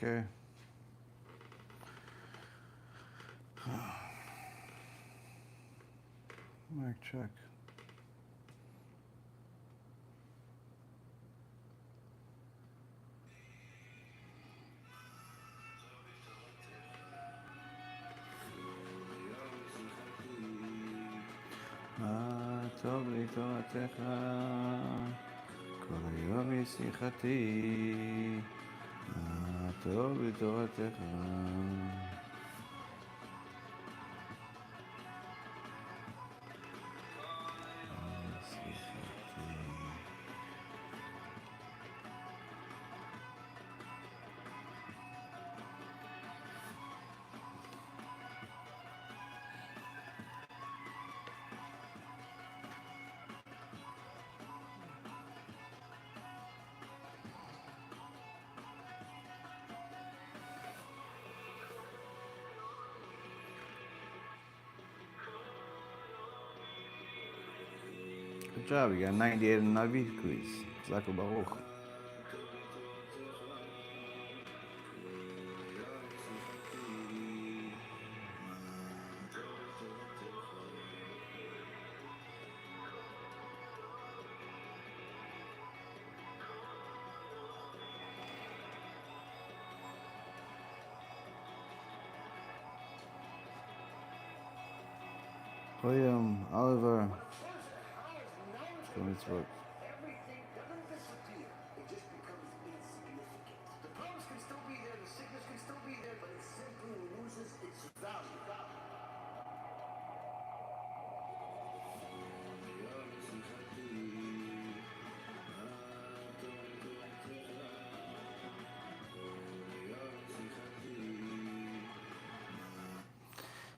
Okay. Mic check. טוב לי תורתך, כל היום היא שיחתי. טוב לי תורתך. Good job, you got 98 in Navi quiz. Zako Baruch. William, Oliver. Mitzvot. Everything doesn't disappear. It just becomes insignificant. The problems can still be there, the sickness can still be there, but it simply loses its value.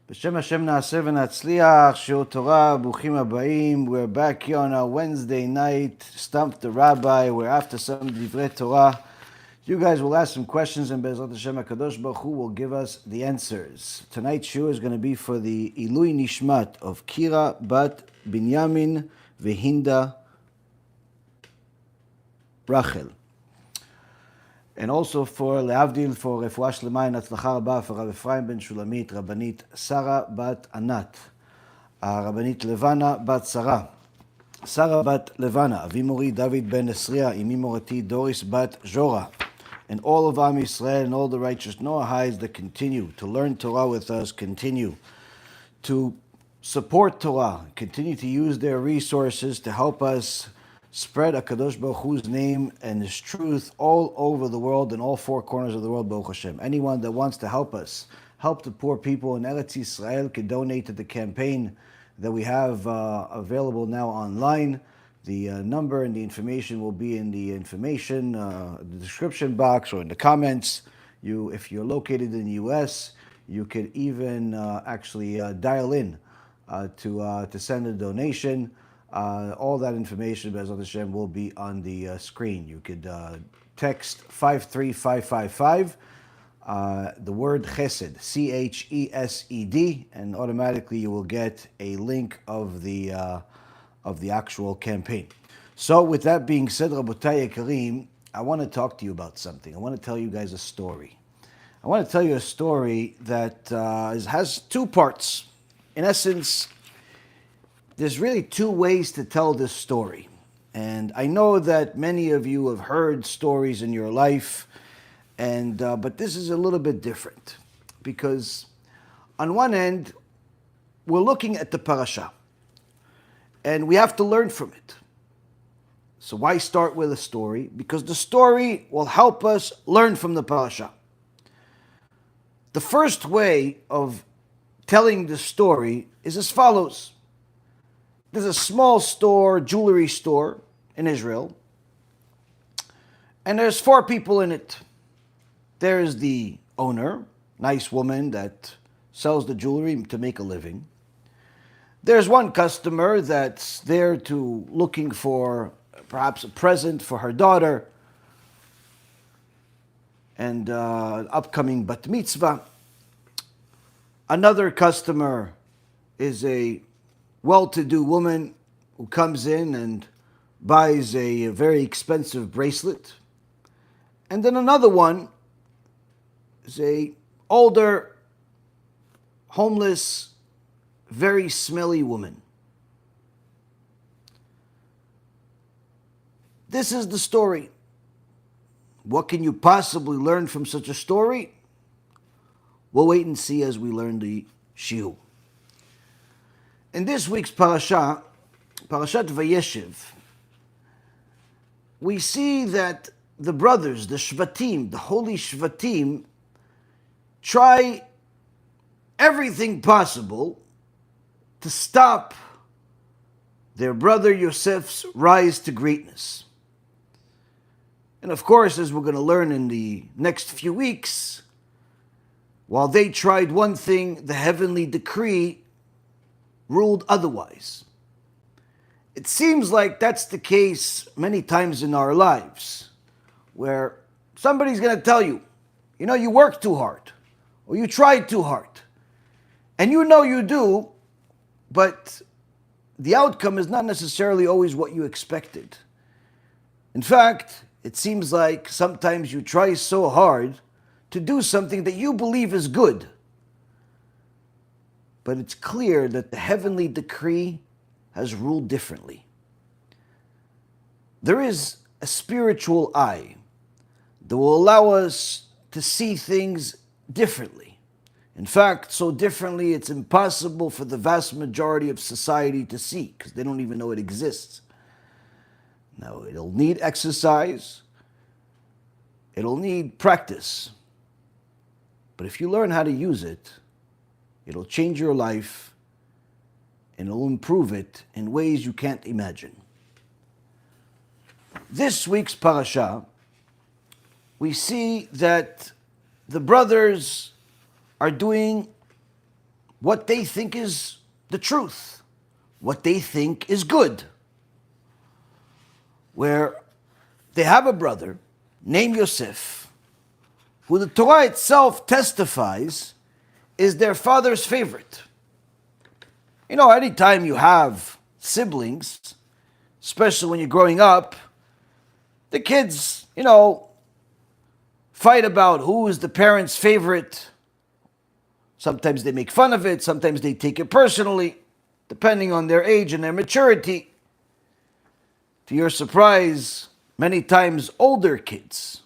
B'Shem Hashem na'aseh v'natzliach, Shiur Torah, Bruchim Habayim. We're back here on our Wednesday night, Stump the Rabbi. We're after some Divrei Torah. You guys will ask some questions and Be'ezrat Hashem HaKadosh Baruch Hu will give us the answers. Tonight's shiur is going to be for the Ilui Nishmat of Kira Bat Binyamin Vehinda Rachel. And also for Leavdil, for Refuah Shlema and Hatzlacha Rabba, for Rav Ephraim ben Shulamit, Rabbanit Sarah bat Anat, Rabbanit Levana bat Sarah, Sarah bat Levana, Avimori David ben Esriya, Imimorati Doris bat Jora, and all of Am Yisrael and all the righteous Noahites that continue to learn Torah with us, continue to support Torah, continue to use their resources to help us spread HaKadosh Baruch Hu's name and His truth all over the world, in all four corners of the world, Baruch Hashem. Anyone that wants to help us, help the poor people in Eretz Yisrael, can donate to the campaign that we have available now online. The number and the information will be in the information, the description box, or in the comments. If you're located in the U.S., you could even actually dial in to send a donation. All that information, Be'ezrat Hashem, will be on the screen. You could text 53555, the word Chesed, Chesed, and automatically you will get a link of the actual campaign. So, with that being said, Rabotai Kareem, I want to talk to you about something. I want to tell you guys a story. I want to tell you a story that has two parts. In essence, there's really two ways to tell this story. And I know that many of you have heard stories in your life, but this is a little bit different. Because on one end, we're looking at the parasha, and we have to learn from it. So why start with a story? Because the story will help us learn from the parasha. The first way of telling the story is as follows. There's a small store, jewelry store in Israel, and there's four people in it. There's the owner, nice woman that sells the jewelry to make a living. There's one customer that's there looking for perhaps a present for her daughter and upcoming bat mitzvah. Another customer is a well-to-do woman who comes in and buys a very expensive bracelet. And then another one is a older, homeless, very smelly woman. This is the story. What can you possibly learn from such a story? We'll wait and see as we learn the shiur. In this week's parasha, Parashat Vayeshev, we see that the brothers, the Shvatim, the holy Shvatim, try everything possible to stop their brother Yosef's rise to greatness. And of course, as we're going to learn in the next few weeks, while they tried one thing, the heavenly decree ruled otherwise. It seems like that's the case many times in our lives, where somebody's going to tell you, you work too hard, or you tried too hard. And you do, but the outcome is not necessarily always what you expected. In fact, it seems like sometimes you try so hard to do something that you believe is good. But it's clear that the heavenly decree has ruled differently. There is a spiritual eye that will allow us to see things differently. In fact, so differently it's impossible for the vast majority of society to see, because they don't even know it exists. Now, it'll need exercise, it'll need practice, but if you learn how to use it, it'll change your life and it'll improve it in ways you can't imagine. This week's parasha, we see that the brothers are doing what they think is the truth, what they think is good. Where they have a brother named Yosef, who the Torah itself testifies is their father's favorite. Anytime you have siblings, especially when you're growing up, the kids, fight about who is the parent's favorite. Sometimes they make fun of it, sometimes they take it personally, depending on their age and their maturity. To your surprise, many times older kids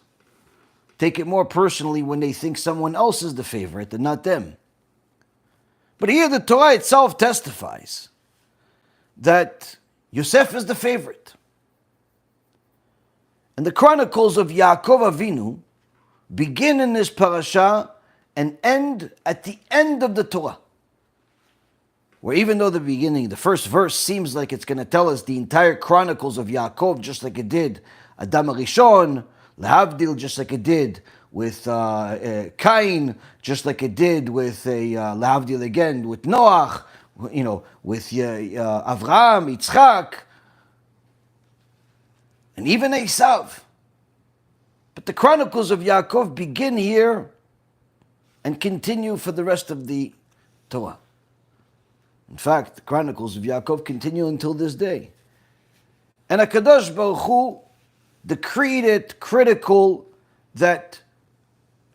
take it more personally when they think someone else is the favorite and not them. But here the Torah itself testifies that Yosef is the favorite. And the chronicles of Yaakov Avinu begin in this parasha and end at the end of the Torah. Where even though the first verse seems like it's going to tell us the entire chronicles of Yaakov, just like it did Adam HaRishon, Lehavdil, just like it did with Cain, just like it did with Lehavdil again, with Noach, with Avraham, Yitzchak, and even Esav. But the chronicles of Yaakov begin here and continue for the rest of the Torah. In fact, the chronicles of Yaakov continue until this day. And HaKadosh Baruch Hu decreed it critical that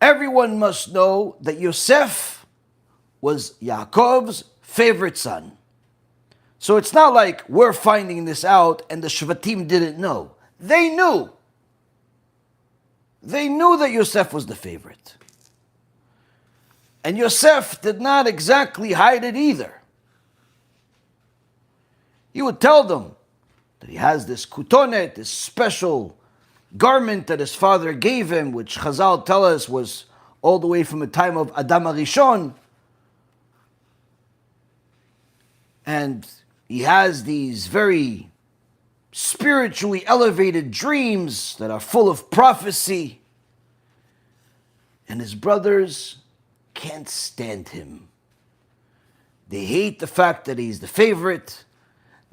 everyone must know that Yosef was Yaakov's favorite son. So it's not like we're finding this out and the Shvatim didn't know. They knew. They knew that Yosef was the favorite. And Yosef did not exactly hide it either. He would tell them that he has this kutonet, this special garment that his father gave him, which Chazal tell us was all the way from the time of Adam HaRishon. And he has these very spiritually elevated dreams that are full of prophecy. And his brothers can't stand him. They hate the fact that he's the favorite.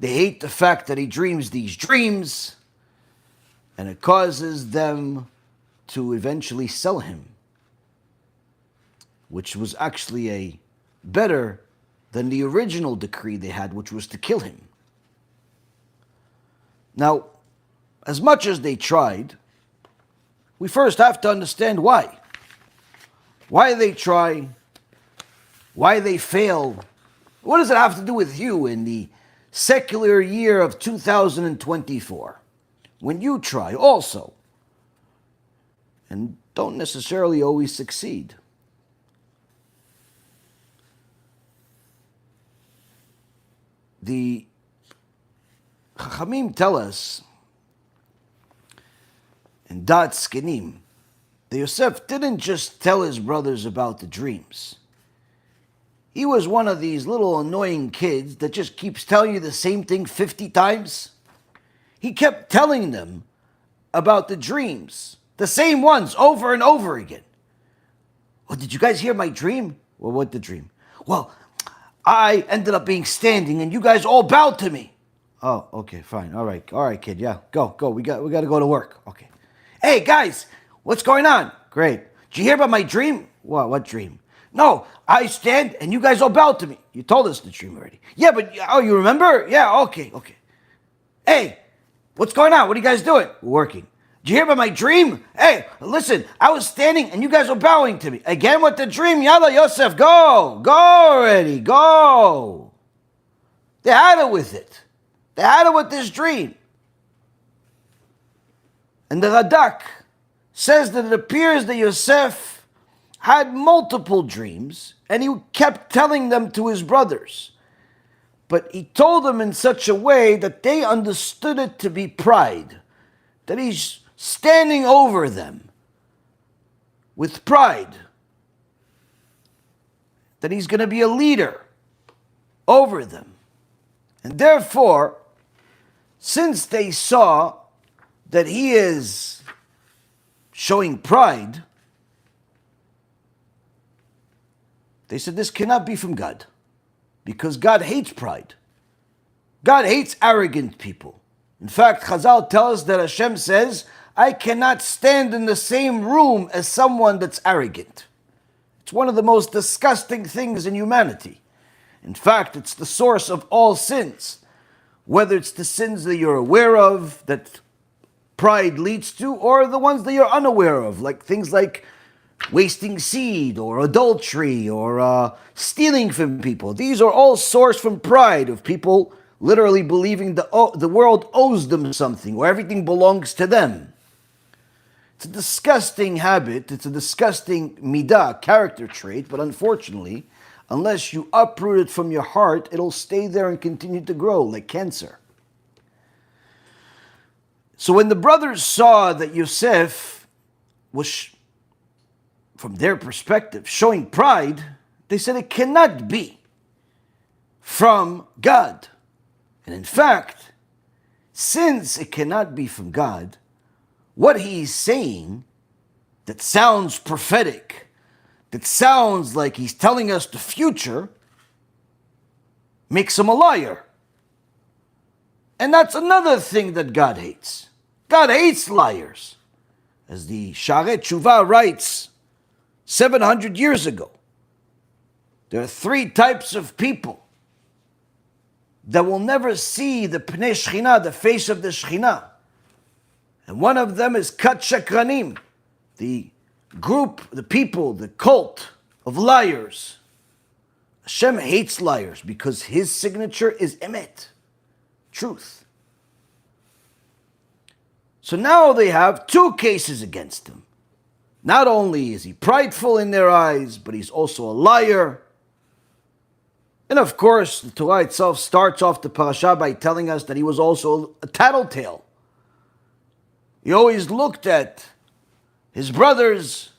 They hate the fact that he dreams these dreams, and it causes them to eventually sell him, which was actually better than the original decree they had, which was to kill him. Now, as much as they tried, we first have to understand why. Why they try, why they fail. What does it have to do with you in the secular year of 2024? When you try also, and don't necessarily always succeed. The Chachamim tell us in Dat Skinim, that Yosef didn't just tell his brothers about the dreams. He was one of these little annoying kids that just keeps telling you the same thing 50 times. He kept telling them about the dreams, the same ones over and over again. Well, did you guys hear my dream? Well, what the dream? Well, I ended up being standing and you guys all bowed to me. Oh, okay, fine. All right, kid. Yeah, go. We got to go to work. Okay. Hey, guys, what's going on? Great. Did you hear about my dream? What dream? No, I stand and you guys all bow to me. You told us the dream already. Yeah, but, you remember? Yeah, okay. Hey, what's going on? What are you guys doing? We're working. Did you hear about my dream? Hey, listen, I was standing and you guys were bowing to me. Again with the dream. Yalla, Yosef, go already, go. They had it with it. They had it with this dream. And the Radak says that it appears that Yosef had multiple dreams and he kept telling them to his brothers. But he told them in such a way that they understood it to be pride, that he's standing over them with pride, that he's going to be a leader over them. And therefore, since they saw that he is showing pride, they said this cannot be from God, because God hates pride. God hates arrogant people. In fact, Chazal tells us that Hashem says, I cannot stand in the same room as someone that's arrogant. It's one of the most disgusting things in humanity. In fact, it's the source of all sins. Whether it's the sins that you're aware of, that pride leads to, or the ones that you're unaware of, like things like wasting seed, or adultery, or stealing from people. These are all sourced from pride, of people literally believing the world owes them something, or everything belongs to them. It's a disgusting habit, it's a disgusting midah, character trait, but unfortunately, unless you uproot it from your heart, it'll stay there and continue to grow like cancer. So when the brothers saw that Yosef was, from their perspective, showing pride, they said it cannot be from God. And in fact, since it cannot be from God, what he's saying that sounds prophetic, that sounds like he's telling us the future, makes him a liar. And that's another thing that God hates. God hates liars. As the Sharet Tshuva writes 700 years ago, there are 3 types of people that will never see the Pnei Shechina, the face of the Shechina. And one of them is Kat Shakranim, the group, the people, the cult of liars. Hashem hates liars because his signature is emet, truth. So now they have 2 cases against him. Not only is he prideful in their eyes, but he's also a liar. And of course, the Torah itself starts off the parasha by telling us that he was also a tattletale. He always looked at his brothers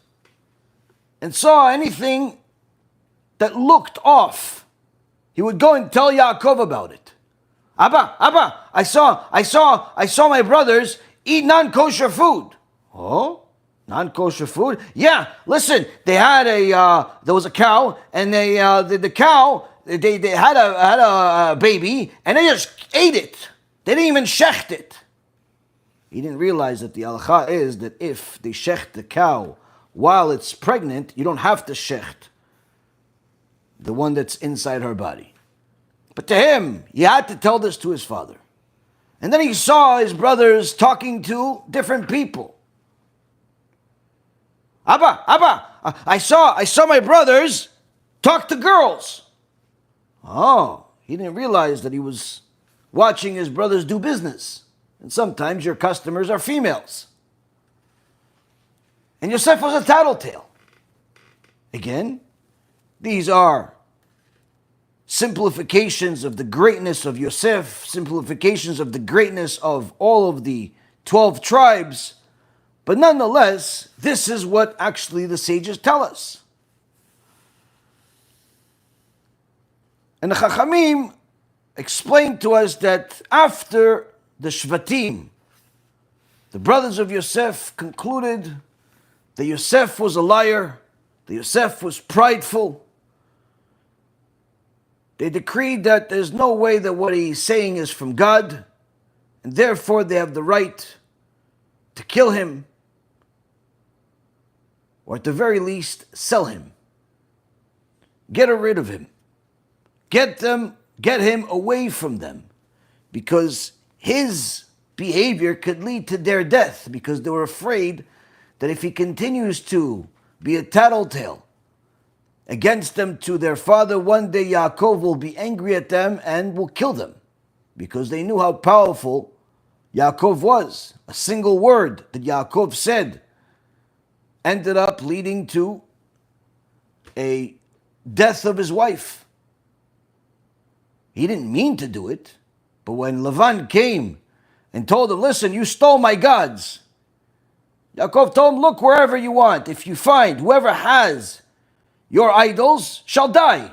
and saw anything that looked off. He would go and tell Yaakov about it. Abba, I saw my brothers eat non-kosher food. Oh, non-kosher food? Yeah, listen, they had there was a cow, and the cow, they had a baby, and they just ate it. They didn't even shecht it. He didn't realize that the halacha is that if they shecht the cow while it's pregnant, you don't have to shecht the one that's inside her body. But to him, he had to tell this to his father. And then he saw his brothers talking to different people. Abba, I saw my brothers talk to girls. Oh, he didn't realize that he was watching his brothers do business. And sometimes your customers are females. And Yosef was a tattletale. Again, these are simplifications of the greatness of Yosef, simplifications of the greatness of all of the 12 tribes. But nonetheless, this is what actually the sages tell us. And the Chachamim explained to us that after the Shvatim, the brothers of Yosef concluded that Yosef was a liar, that Yosef was prideful. They decreed that there's no way that what he's saying is from God, and therefore they have the right to kill him, or at the very least, sell him. Get rid of him. Get him away from them, because his behavior could lead to their death, because they were afraid that if he continues to be a tattletale against them to their father, one day Yaakov will be angry at them and will kill them, because they knew how powerful Yaakov was. A single word that Yaakov said ended up leading to a death of his wife. He didn't mean to do it, but when Lavan came and told him, listen, you stole my gods, Yaakov told him, look wherever you want. If you find whoever has your idols shall die.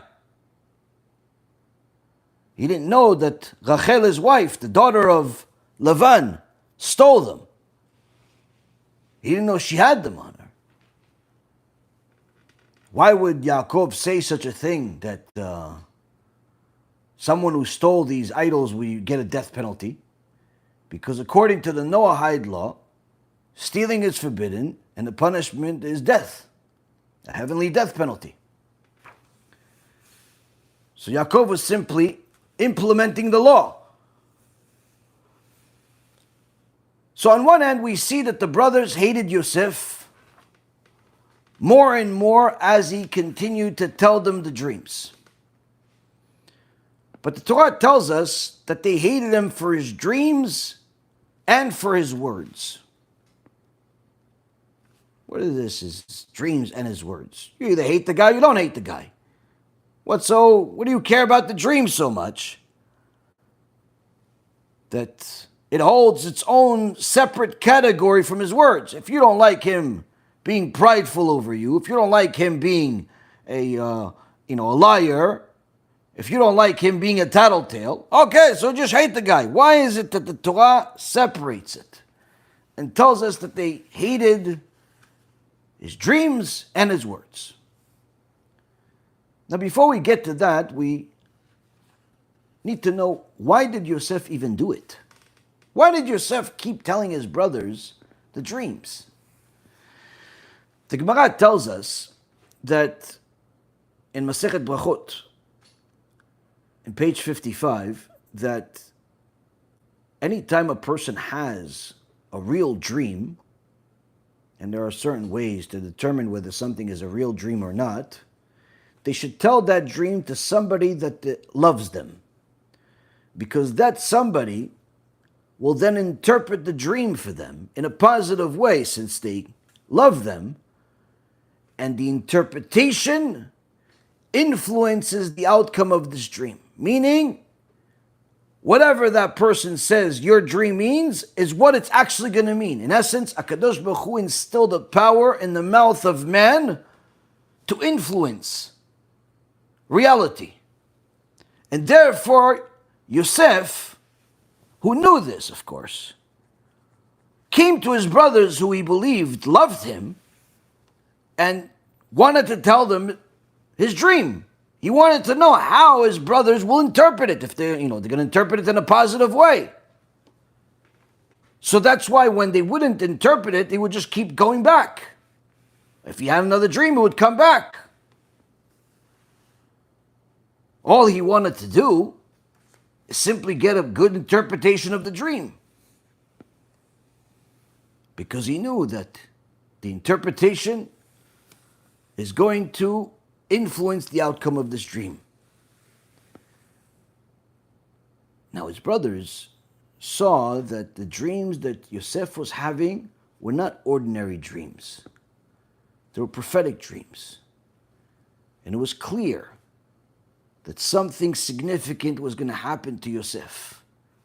He didn't know that Rachel, his wife, the daughter of Lavan, stole them. He didn't know she had them on her. Why would Yaakov say such a thing, that someone who stole these idols will get a death penalty? Because according to the Noahide law, stealing is forbidden and the punishment is death, a heavenly death penalty. So Yaakov was simply implementing the law. So on one hand, we see that the brothers hated Yosef more and more as he continued to tell them the dreams. But the Torah tells us that they hated him for his dreams and for his words. What is this? His dreams and his words. You either hate the guy or you don't hate the guy. What do you care about the dreams so much that it holds its own separate category from his words? If you don't like him being prideful over you, if you don't like him being a liar, if you don't like him being a tattletale, okay, so just hate the guy. Why is it that the Torah separates it and tells us that they hated his dreams and his words? Now, before we get to that, we need to know, why did Yosef even do it? Why did Yosef keep telling his brothers the dreams? The Gemara tells us that in Masechet Brachot, in page 55, that anytime a person has a real dream, and there are certain ways to determine whether something is a real dream or not, they should tell that dream to somebody that loves them. Because that somebody will then interpret the dream for them in a positive way, since they love them, and the interpretation influences the outcome of this dream. Meaning, whatever that person says your dream means is what it's actually going to mean. In essence, HaKadosh Baruch Hu instilled a power in the mouth of man to influence reality. And therefore, Yosef, who knew this, of course, came to his brothers who he believed loved him and wanted to tell them his dream. He wanted to know how his brothers will interpret it, if they're going to interpret it in a positive way. So that's why when they wouldn't interpret it, they would just keep going back. If he had another dream, it would come back. All he wanted to do is simply get a good interpretation of the dream. Because he knew that the interpretation is going to influence the outcome of this dream. Now his brothers saw that the dreams that Yosef was having were not ordinary dreams. They were prophetic dreams. And it was clear that something significant was going to happen to Yosef.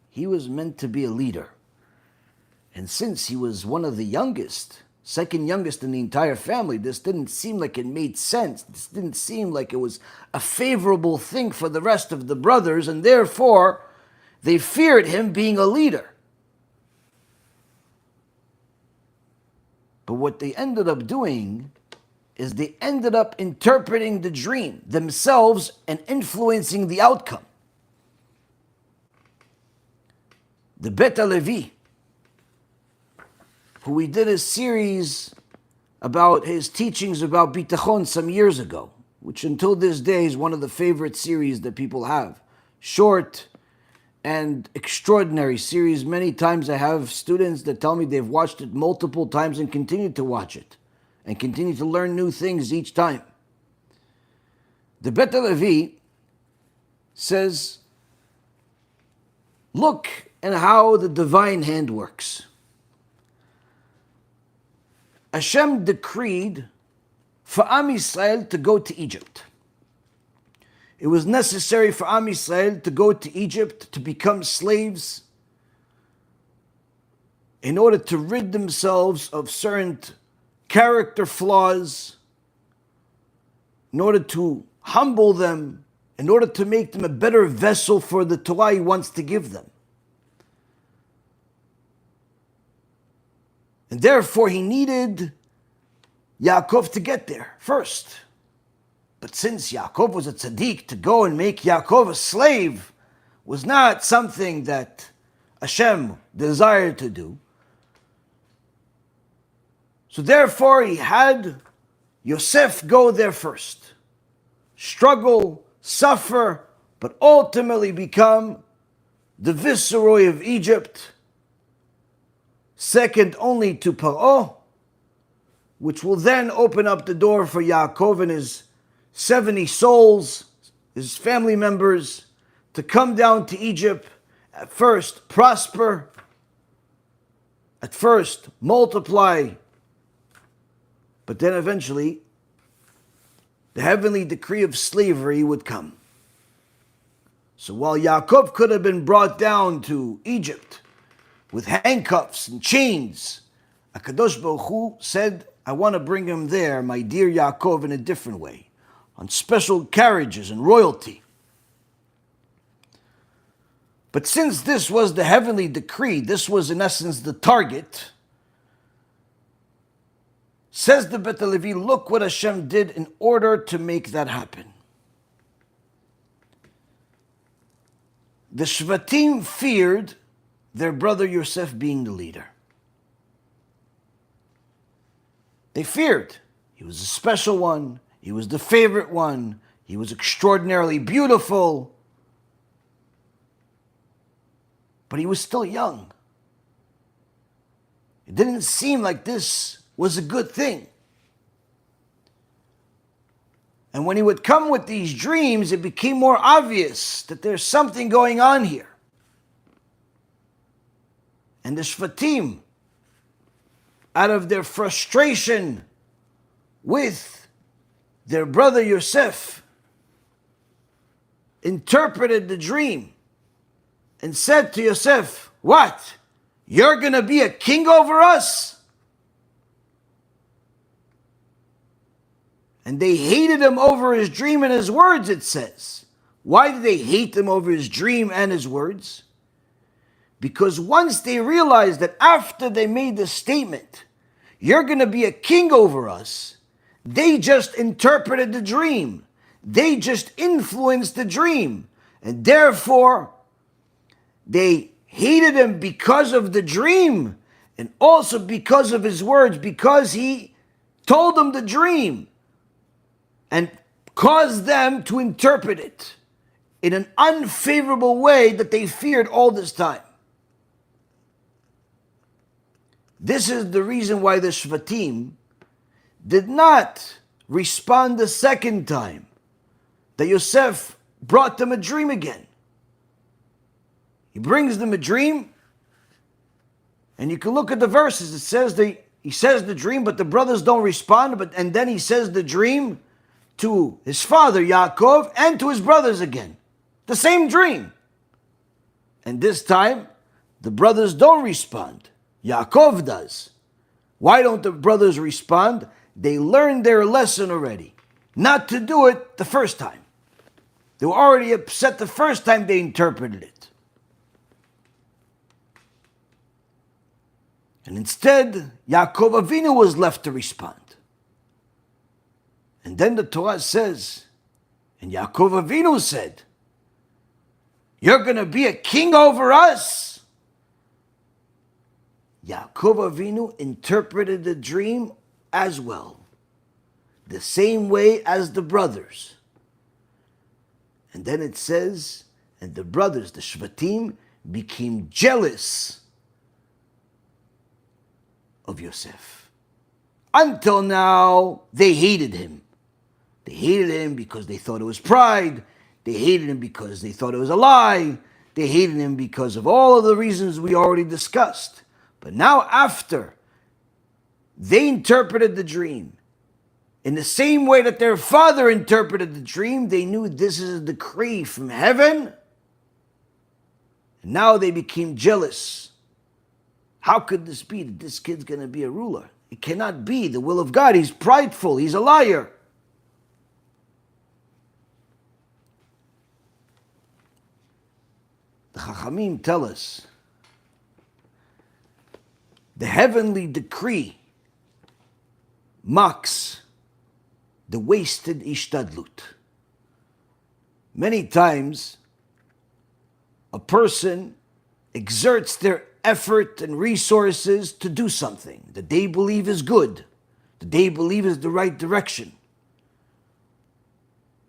He was meant to be a leader. And since he was one of the youngest, second youngest in the entire family, this didn't seem like it made sense. This didn't seem like it was a favorable thing for the rest of the brothers, and therefore they feared him being a leader. But what they ended up doing is they ended up interpreting the dream themselves and influencing the outcome. The Bet Levi, who we did a series about his teachings about bitachon some years ago, which until this day is one of the favorite series that people have. Short and extraordinary series. Many times I have students that tell me they've watched it multiple times and continue to watch it and continue to learn new things each time. The Bet Levi says, look at how the divine hand works. Hashem decreed for Am Yisrael to go to Egypt. It was necessary for Am Yisrael to go to Egypt to become slaves in order to rid themselves of certain character flaws, in order to humble them, in order to make them a better vessel for the Torah he wants to give them. And therefore he needed Yaakov to get there first. But since Yaakov was a tzaddik, to go and make Yaakov a slave was not something that Hashem desired to do. So therefore he had Yosef go there first. Struggle, suffer, but ultimately become the viceroy of Egypt, second only to Paro, which will then open up the door for Yaakov and his 70 souls, his family members, to come down to Egypt, at first prosper, at first multiply, but then eventually the heavenly decree of slavery would come. So while Yaakov could have been brought down to Egypt with handcuffs and chains, HaKadosh Baruch Hu said, I want to bring him there, my dear Yaakov, in a different way, on special carriages and royalty. But since this was the heavenly decree, this was in essence the target, says the Bet Levi, look what Hashem did in order to make that happen. The Shvatim feared their brother Yosef being the leader. They feared. He was a special one. He was the favorite one. He was extraordinarily beautiful. But he was still young. It didn't seem like this was a good thing. And when he would come with these dreams, it became more obvious that there's something going on here. And the Shvatim, out of their frustration with their brother Yosef, interpreted the dream and said to Yosef, what? You're going to be a king over us? And they hated him over his dream and his words, it says. Why did they hate him over his dream and his words? Because once they realized that after they made the statement, you're going to be a king over us, they just interpreted the dream. They just influenced the dream. And therefore, they hated him because of the dream and also because of his words, because he told them the dream and caused them to interpret it in an unfavorable way that they feared all this time. This is the reason why the Shvatim did not respond the second time, that Yosef brought them a dream again. He brings them a dream, and you can look at the verses. It says he says the dream, but the brothers don't respond. And then he says the dream to his father Yaakov and to his brothers again. The same dream. And this time, the brothers don't respond. Yaakov does. Why don't the brothers respond? They learned their lesson already. Not to do it the first time. They were already upset the first time they interpreted it. And instead, Yaakov Avinu was left to respond. And then the Torah says, and Yaakov Avinu said, "You're going to be a king over us?" Yaakov Avinu interpreted the dream as well, the same way as the brothers. And then it says, and the brothers, the Shvatim, became jealous of Yosef. Until now, they hated him. They hated him because they thought it was pride. They hated him because they thought it was a lie. They hated him because of all of the reasons we already discussed. But now after they interpreted the dream in the same way that their father interpreted the dream, they knew this is a decree from heaven. And now they became jealous. How could this be that this kid's going to be a ruler? It cannot be the will of God. He's prideful. He's a liar. The Chachamim tell us the heavenly decree mocks the wasted ishtadlut. Many times, a person exerts their effort and resources to do something that they believe is good, that they believe is the right direction.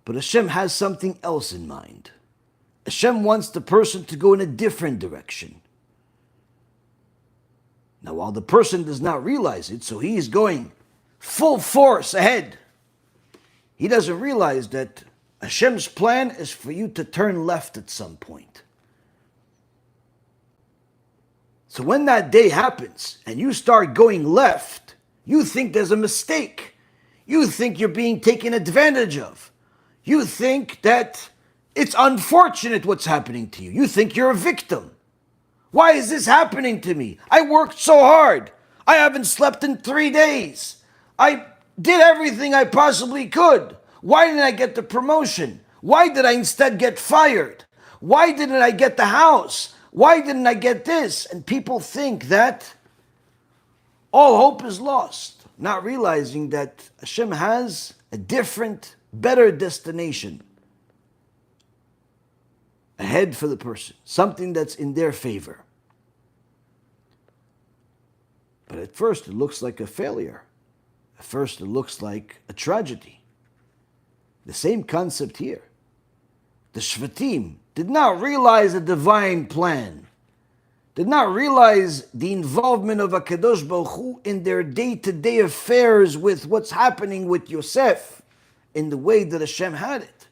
But Hashem has something else in mind. Hashem wants the person to go in a different direction. Now, while the person does not realize it, so he is going full force ahead, he doesn't realize that Hashem's plan is for you to turn left at some point. So when that day happens and you start going left, you think there's a mistake. You think you're being taken advantage of. You think that it's unfortunate what's happening to you. You think you're a victim. Why is this happening to me? I worked so hard. I haven't slept in 3 days. I did everything I possibly could. Why didn't I get the promotion? Why did I instead get fired? Why didn't I get the house? Why didn't I get this? And people think that all hope is lost, not realizing that Hashem has a different, better destination ahead for the person, something that's in their favor. But at first it looks like a failure. At first it looks like a tragedy. The same concept here. The Shvatim did not realize a divine plan, did not realize the involvement of HaKadosh Baruch Hu in their day-to-day affairs with what's happening with Yosef in the way that Hashem had it.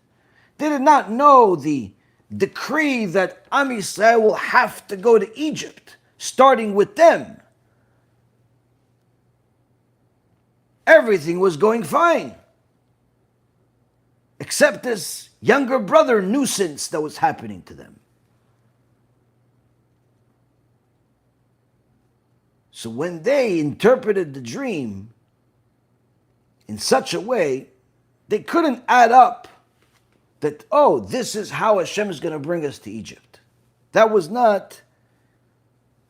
They did not know the decree that Am Yisrael will have to go to Egypt, starting with them. Everything was going fine, except this younger brother nuisance that was happening to them. So when they interpreted the dream in such a way, they couldn't add up that, oh, this is how Hashem is going to bring us to Egypt. That was not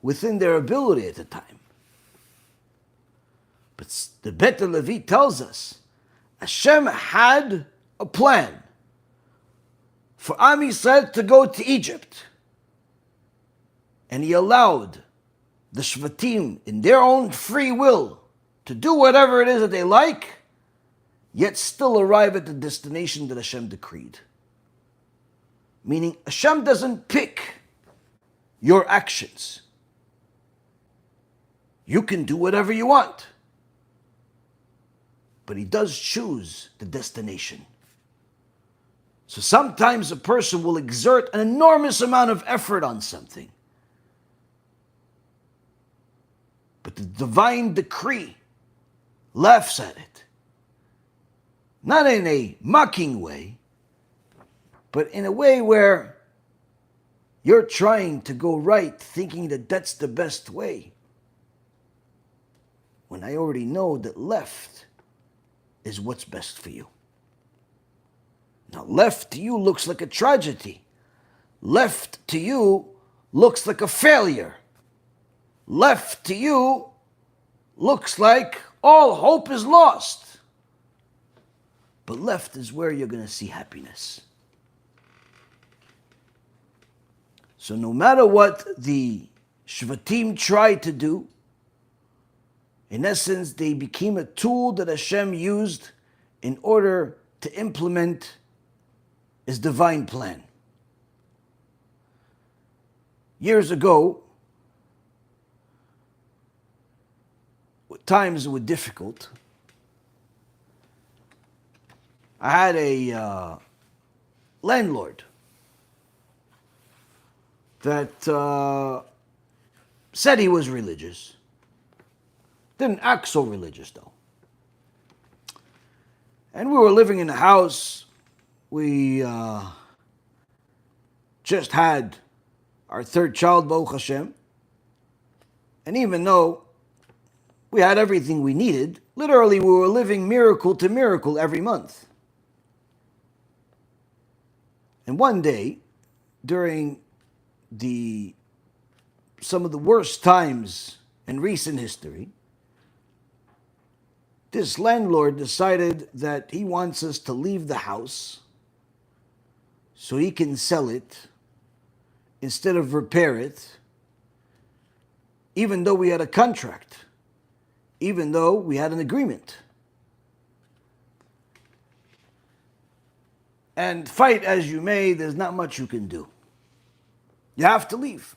within their ability at the time. But the Bet Levi tells us Hashem had a plan for Am Yisrael to go to Egypt. And he allowed the Shvatim in their own free will to do whatever it is that they like, yet still arrive at the destination that Hashem decreed. Meaning Hashem doesn't pick your actions. You can do whatever you want. but he does choose the destination. So sometimes a person will exert an enormous amount of effort on something, but the divine decree laughs at it. Not in a mocking way, but in a way where you're trying to go right, thinking that that's the best way, when I already know that left is what's best for you. Now, left to you looks like a tragedy. Left to you looks like a failure. Left to you looks like all hope is lost. But left is where you're going to see happiness. So no matter what the Shvatim tried to do, in essence, they became a tool that Hashem used in order to implement His divine plan. Years ago, times were difficult. I had a landlord that said he was religious. Didn't act so religious though. And we were living in a house. We just had our third child, Baruch Hashem. And even though we had everything we needed, literally we were living miracle to miracle every month. And one day, during some of the worst times in recent history, this landlord decided that he wants us to leave the house so he can sell it instead of repair it, even though we had a contract, even though we had an agreement. And fight as you may, there's not much you can do. You have to leave.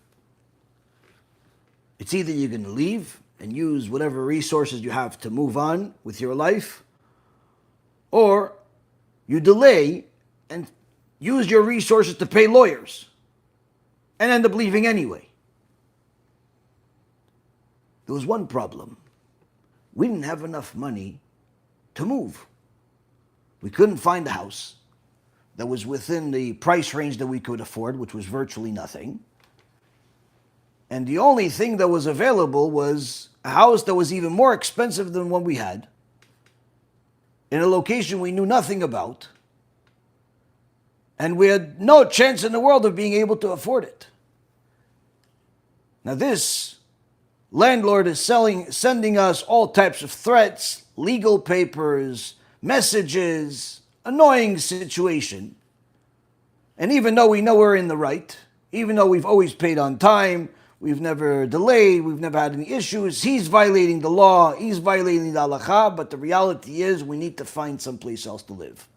It's either you're going to leave and use whatever resources you have to move on with your life, or you delay and use your resources to pay lawyers and end up leaving anyway. There was one problem. We didn't have enough money to move. We couldn't find a house that was within the price range that we could afford, which was virtually nothing. And the only thing that was available was a house that was even more expensive than one we had, in a location we knew nothing about, and we had no chance in the world of being able to afford it. Now this landlord is sending us all types of threats, legal papers, messages, annoying situation. And even though we know we're in the right, even though we've always paid on time, we've never delayed, we've never had any issues, he's violating the law, he's violating the Halacha, but the reality is we need to find someplace else to live.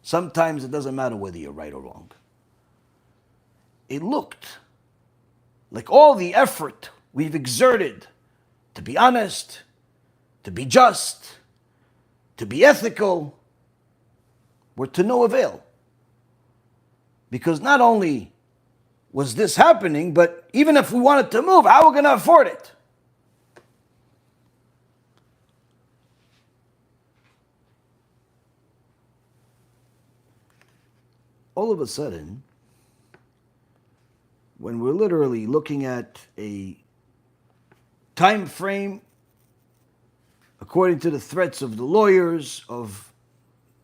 Sometimes it doesn't matter whether you're right or wrong. It looked like all the effort we've exerted to be honest, to be just, to be ethical, were to no avail. Because not only was this happening, but even if we wanted to move, how are we going to afford it? All of a sudden, when we're literally looking at a time frame, according to the threats of the lawyers, of,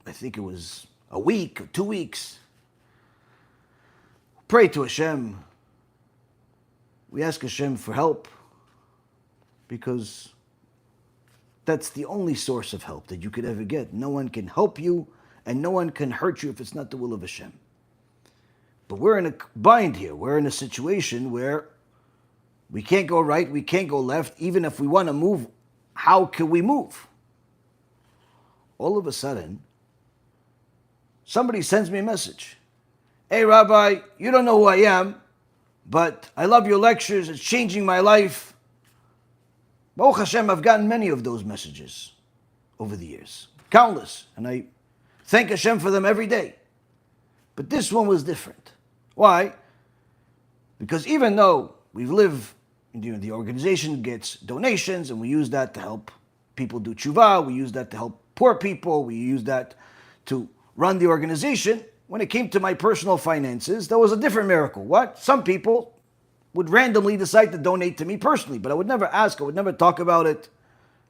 I think it was a week or 2 weeks, pray to Hashem. We ask Hashem for help, because that's the only source of help that you could ever get. No one can help you, and no one can hurt you if it's not the will of Hashem. But we're in a bind here. We're in a situation where we can't go right, we can't go left. Even if we want to move, how can we move? All of a sudden, somebody sends me a message. Hey, Rabbi, you don't know who I am, but I love your lectures. It's changing my life. Baruch Hashem, I've gotten many of those messages over the years. Countless. And I thank Hashem for them every day. But this one was different. Why? Because even though we live, the organization gets donations, and we use that to help people do tshuva, we use that to help poor people, we use that to run the organization. When it came to my personal finances, there was a different miracle. What? Some people would randomly decide to donate to me personally, but I would never ask, I would never talk about it.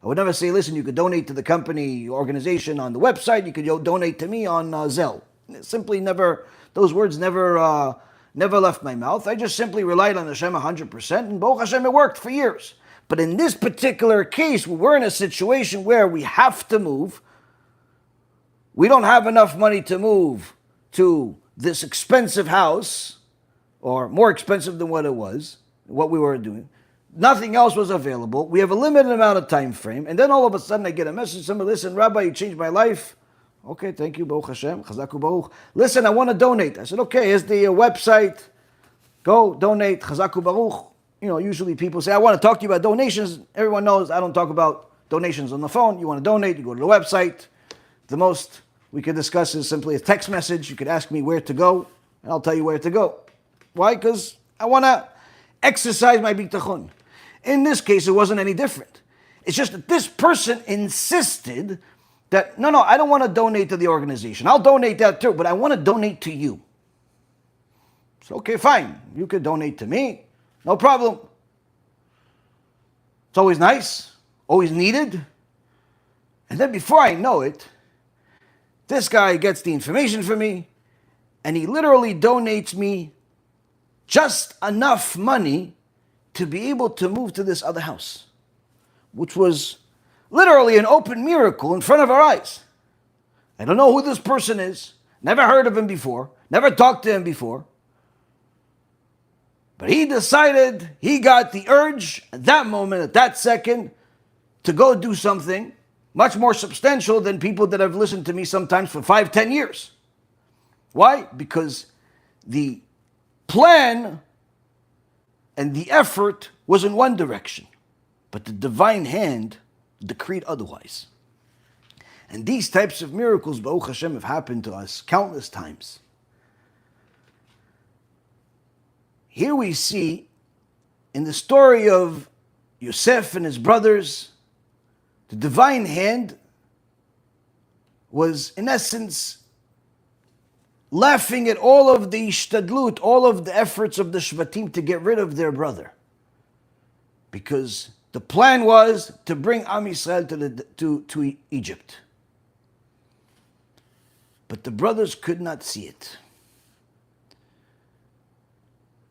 I would never say, listen, you could donate to the company, organization on the website, you could donate to me on Zelle. Simply never, those words never left my mouth. I just simply relied on Hashem 100%, and Baruch Hashem, it worked for years. But in this particular case, we're in a situation where we have to move. We don't have enough money to move to this expensive house, or more expensive than what it was, what we were doing. Nothing else was available. We have a limited amount of time frame. And then all of a sudden I get a message, somebody, listen, Rabbi, you changed my life. Okay, thank you, Baruch Hashem, Chazaku Baruch. Listen, I want to donate. I said, okay, here's the website. Go donate, Chazaku Baruch. Usually people say, I want to talk to you about donations. Everyone knows I don't talk about donations on the phone. You want to donate, you go to the website. The most we can discuss is simply a text message. You could ask me where to go, and I'll tell you where to go. Why? Because I want to exercise my bitachon. In this case, it wasn't any different. It's just that this person insisted that, no, I don't want to donate to the organization. I'll donate that too, but I want to donate to you. So, okay, fine. You could donate to me. No problem. It's always nice, always needed. And then before I know it, this guy gets the information from me, and he literally donates me just enough money to be able to move to this other house, which was literally an open miracle in front of our eyes. I don't know who this person is, never heard of him before, never talked to him before, but he decided, he got the urge at that moment, at that second, to go do something much more substantial than people that have listened to me sometimes for 5-10 years. Why? Because the plan and the effort was in one direction, but the divine hand decreed otherwise. And these types of miracles, Baruch Hashem, have happened to us countless times. Here we see in the story of Yosef and his brothers, the divine hand was in essence laughing at all of the ishtadlut, all of the efforts of the Shvatim to get rid of their brother. Because the plan was to bring Am Yisrael to Egypt. But the brothers could not see it.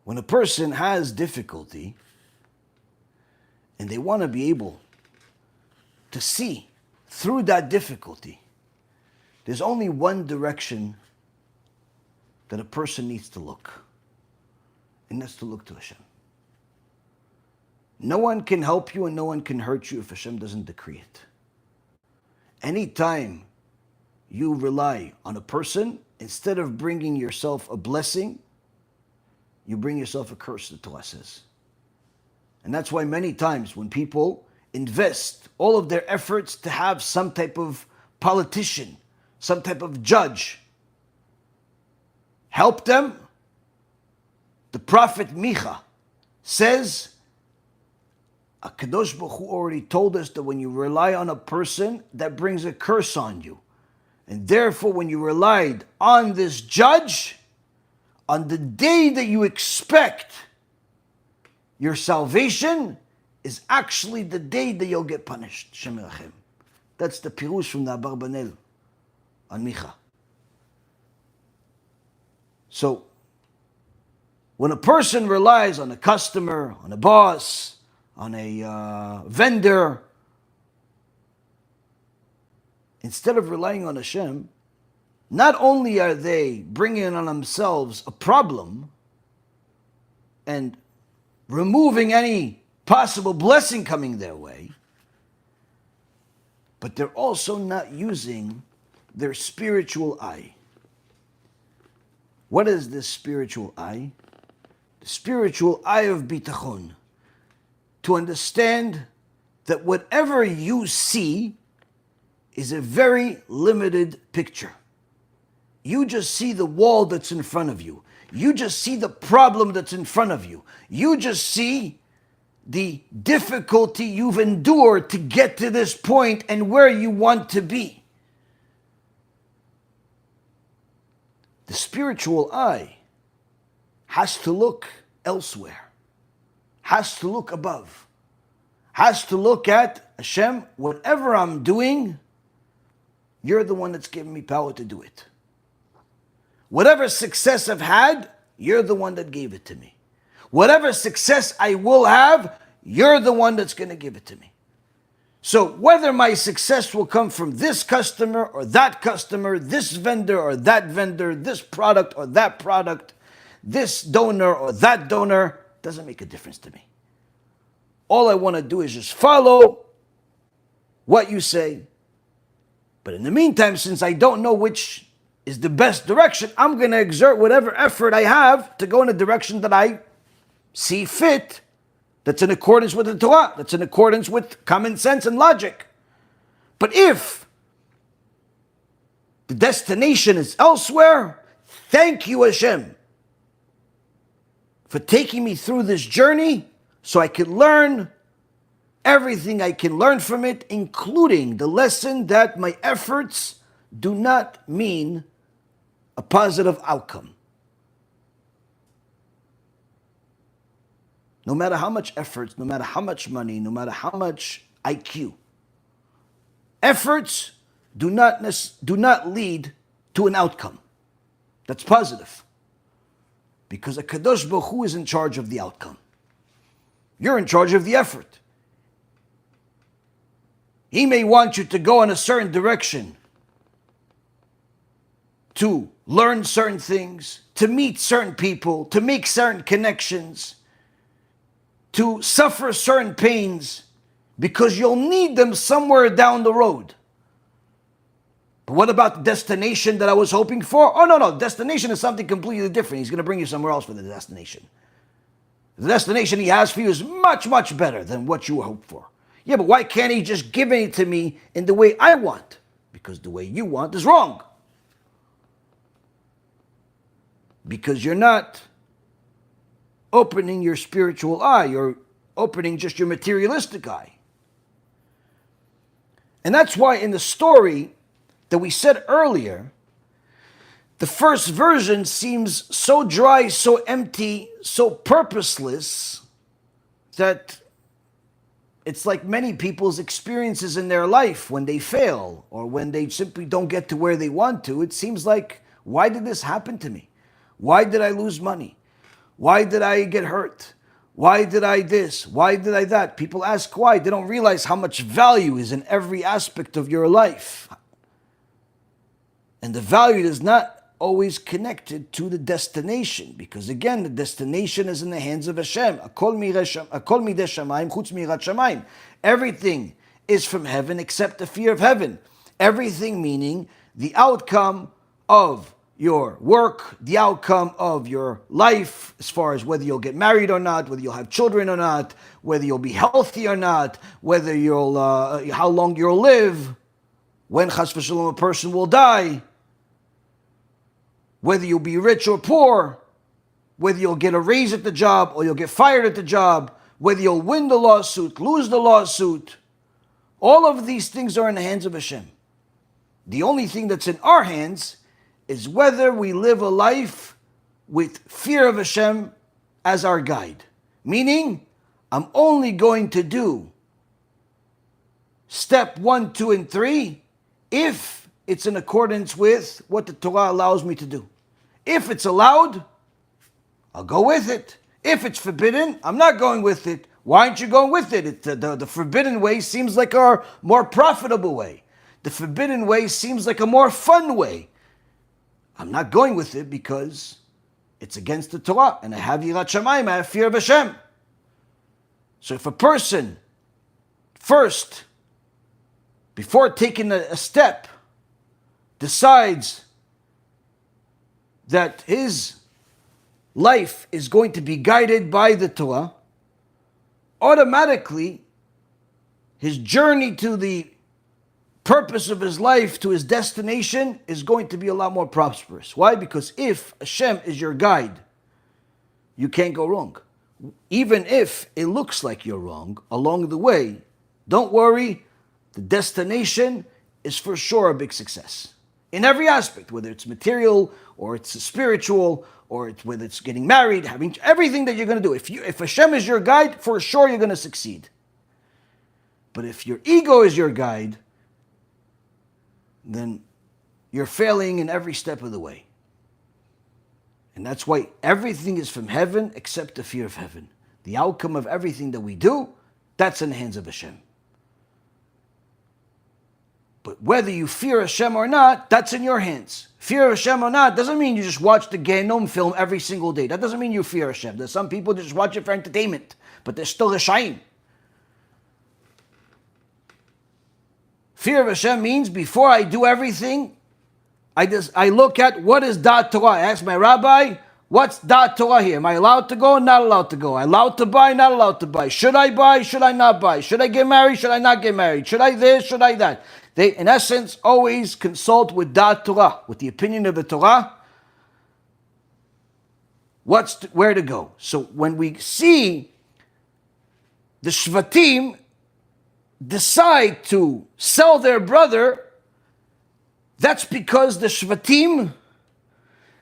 When a person has difficulty, and they want to be able to see through that difficulty, there's only one direction that a person needs to look, and that's to look to Hashem. No one can help you and no one can hurt you if Hashem doesn't decree it. Anytime you rely on a person, instead of bringing yourself a blessing, you bring yourself a curse, the Torah says. And that's why many times when people invest all of their efforts to have some type of politician, some type of judge, help them, the prophet Micha says, Kadosh Baruch Hu already told us that when you rely on a person, that brings a curse on you. And therefore, when you relied on this judge, on the day that you expect your salvation is actually the day that you'll get punished. Shem Yerachem. That's the pirush from the Abarbanel on Micha. So, when a person relies on a customer, on a boss, on a vendor, instead of relying on Hashem, not only are they bringing on themselves a problem and removing any possible blessing coming their way, but they're also not using their spiritual eye. What is this spiritual eye? The spiritual eye of bitachon. To understand that whatever you see is a very limited picture. You just see the wall that's in front of you. You just see the problem that's in front of you. You just see the difficulty you've endured to get to this point and where you want to be. The spiritual eye has to look elsewhere, has to look above, has to look at Hashem, whatever I'm doing, you're the one that's giving me power to do it. Whatever success I've had, you're the one that gave it to me. Whatever success I will have, you're the one that's going to give it to me. So whether my success will come from this customer or that customer, this vendor or that vendor, this product or that product, this donor or that donor, doesn't make a difference to me. All I want to do is just follow what you say. But in the meantime, since I don't know which is the best direction, I'm going to exert whatever effort I have to go in a direction that I see fit, that's in accordance with the Torah, that's in accordance with common sense and logic. But if the destination is elsewhere, thank you, Hashem, for taking me through this journey so I can learn everything I can learn from it, including the lesson that my efforts do not mean a positive outcome. No matter how much efforts, no matter how much money, no matter how much IQ, efforts do not lead to an outcome that's positive. Because a Kadosh Baruch Hu is in charge of the outcome. You're in charge of the effort. He may want you to go in a certain direction, to learn certain things, to meet certain people, to make certain connections, to suffer certain pains, because you'll need them somewhere down the road. But what about the destination that I was hoping for? Oh, no, destination is something completely different. He's going to bring you somewhere else for the destination. The destination he has for you is much, much better than what you hoped for. Yeah, but why can't he just give it to me in the way I want? Because the way you want is wrong. Because you're not opening your spiritual eye, you're opening just your materialistic eye. And that's why in the story that we said earlier, the first version seems so dry, so empty, so purposeless, that it's like many people's experiences in their life when they fail or when they simply don't get to where they want to. It seems like, why did this happen to me? Why did I lose money? Why did I get hurt? Why did I this? Why did I that? People ask why. They don't realize how much value is in every aspect of your life. And the value is not always connected to the destination, because again, the destination is in the hands of Hashem. Everything is from heaven except the fear of heaven. Everything meaning the outcome of your work, the outcome of your life, as far as whether you'll get married or not, whether you'll have children or not, whether you'll be healthy or not, whether you'll how long you'll live, when chas v'shalom a person will die, whether you'll be rich or poor, whether you'll get a raise at the job or you'll get fired at the job, whether you'll win the lawsuit, lose the lawsuit. All of these things are in the hands of Hashem. The only thing that's in our hands is whether we live a life with fear of Hashem as our guide. Meaning, I'm only going to do step 1, 2, and 3 if it's in accordance with what the Torah allows me to do. If it's allowed, I'll go with it. If it's forbidden, I'm not going with it. Why aren't you going with it? The forbidden way seems like a more profitable way. The forbidden way seems like a more fun way. I'm not going with it because it's against the Torah, and I have yirat shamayim, I have fear of Hashem. So if a person first, before taking a step, decides that his life is going to be guided by the Torah, automatically his journey to the purpose of his life to his destination is going to be a lot more prosperous. Why? Because if Hashem is your guide, you can't go wrong. Even if it looks like you're wrong along the way, don't worry, the destination is for sure a big success. In every aspect, whether it's material or it's spiritual or whether it's getting married, having everything that you're going to do. If Hashem is your guide, for sure you're going to succeed. But if your ego is your guide, then you're failing in every step of the way. And that's why everything is from heaven except the fear of heaven. The outcome of everything that we do, that's in the hands of Hashem. But whether you fear Hashem or not, that's in your hands. Fear of Hashem or not doesn't mean you just watch the Gehenom film every single day. That doesn't mean you fear Hashem. There's some people that just watch it for entertainment, but they're still Hashem. Fear of Hashem means before I do everything, I look at what is Da'at Torah. I ask my rabbi, what's Da'at Torah here? Am I allowed to go? Not allowed to go. Am I allowed to buy? Not allowed to buy. Should I buy? Should I not buy? Should I get married? Should I not get married? Should I this? Should I that? They, in essence, always consult with Da'at Torah, with the opinion of the Torah, where to go. So when we see the Shvatim decide to sell their brother, that's because the Shvatim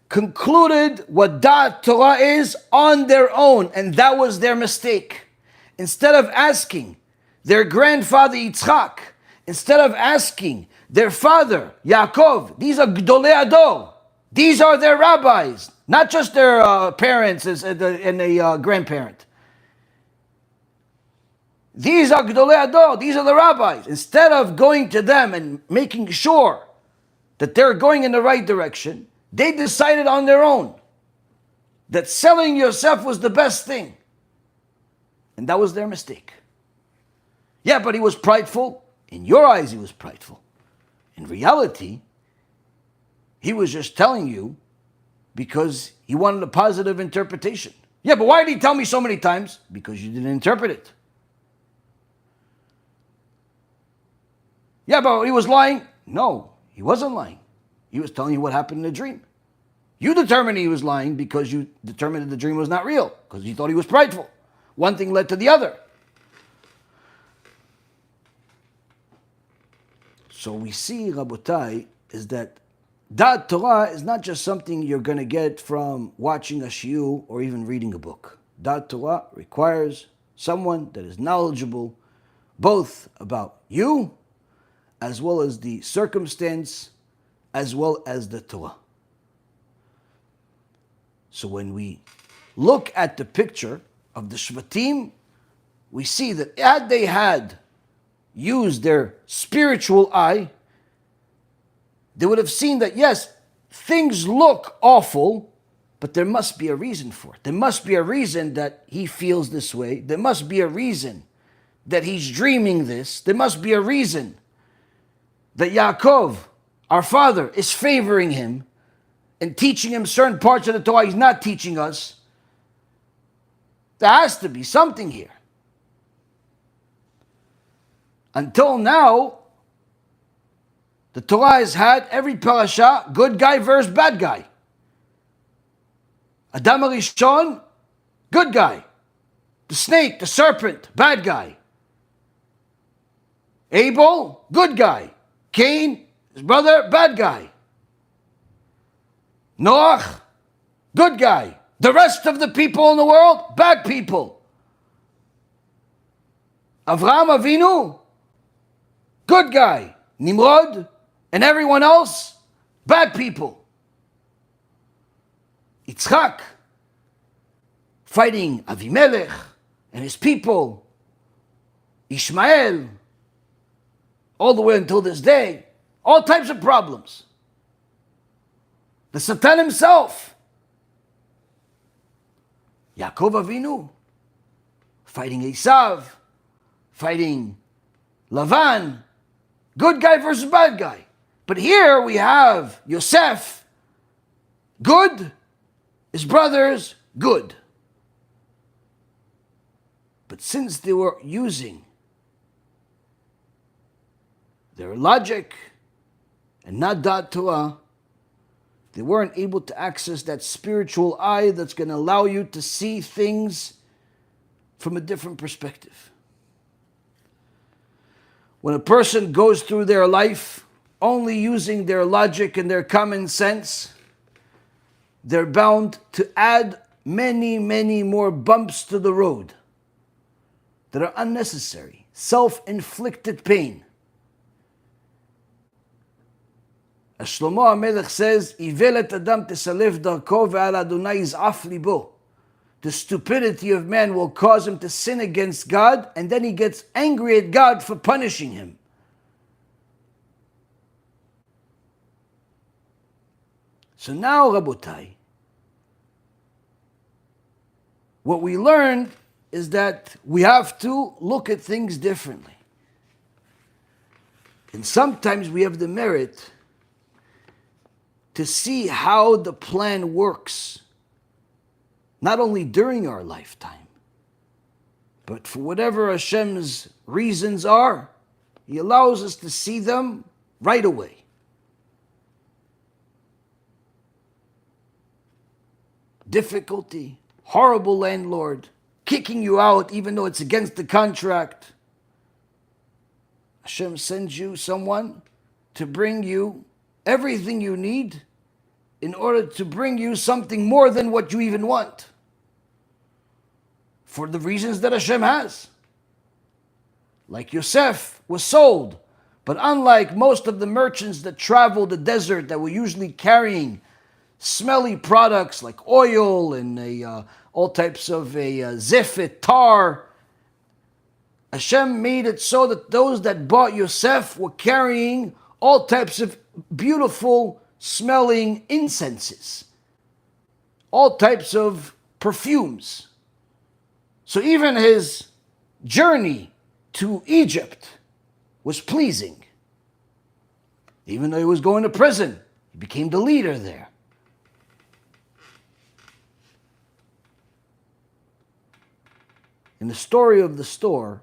concluded what Da'at Torah is on their own, and that was their mistake. Instead of asking their grandfather Yitzchak, instead of asking their father Yaakov, these are Gdolei Ador, these are their rabbis, not just their parents and a grandparent. These are Gdolei Ador, these are the rabbis. Instead of going to them and making sure that they're going in the right direction, they decided on their own that selling yourself was the best thing. And that was their mistake. Yeah, but he was prideful. In your eyes, he was prideful. In reality, he was just telling you because he wanted a positive interpretation. Yeah, but why did he tell me so many times? Because you didn't interpret it. Yeah, but he was lying. No, he wasn't lying. He was telling you what happened in the dream. You determined he was lying because you determined that the dream was not real, because you thought he was prideful. One thing led to the other. So we see, Rabotai, is that Da'at Torah is not just something you're going to get from watching a shiur or even reading a book. Da'at Torah requires someone that is knowledgeable both about you as well as the circumstance as well as the Torah. So when we look at the picture of the Shvatim, we see that had they had used their spiritual eye, they would have seen that yes, things look awful, but there must be a reason for it. There must be a reason that he feels this way. There must be a reason that he's dreaming this. There must be a reason that Yaakov, our father, is favoring him and teaching him certain parts of the Torah he's not teaching us. There has to be something here. Until now, the Torah has had every parasha, good guy versus bad guy. Adam HaRishon, good guy. The snake, the serpent, bad guy. Abel, good guy. Cain, his brother, bad guy. Noach, good guy. The rest of the people in the world, bad people. Avraham Avinu, good guy. Nimrod and everyone else, bad people. Yitzchak, fighting Avimelech and his people. Ishmael, all the way until this day, all types of problems. The Satan himself, Yaakov Avinu, fighting Esav, fighting Lavan, good guy versus bad guy. But here we have Yosef, good, his brothers, good. But since they were using their logic and not dat Torah, they weren't able to access that spiritual eye that's going to allow you to see things from a different perspective. When a person goes through their life only using their logic and their common sense, they're bound to add many, many more bumps to the road that are unnecessary, self-inflicted pain. As Shlomo HaMelech says, "Ivelet Adam tesalev darko ve'al Adonai yiz'af libo." The stupidity of man will cause him to sin against God, and then he gets angry at God for punishing him. So now, Rabotai, what we learned is that we have to look at things differently. And sometimes we have the merit to see how the plan works, not only during our lifetime, but for whatever Hashem's reasons are, He allows us to see them right away. Difficulty, horrible landlord, kicking you out even though it's against the contract. Hashem sends you someone to bring you everything you need in order to bring you something more than what you even want, for the reasons that Hashem has. Like Yosef was sold, but unlike most of the merchants that travel the desert that were usually carrying smelly products like oil and all types of zifit, tar, Hashem made it so that those that bought Yosef were carrying all types of beautiful smelling incenses, all types of perfumes. So even his journey to Egypt was pleasing. Even though he was going to prison, he became the leader there. In the story of the store,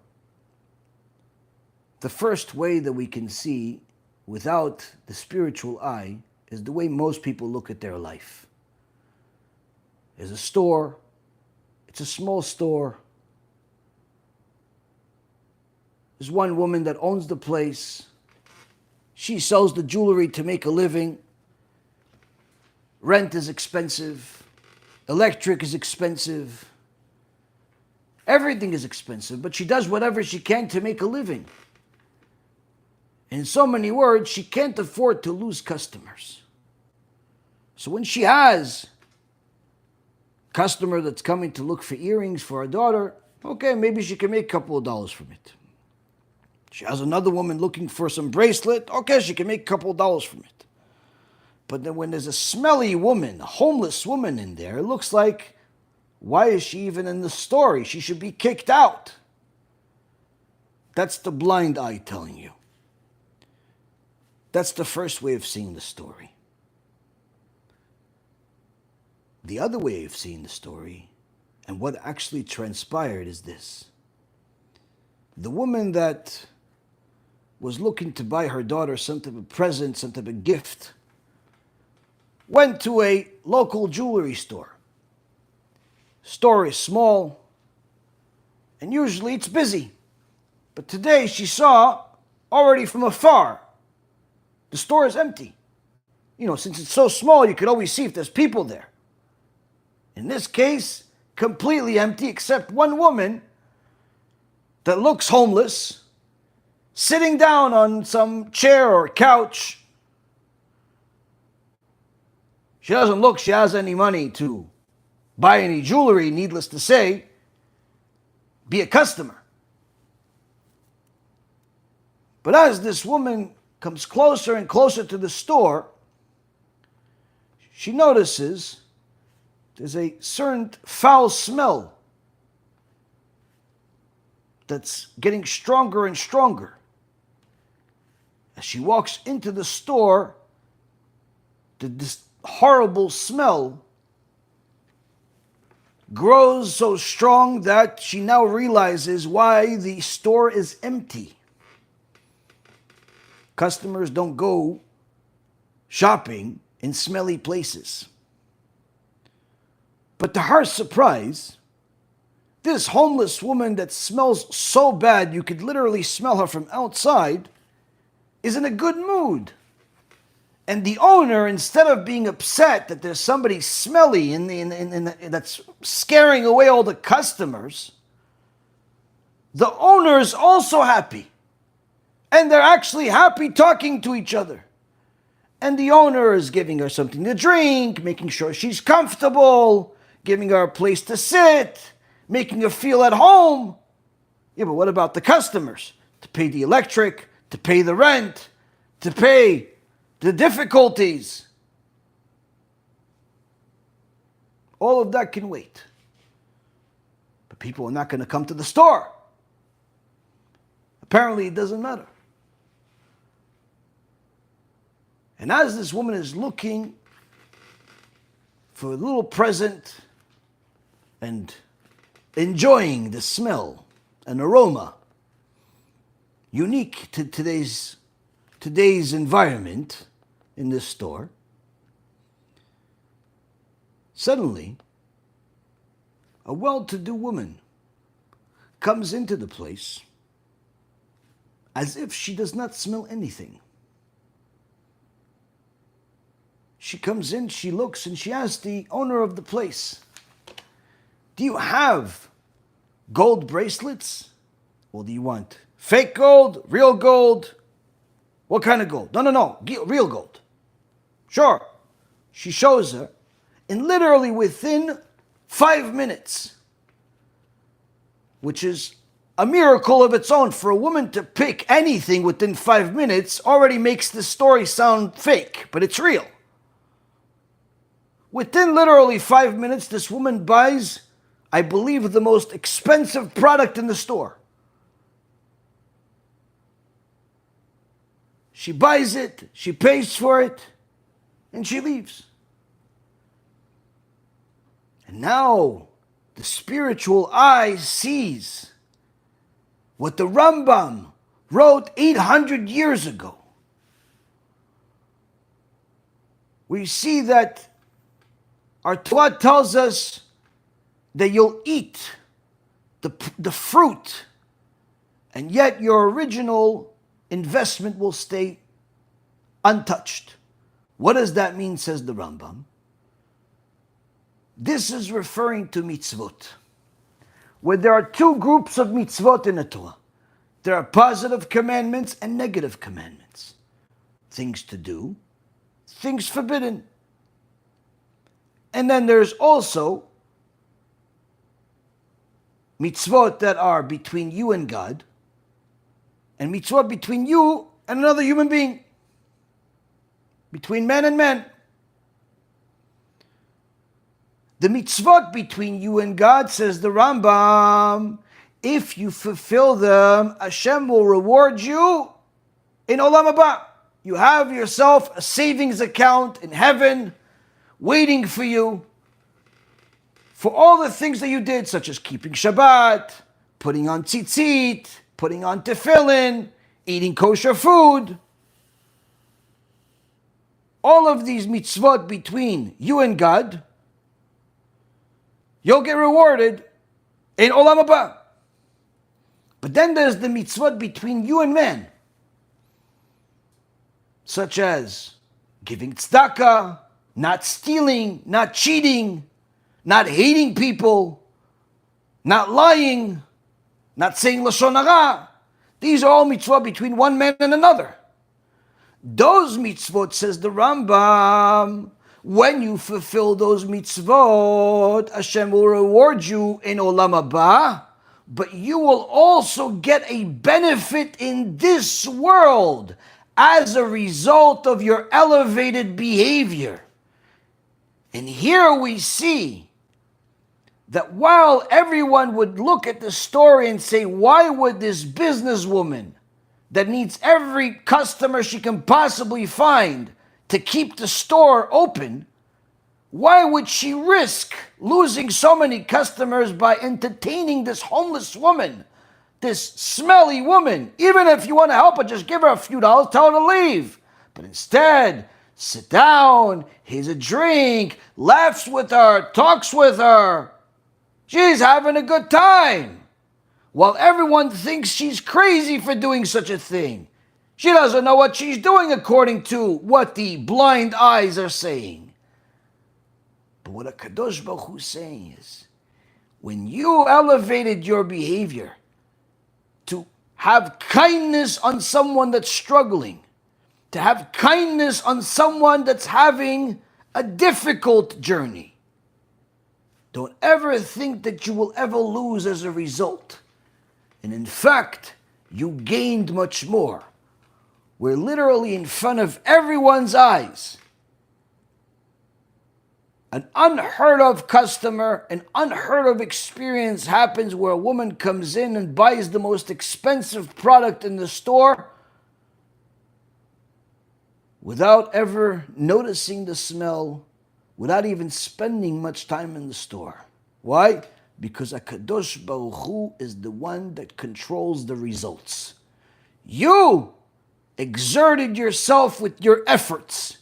the first way that we can see without the spiritual eye is the way most people look at their life. There's a store, it's a small store. There's one woman that owns the place. She sells the jewelry to make a living. Rent is expensive. Electric is expensive. Everything is expensive, but she does whatever she can to make a living. In so many words, she can't afford to lose customers. So when she has a customer that's coming to look for earrings for her daughter, okay, maybe she can make a couple of dollars from it. She has another woman looking for some bracelet, okay, she can make a couple of dollars from it. But then when there's a smelly woman, a homeless woman in there, it looks like, why is she even in the story? She should be kicked out. That's the blind eye telling you. That's the first way of seeing the story. The other way of seeing the story, and what actually transpired, is this. The woman that was looking to buy her daughter some type of present, some type of gift, went to a local jewelry store. Store is small, and usually it's busy. But today she saw, already from afar, the store is empty. You know, since it's so small, you can always see if there's people there. In this case, completely empty except one woman that looks homeless, sitting down on some chair or couch. She doesn't look she has any money to buy any jewelry, needless to say, be a customer. But as this woman comes closer and closer to the store, she notices there's a certain foul smell that's getting stronger and stronger. As she walks into the store, this horrible smell grows so strong that she now realizes why the store is empty. Customers don't go shopping in smelly places. But to her surprise, this homeless woman that smells so bad you could literally smell her from outside is in a good mood. And the owner, instead of being upset that there's somebody smelly that's scaring away all the customers, the owner is also happy. And they're actually happy talking to each other. And the owner is giving her something to drink, making sure she's comfortable, giving her a place to sit, making her feel at home. Yeah, but what about the customers? To pay the electric, to pay the rent, to pay the difficulties. All of that can wait. But people are not going to come to the store. Apparently it doesn't matter. And as this woman is looking for a little present and enjoying the smell and aroma unique to today's environment in this store, suddenly a well-to-do woman comes into the place as if she does not smell anything. She comes in, she looks, and she asks the owner of the place, "Do you have gold bracelets? Or do you want fake gold, real gold? What kind of gold?" No, real gold. Sure. She shows her, and literally within 5 minutes, which is a miracle of its own. For a woman to pick anything within 5 minutes already makes the story sound fake, but it's real. Within literally 5 minutes, this woman buys, I believe, the most expensive product in the store. She buys it, she pays for it, and she leaves. And now the spiritual eye sees what the Rambam wrote 800 years ago. We see that our Torah tells us that you'll eat the fruit, and yet your original investment will stay untouched. What does that mean, says the Rambam? This is referring to mitzvot, where there are two groups of mitzvot in the Torah. There are positive commandments and negative commandments. Things to do, things forbidden. And then there's also mitzvot that are between you and God, and mitzvot between you and another human being, between man and man. The mitzvot between you and God, says the Rambam, if you fulfill them, Hashem will reward you in Olam Haba. You have yourself a savings account in heaven waiting for you for all the things that you did, such as keeping Shabbat, putting on tzitzit, putting on tefillin, eating kosher food. All of these mitzvot between you and God, you'll get rewarded in Olam Haba. But then there's the mitzvot between you and man, such as giving tzedakah, not stealing, not cheating, not hating people, not lying, not saying lashon hara. These are all mitzvot between one man and another. Those mitzvot, says the Rambam, when you fulfill those mitzvot, Hashem will reward you in Olam Haba, but you will also get a benefit in this world as a result of your elevated behavior. And here we see that while everyone would look at the story and say, why would this businesswoman that needs every customer she can possibly find to keep the store open, why would she risk losing so many customers by entertaining this homeless woman this smelly woman. Even if you want to help her, just give her a few dollars, tell her to leave. But instead, sit down, here's a drink, laughs with her, talks with her. She's having a good time. While everyone thinks she's crazy for doing such a thing. She doesn't know what she's doing according to what the blind eyes are saying. But what a Kadosh Baruch Hu is saying is, when you elevated your behavior to have kindness on someone that's struggling, to have kindness on someone that's having a difficult journey, don't ever think that you will ever lose as a result. And in fact, you gained much more. Where literally in front of everyone's eyes, an unheard of customer, an unheard of experience happens where a woman comes in and buys the most expensive product in the store without ever noticing the smell, without even spending much time in the store. Why? Because HaKadosh Baruch Hu is the one that controls the results. You exerted yourself with your efforts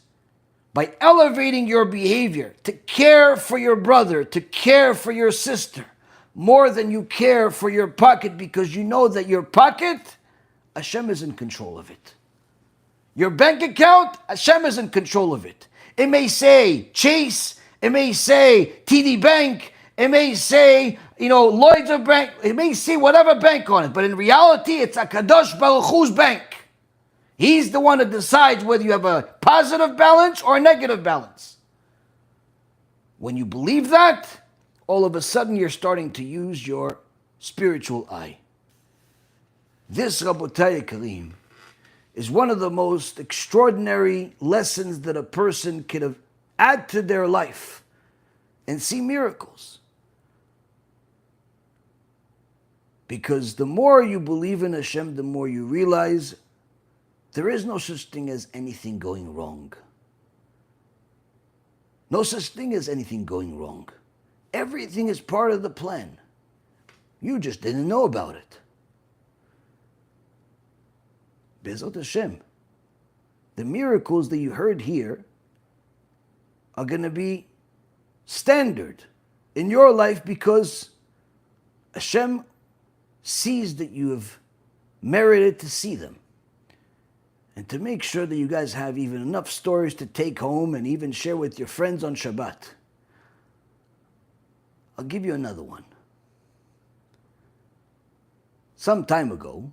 by elevating your behavior to care for your brother, to care for your sister, more than you care for your pocket, because you know that your pocket, Hashem is in control of it. Your bank account, Hashem is in control of it. It may say Chase, it may say TD Bank, it may say, Lloyd's of Bank, it may say whatever bank on it, but in reality, it's HaKadosh Baruch Hu's bank. He's the one that decides whether you have a positive balance or a negative balance. When you believe that, all of a sudden you're starting to use your spiritual eye. This, Rabotai Karim, is one of the most extraordinary lessons that a person can add to their life and see miracles. Because the more you believe in Hashem, the more you realize there is no such thing as anything going wrong. No such thing as anything going wrong. Everything is part of the plan. You just didn't know about it. Bezot Hashem. The miracles that you heard here are going to be standard in your life because Hashem sees that you have merited to see them. And to make sure that you guys have even enough stories to take home and even share with your friends on Shabbat, I'll give you another one. Some time ago,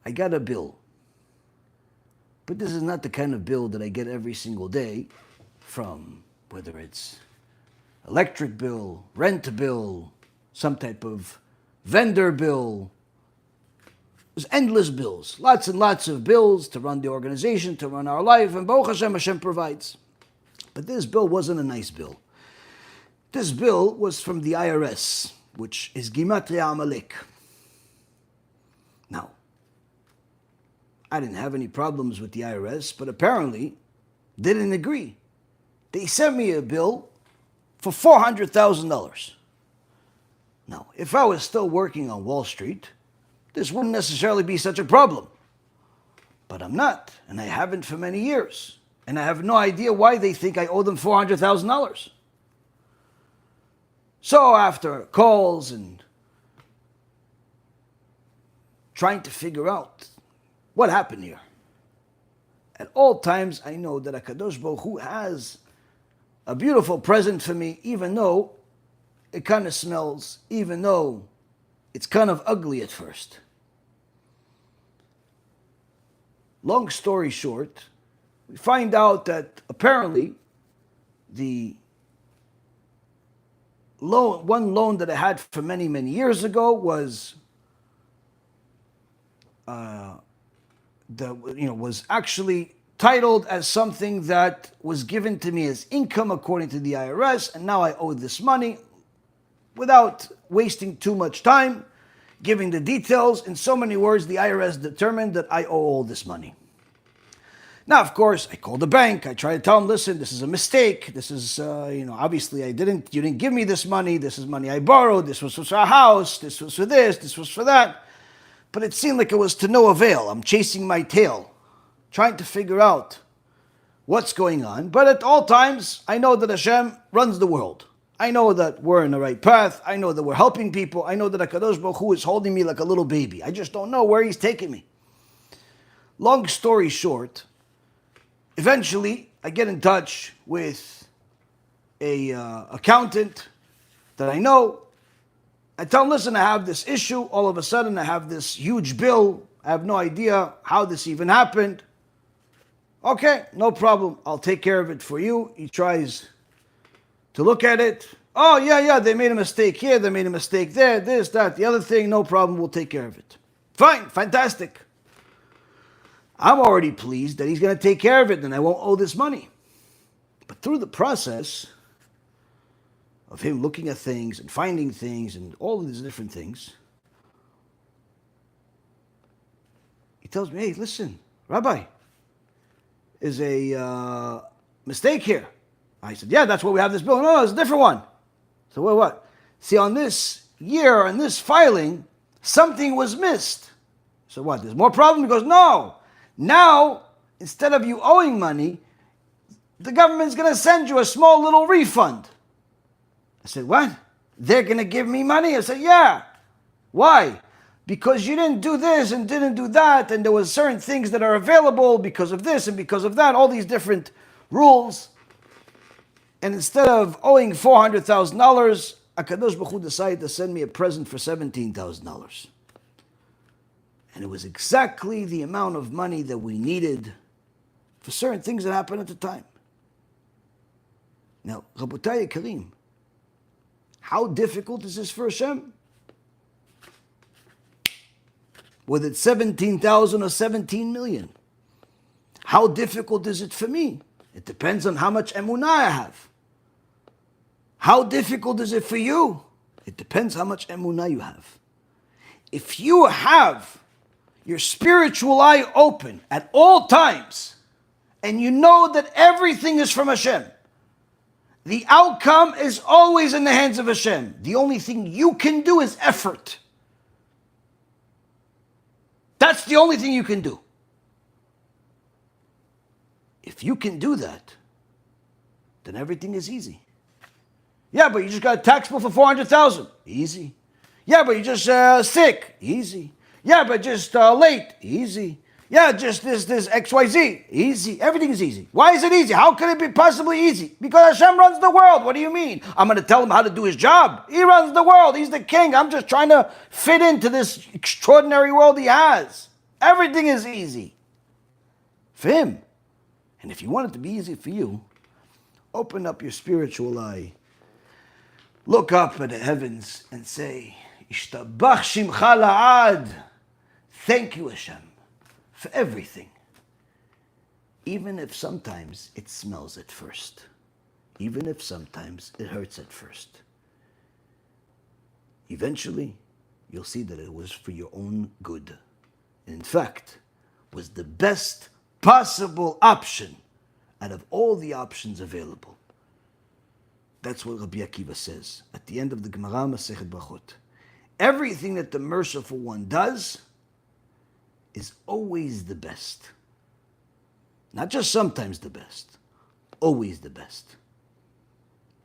I got a bill. But this is not the kind of bill that I get every single day from whether it's electric bill, rent bill, some type of vendor bill. There's endless bills, lots and lots of bills to run the organization, to run our life, and Baruch Hashem, Hashem provides. But this bill wasn't a nice bill. This bill was from the IRS, which is Gimatria Amalek. Now, I didn't have any problems with the IRS, but apparently they didn't agree. They sent me a bill for $400,000. Now, if I was still working on Wall Street, this wouldn't necessarily be such a problem. But I'm not, and I haven't for many years. And I have no idea why they think I owe them $400,000. So after calls and trying to figure out what happened here, at all times I know that HaKadosh Baruch Hu has a beautiful present for me, even though it kind of smells, even though it's kind of ugly at first. Long story short, we find out that apparently the one loan that I had for many, many years ago was was actually titled as something that was given to me as income according to the IRS, and now I owe this money. Without wasting too much time giving the details, in so many words, the IRS determined that I owe all this money. Now, of course, I called the bank. I tried to tell them, listen, this is a mistake. This is, obviously you didn't give me this money. This is money I borrowed. This was for our house. This was for this was for that. But it seemed like it was to no avail. I'm chasing my tail, trying to figure out what's going on. But at all times, I know that Hashem runs the world. I know that we're in the right path. I know that we're helping people. I know that HaKadosh Baruch Hu is holding me like a little baby. I just don't know where he's taking me. Long story short, eventually, I get in touch with a accountant that I know. I tell him, listen, I have this issue. All of a sudden, I have this huge bill. I have no idea how this even happened. Okay, no problem. I'll take care of it for you. He tries to look at it. Oh, yeah, they made a mistake here. They made a mistake there. This, that, the other thing. No problem. We'll take care of it. Fine, fantastic. I'm already pleased that he's going to take care of it and I won't owe this money. But through the process of him looking at things and finding things and all of these different things, he tells me, hey, listen, Rabbi, is a mistake here. I said, yeah, that's why we have this bill. No, it's a different one. So what? See, on this year, on this filing, something was missed. So what, there's more problem? He goes, no. Now, instead of you owing money, the government's going to send you a small little refund. I said, what? They're going to give me money? I said, yeah. Why? Because you didn't do this and didn't do that, and there was certain things that are available because of this and because of that, all these different rules. And instead of owing $400,000, HaKadosh Baruch Hu decided to send me a present for $17,000. And it was exactly the amount of money that we needed for certain things that happened at the time. Now, Rabotai Karim, how difficult is this for Hashem? Whether it's 17,000 or 17 million. How difficult is it for me? It depends on how much emunah I have. How difficult is it for you? It depends how much emunah you have. If you have your spiritual eye open at all times, and you know that everything is from Hashem, the outcome is always in the hands of Hashem. The only thing you can do is effort. That's the only thing you can do. If you can do that, then everything is easy. Yeah, but you just got a tax bill for $400,000. Easy. Yeah, but you're just sick. Easy. Yeah, but just late. Easy. Yeah, just this XYZ. Easy. Everything is easy. Why is it easy? How can it be possibly easy? Because Hashem runs the world. What do you mean? I'm going to tell him how to do his job. He runs the world. He's the king. I'm just trying to fit into this extraordinary world he has. Everything is easy for him. And if you want it to be easy for you, open up your spiritual eye. Look up at the heavens and say, Ishtabach Shimcha La'ad. Thank you, Hashem, for everything. Even if sometimes it smells at first. Even if sometimes it hurts at first. Eventually, you'll see that it was for your own good. In fact, was the best possible option out of all the options available. That's what Rabbi Akiva says at the end of the Gemara Masechet Brachot. Everything that the merciful one does is always the best. Not just sometimes the best, always the best.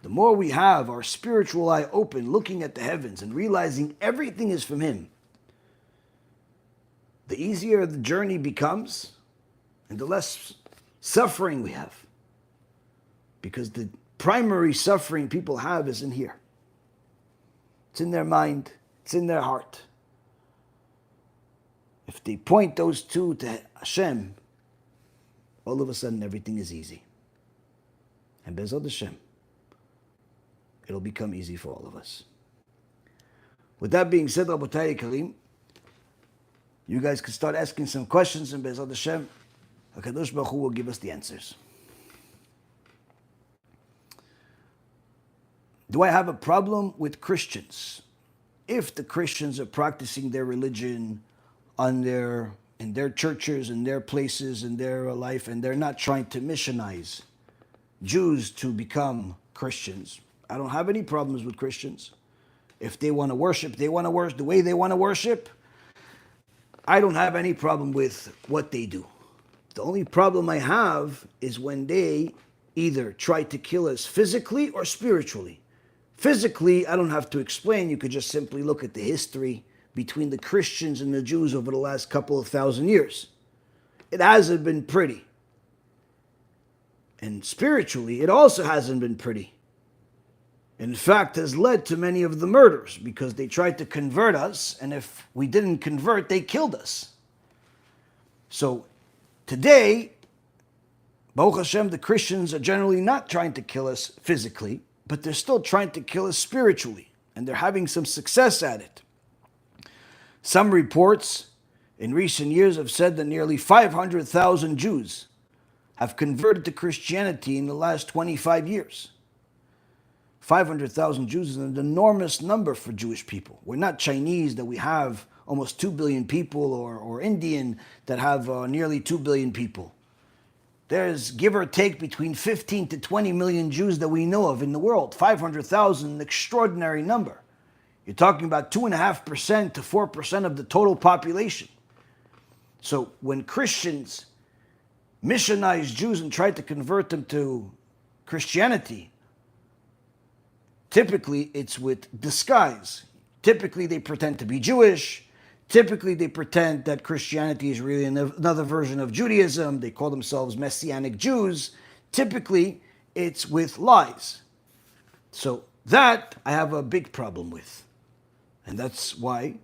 The more we have our spiritual eye open, looking at the heavens and realizing everything is from Him, the easier the journey becomes and the less suffering we have. Because the primary suffering people have is in here. It's in their mind, it's in their heart. If they point those two to Hashem, all of a sudden everything is easy. And Bezod Hashem, it'll become easy for all of us. With that being said, Rabotai Karim, you guys can start asking some questions, and Bezod Hashem, HaKadosh Baruch Hu will give us the answers. Do I have a problem with Christians? If the Christians are practicing their religion on their in their churches, in their places, in their life, and they're not trying to missionize Jews to become Christians. I don't have any problems with Christians. If they want to worship, they want to worship the way they want to worship. I don't have any problem with what they do. The only problem I have is when they either try to kill us physically or spiritually. Physically, I don't have to explain. You could just simply look at the history between the Christians and the Jews over the last couple of thousand years. It hasn't been pretty. And spiritually, it also hasn't been pretty. In fact, has led to many of the murders because they tried to convert us, and if we didn't convert, they killed us. So today, Baruch Hashem, the Christians are generally not trying to kill us physically, but they're still trying to kill us spiritually, and they're having some success at it. Some reports in recent years have said that nearly 500,000 Jews have converted to Christianity in the last 25 years. 500,000 Jews is an enormous number for Jewish people. We're not Chinese that we have almost 2 billion people, or Indian that have nearly 2 billion people. There's, give or take, between 15 to 20 million Jews that we know of in the world. 500,000, an extraordinary number. You're talking about 2.5% to 4% of the total population. So when Christians missionized Jews and tried to convert them to Christianity, typically it's with disguise. Typically they pretend to be Jewish. Typically they pretend that Christianity is really another version of Judaism. They call themselves Messianic Jews. Typically it's with lies. So that I have a big problem with. And that's why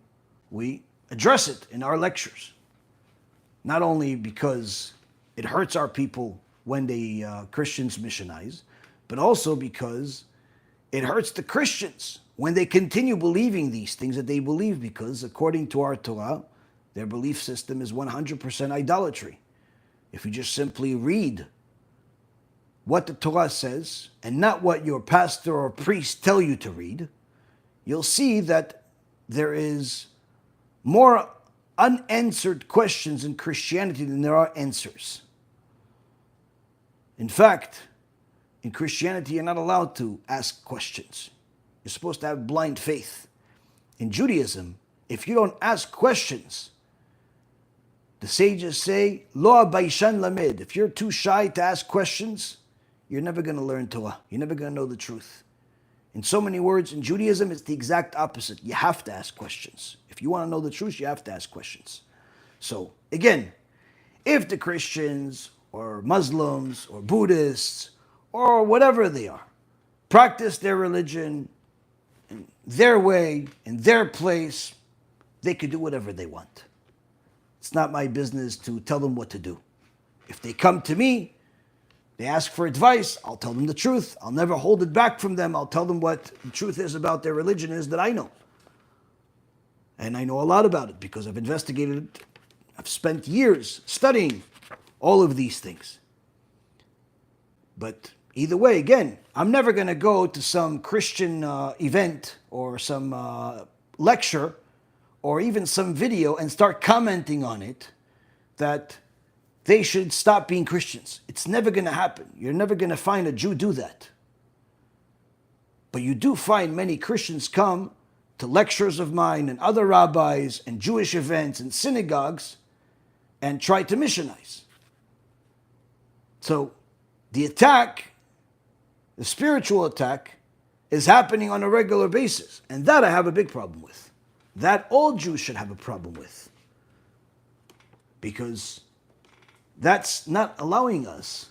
we address it in our lectures. Not only because it hurts our people when they Christians missionize, but also because it hurts the Christians when they continue believing these things that they believe, because according to our Torah, their belief system is 100% idolatry. If you just simply read what the Torah says and not what your pastor or priest tell you to read, you'll see that there is more unanswered questions in Christianity than there are answers. In fact, in Christianity, you're not allowed to ask questions. You're supposed to have blind faith. In Judaism, if you don't ask questions, the sages say, Lo baishan lamed. If you're too shy to ask questions, you're never going to learn Torah. You're never going to know the truth. In so many words, in Judaism, it's the exact opposite. You have to ask questions. If you want to know the truth, you have to ask questions. So, again, if the Christians or Muslims or Buddhists or whatever they are practice their religion in their way, in their place, they could do whatever they want. It's not my business to tell them what to do. If they come to me, they ask for advice, I'll tell them the truth. I'll never hold it back from them. I'll tell them what the truth is about their religion is that I know. And I know a lot about it because I've investigated it. I've spent years studying all of these things. But either way, again, I'm never going to go to some Christian event or some lecture or even some video and start commenting on it that they should stop being Christians. It's never going to happen. You're never going to find a Jew do that. But you do find many Christians come to lectures of mine and other rabbis and Jewish events and synagogues and try to missionize. So the attack, the spiritual attack, is happening on a regular basis. And that I have a big problem with. That all Jews should have a problem with. Because that's not allowing us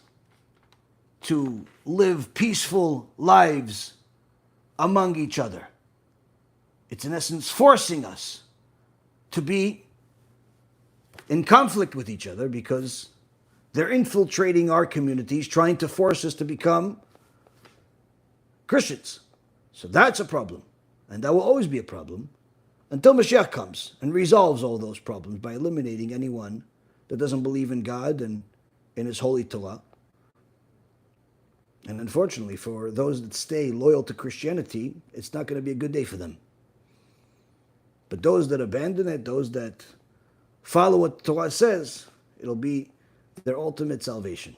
to live peaceful lives among each other. It's in essence forcing us to be in conflict with each other because they're infiltrating our communities, trying to force us to become Christians. So that's a problem. And that will always be a problem until Mashiach comes and resolves all those problems by eliminating anyone that doesn't believe in God and in His holy Torah. And unfortunately, for those that stay loyal to Christianity, it's not going to be a good day for them. But those that abandon it, those that follow what the Torah says, it'll be their ultimate salvation.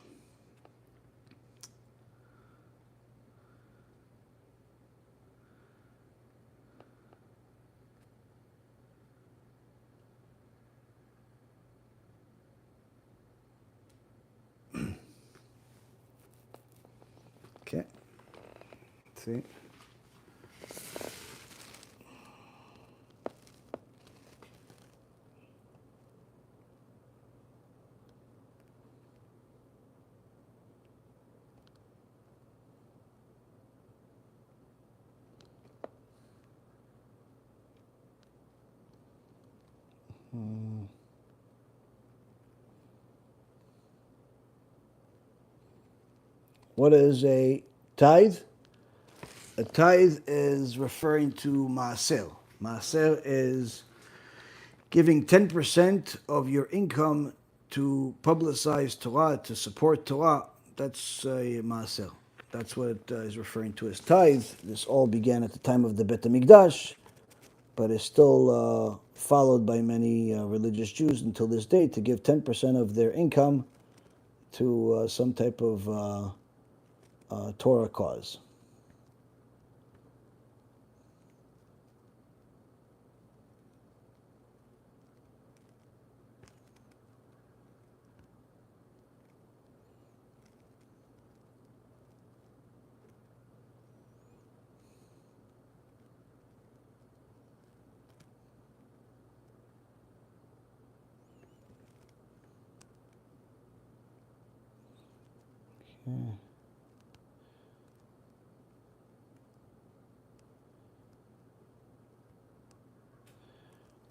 Okay. See? What is a tithe? A tithe is referring to maaser. Maaser is giving 10% of your income to publicize Torah, to support Torah. That's a maaser. That's what it is referring to as tithe. This all began at the time of the Bet HaMikdash, but is still followed by many religious Jews until this day to give 10% of their income to some type of Torah cause.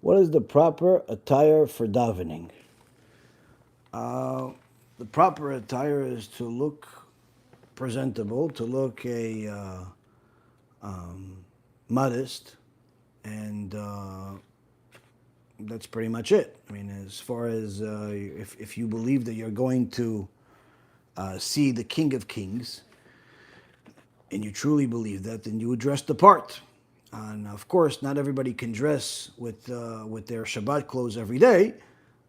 What is the proper attire for davening? The proper attire is to look presentable, to look modest, and that's pretty much it. I mean, as far as if you believe that you're going to see the King of Kings, and you truly believe that, then you would dress the part. And of course, not everybody can dress with their Shabbat clothes every day.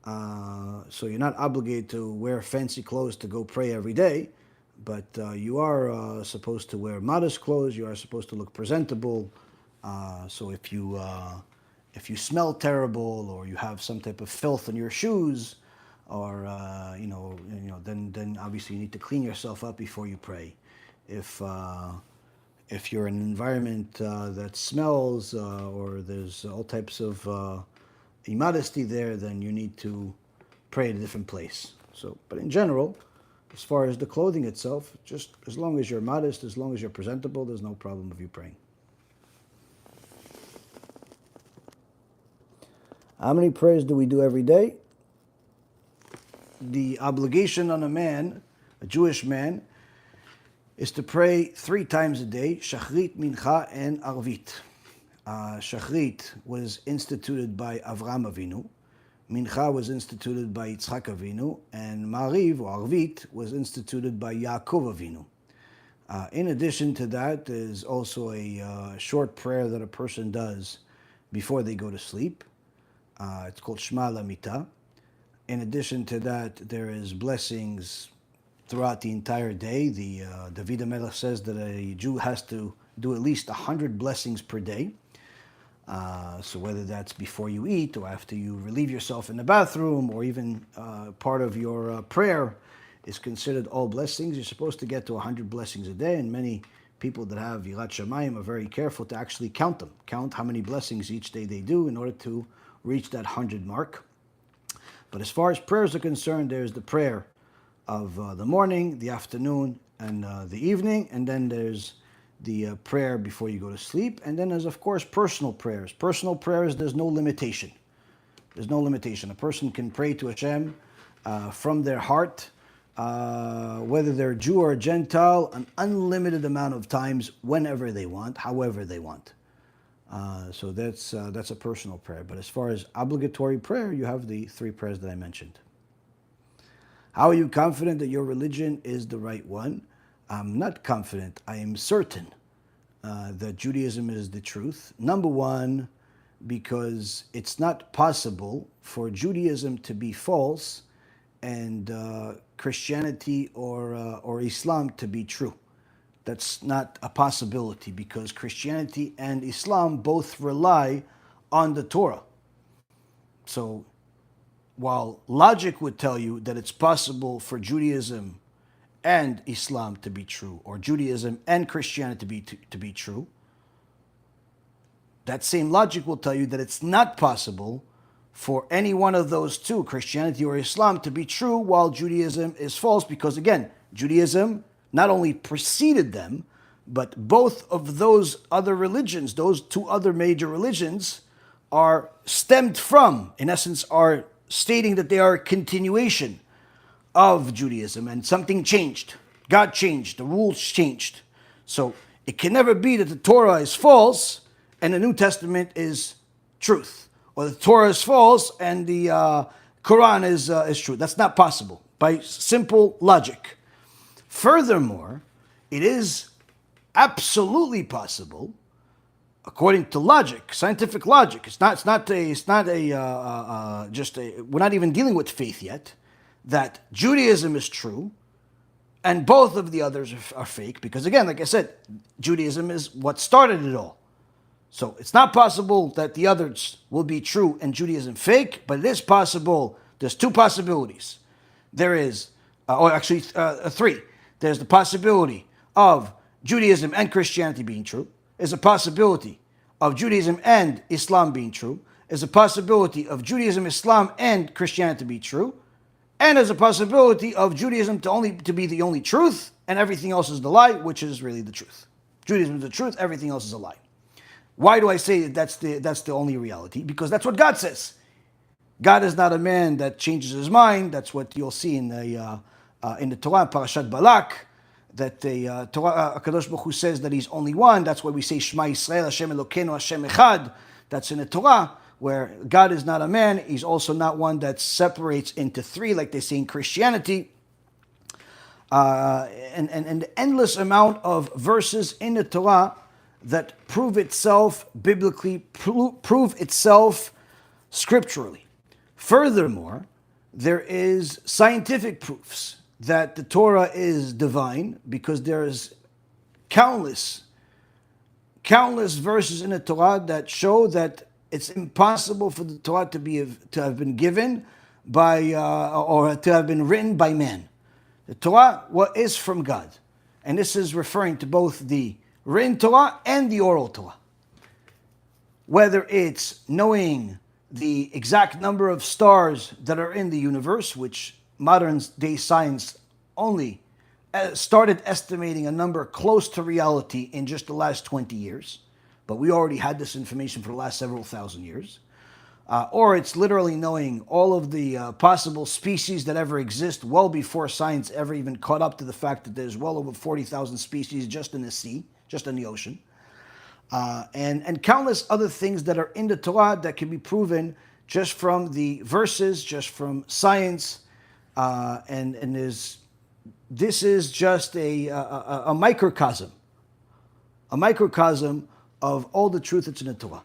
So you're not obligated to wear fancy clothes to go pray every day. But you are supposed to wear modest clothes. You are supposed to look presentable. So if you smell terrible, or you have some type of filth in your shoes, or then obviously you need to clean yourself up before you pray. If you're in an environment that smells, or there's all types of immodesty there, then you need to pray at a different place. So, but in general, as far as the clothing itself, just as long as you're modest, as long as you're presentable, there's no problem with you praying. How many prayers do we do every day? The obligation on a man, a Jewish man, is to pray 3 times a day, Shachrit, Mincha, and Arvit. Shachrit was instituted by Avram Avinu. Mincha was instituted by Yitzchak Avinu. And Mariv, or Arvit, was instituted by Yaakov Avinu. In addition to that, there's also a short prayer that a person does before they go to sleep. It's called Shema Lamita. In addition to that, there is blessings throughout the entire day. The David HaMelech says that a Jew has to do at least 100 blessings per day. So whether that's before you eat, or after you relieve yourself in the bathroom, or even part of your prayer is considered all blessings. You're supposed to get to 100 blessings a day, and many people that have Yirat Shamayim are very careful to actually count them. Count how many blessings each day they do in order to reach that 100 mark. But as far as prayers are concerned, there's the prayer of the morning, the afternoon, and the evening, and then there's the prayer before you go to sleep, and then there's, of course, personal prayers. Personal prayers, there's no limitation. There's no limitation. A person can pray to Hashem from their heart, whether they're Jew or Gentile, an unlimited amount of times, whenever they want, however they want. So that's a personal prayer. But as far as obligatory prayer, you have the 3 prayers that I mentioned. How are you confident that your religion is the right one? I'm not confident. I am certain that Judaism is the truth. Number one, because it's not possible for Judaism to be false and Christianity or Islam to be true. That's not a possibility, because Christianity and Islam both rely on the Torah. So while logic would tell you that it's possible for Judaism and Islam to be true, or Judaism and Christianity to be true, that same logic will tell you that it's not possible for any one of those two, Christianity or Islam, to be true while Judaism is false, because again, Judaism not only preceded them, but both of those other religions, those two other major religions, are stemmed from, in essence, are stating that they are a continuation of Judaism, and something changed. God changed, the rules changed. So it can never be that the Torah is false and the New Testament is truth, or the Torah is false and the Quran is true. That's not possible by simple logic. Furthermore, it is absolutely possible, according to logic, scientific logic. We're not even dealing with faith yet, that Judaism is true and both of the others are fake, because again, like I said, Judaism is what started it all. So it's not possible that the others will be true and Judaism fake, but it is possible. There's two possibilities. There is, three. There's the possibility of Judaism and Christianity being true. There's a possibility of Judaism and Islam being true. There's a possibility of Judaism, Islam, and Christianity to be true. And there's a possibility of Judaism to be the only truth, and everything else is the lie, which is really the truth. Judaism is the truth, everything else is a lie. Why do I say that's the only reality? Because that's what God says. God is not a man that changes his mind. That's what you'll see in the Torah, Parashat Balak, that the Torah, HaKadosh Baruch Hu says that he's only one. That's why we say Shema Yisrael, Hashem Elokeinu, Hashem Echad. That's in the Torah, where God is not a man. He's also not one that separates into three, like they say in Christianity. And the endless amount of verses in the Torah that prove itself biblically, prove itself scripturally. Furthermore, there is scientific proofs that the Torah is divine, because there is countless verses in the Torah that show that it's impossible for the Torah to have been given by or to have been written by man. The Torah is from God, and this is referring to both the written Torah and the oral Torah. Whether it's knowing the exact number of stars that are in the universe, which modern day science only started estimating a number close to reality in just the last 20 years, but we already had this information for the last several thousand years. Or it's literally knowing all of the possible species that ever exist well before science ever even caught up to the fact that there's well over 40,000 species just in the sea, just in the ocean. And countless other things that are in the Torah that can be proven just from the verses, just from science, this is just a microcosm of all the truth that's in the Torah.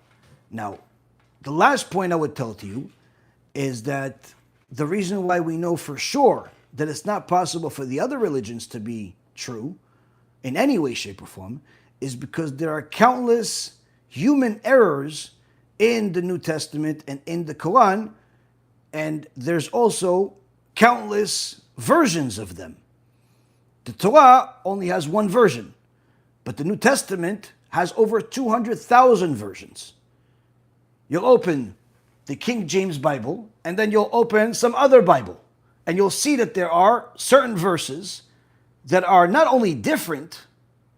Now, the last point I would tell to you is that the reason why we know for sure that it's not possible for the other religions to be true in any way, shape, or form is because there are countless human errors in the New Testament and in the Quran, and there's also countless versions of them. The Torah only has one version, but the New Testament has over 200,000 versions. You'll open the King James Bible, and then you'll open some other Bible, and you'll see that there are certain verses that are not only different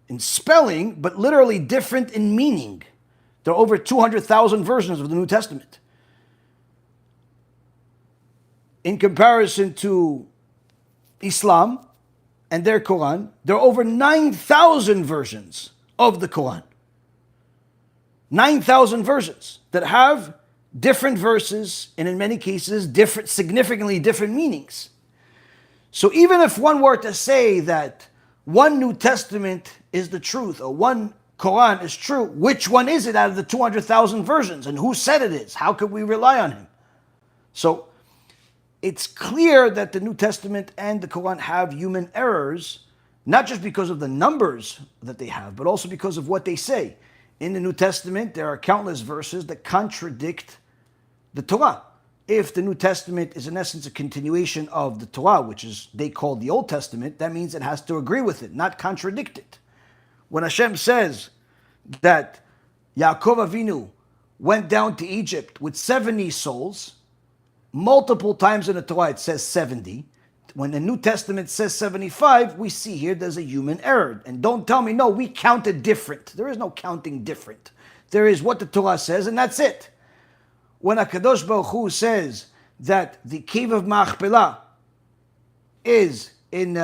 in spelling, but literally different in meaning. There are over 200,000 versions of the New Testament. In comparison to Islam and their Quran, there are over 9,000 versions of the Quran. 9,000 versions that have different verses, and in many cases, significantly different meanings. So even if one were to say that one New Testament is the truth, or one Quran is true, which one is it out of the 200,000 versions? And who said it is? How could we rely on him? So it's clear that the New Testament and the Quran have human errors, not just because of the numbers that they have, but also because of what they say. In the New Testament, there are countless verses that contradict the Torah. If the New Testament is in essence a continuation of the Torah, which is they call the Old Testament, that means it has to agree with it, not contradict it. When Hashem says that Yaakov Avinu went down to Egypt with 70 souls, multiple times in the Torah it says 70. When the New Testament says 75, we see here there's a human error. And don't tell me, no, we counted different. There is no counting different. There is what the Torah says, and that's it. When HaKadosh Baruch Hu says that the cave of Machpelah is in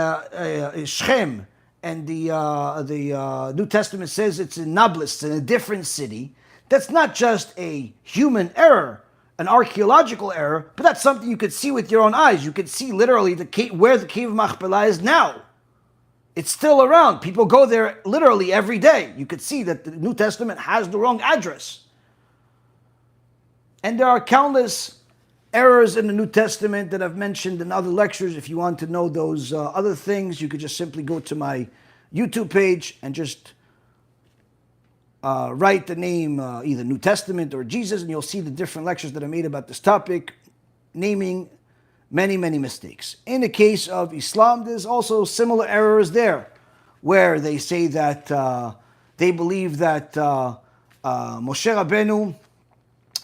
Shechem, and the New Testament says it's in Nablus, in a different city, that's not just a human error, an archaeological error, but that's something you could see with your own eyes. You could see literally where the cave of Machpelah is now. It's still around. People go there literally every day. You could see that the New Testament has the wrong address. And there are countless errors in the New Testament that I've mentioned in other lectures. If you want to know those other things, you could just simply go to my YouTube page and just write the name either New Testament or Jesus, and you'll see the different lectures that I made about this topic, naming many, many mistakes. In the case of Islam, there's also similar errors there, where they say that they believe that Moshe Rabbeinu,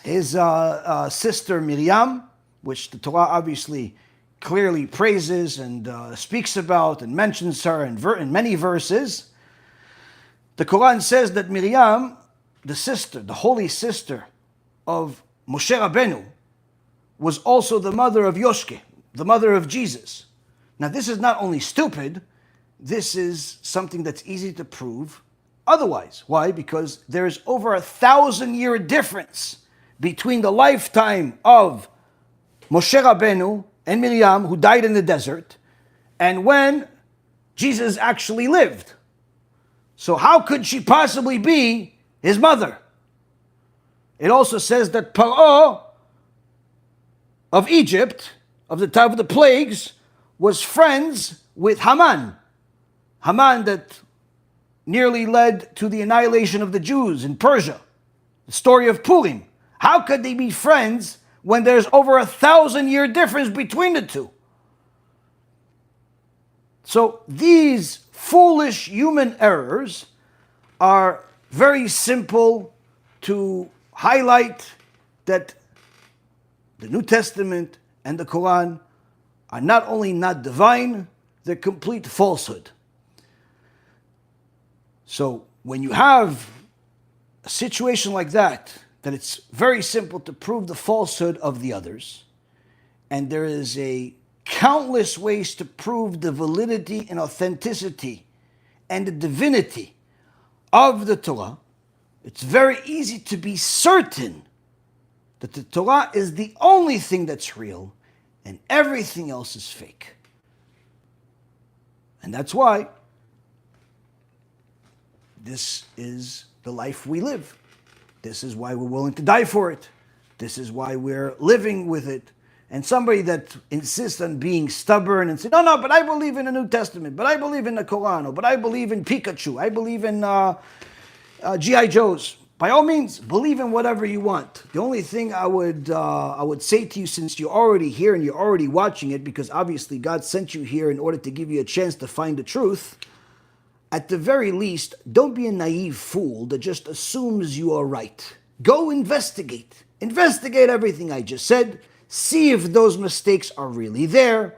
his sister Miriam, which the Torah obviously clearly praises and speaks about and mentions her in many verses. The Quran says that Miriam, the sister, the holy sister of Moshe Rabbeinu, was also the mother of Yoshke, the mother of Jesus. Now this is not only stupid, this is something that's easy to prove otherwise. Why? Because there is over 1,000-year difference between the lifetime of Moshe Rabbeinu and Miriam, who died in the desert, and when Jesus actually lived. So how could she possibly be his mother? It also says that Paro of Egypt, of the time of the plagues, was friends with Haman. Haman that nearly led to the annihilation of the Jews in Persia. The story of Purim. How could they be friends when there's over 1,000-year difference between the two? So these foolish human errors are very simple to highlight, that the New Testament and the Quran are not only not divine, they're complete falsehood. So when you have a situation like that it's very simple to prove the falsehood of the others, and there is a countless ways to prove the validity and authenticity and the divinity of the Torah, it's very easy to be certain that the Torah is the only thing that's real and everything else is fake. And that's why this is the life we live. This is why we're willing to die for it. This is why we're living with it. And somebody that insists on being stubborn and say, no, but I believe in the New Testament, but I believe in the Quran, or but I believe in Pikachu, I believe in G.I. Joes. By all means, believe in whatever you want. The only thing I would say to you, since you're already here and you're already watching it, because obviously God sent you here in order to give you a chance to find the truth, at the very least, don't be a naive fool that just assumes you are right. Go investigate. Investigate everything I just said. See if those mistakes are really there.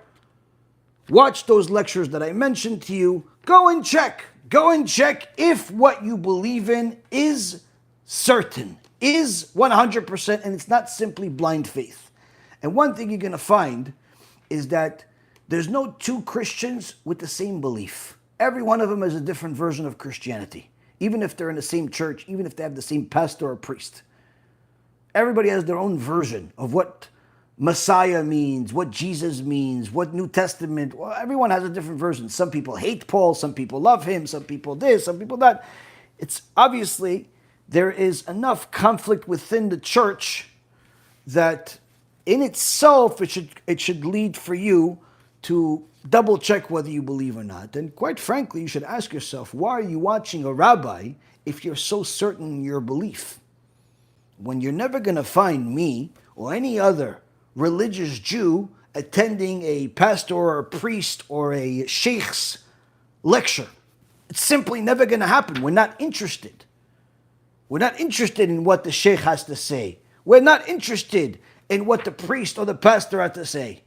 Watch those lectures that I mentioned to you. Go and check. Go and check if what you believe in is certain, is 100%, and it's not simply blind faith. And one thing you're going to find is that there's no two Christians with the same belief. Every one of them is a different version of Christianity, even if they're in the same church, even if they have the same pastor or priest. Everybody has their own version of what Messiah means, what Jesus means, what New Testament. Well, everyone has a different version. Some people hate Paul, some people love him, some people this, some people that. It's obviously there is enough conflict within the church that in itself it should lead for you to double check whether you believe or not. And quite frankly, you should ask yourself, why are you watching a rabbi if you're so certain in your belief? When you're never going to find me or any other religious Jew attending a pastor or a priest or a sheikh's lecture. It's simply never going to happen. We're not interested. We're not interested in what the sheikh has to say. We're not interested in what the priest or the pastor has to say.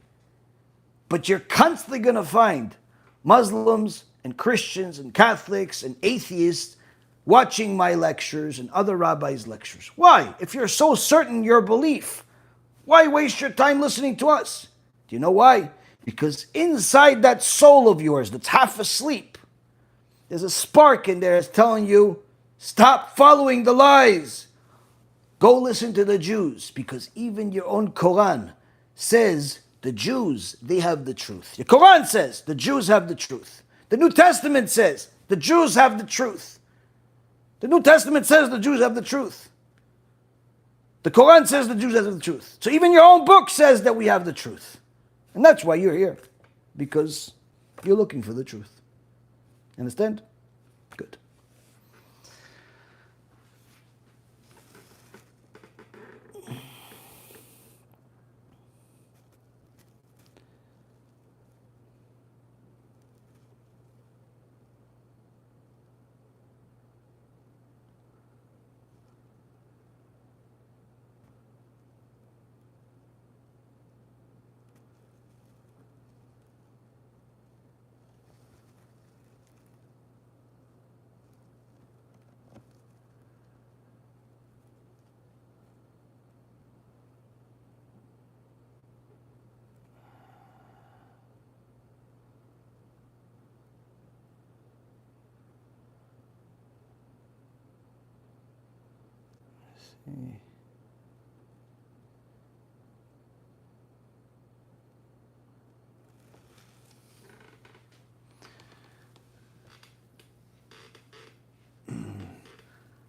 But you're constantly going to find Muslims and Christians and Catholics and atheists watching my lectures and other rabbis' lectures. Why? If you're so certain in your belief, why waste your time listening to us? Do you know why? Because inside that soul of yours that's half asleep, there's a spark in there that's telling you, stop following the lies. Go listen to the Jews, because even your own Quran says the Jews, they have the truth. Your Quran says the Jews have the truth. The New Testament says the Jews have the truth. The New Testament says the Jews have the truth. The Quran says the Jews have the truth. So even your own book says that we have the truth. And that's why you're here, because you're looking for the truth. Understand? Good.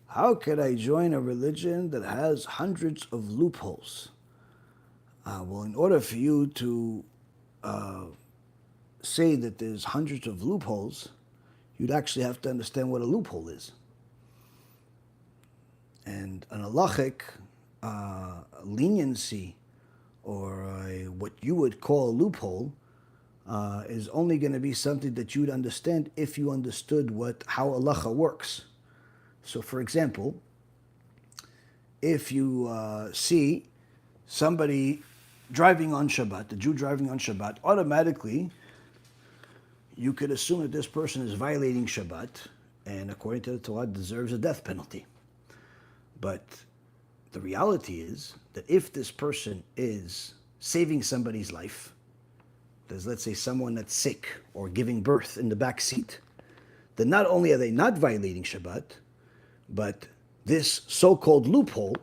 How could I join a religion that has hundreds of loopholes? Well, in order for you to say that there's hundreds of loopholes, you'd actually have to understand what a loophole is. And an halachic leniency, or what you would call a loophole, is only going to be something that you'd understand if you understood how halacha works. So, for example, if you see somebody driving on Shabbat, a Jew driving on Shabbat, automatically you could assume that this person is violating Shabbat, and according to the Torah, deserves a death penalty. But the reality is that if this person is saving somebody's life, there's, let's say, someone that's sick or giving birth in the back seat, then not only are they not violating Shabbat, but this so-called loophole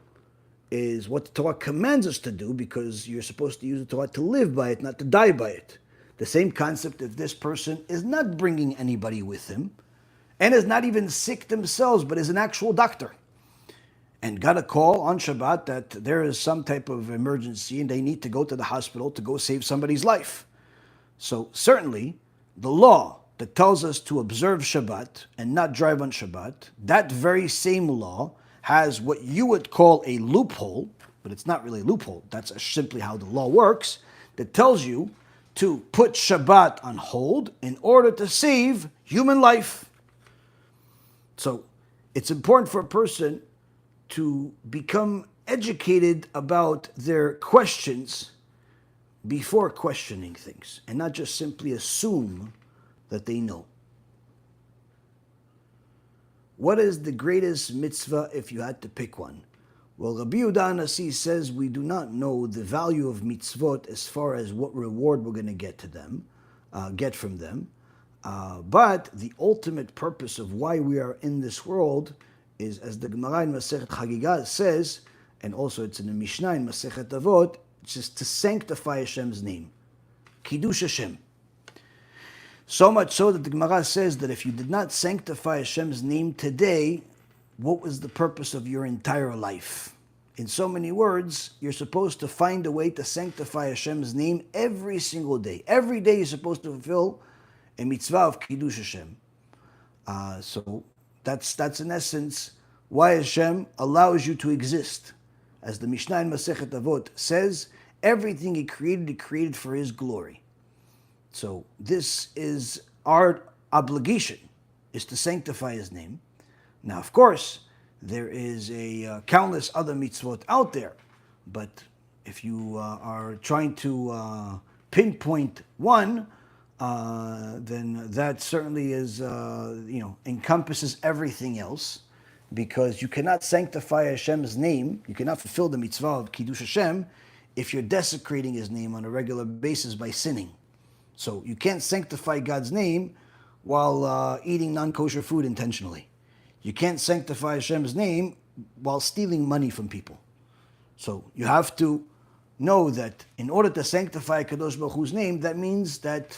is what the Torah commands us to do, because you're supposed to use the Torah to live by it, not to die by it. The same concept if this person is not bringing anybody with him and is not even sick themselves, but is an actual doctor, and got a call on Shabbat that there is some type of emergency and they need to go to the hospital to go save somebody's life. So certainly the law that tells us to observe Shabbat and not drive on Shabbat, that very same law has what you would call a loophole, but it's not really a loophole. That's simply how the law works, that tells you to put Shabbat on hold in order to save human life. So it's important for a person to become educated about their questions before questioning things, and not just simply assume that they know. What is the greatest mitzvah if you had to pick one? Well, Rabbi Yehuda Nasi says we do not know the value of mitzvot as far as what reward we're going to get from them. But the ultimate purpose of why we are in this world is, as the Gemara in Masechet Chagigah says, and also it's in the Mishnah in Masechet Avot, it's just to sanctify Hashem's name. Kiddush Hashem. So much so that the Gemara says that if you did not sanctify Hashem's name today, what was the purpose of your entire life? In so many words, you're supposed to find a way to sanctify Hashem's name every single day. Every day you're supposed to fulfill a mitzvah of Kiddush Hashem. So that's in essence why Hashem allows you to exist. As the Mishnah in Masechet Avot says, everything He created for His glory. So this is our obligation, is to sanctify His name. Now, of course, there is a countless other mitzvot out there, but if you are trying to pinpoint one, then that certainly is, encompasses everything else, because you cannot sanctify Hashem's name, you cannot fulfill the mitzvah of Kiddush Hashem if you're desecrating His name on a regular basis by sinning. So you can't sanctify God's name while eating non-kosher food intentionally. You can't sanctify Hashem's name while stealing money from people. So you have to know that in order to sanctify Kadosh Baruch Hu's name, that means that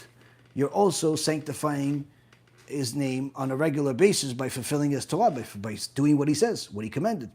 you're also sanctifying His name on a regular basis by fulfilling His Torah, by doing what He says, what He commanded.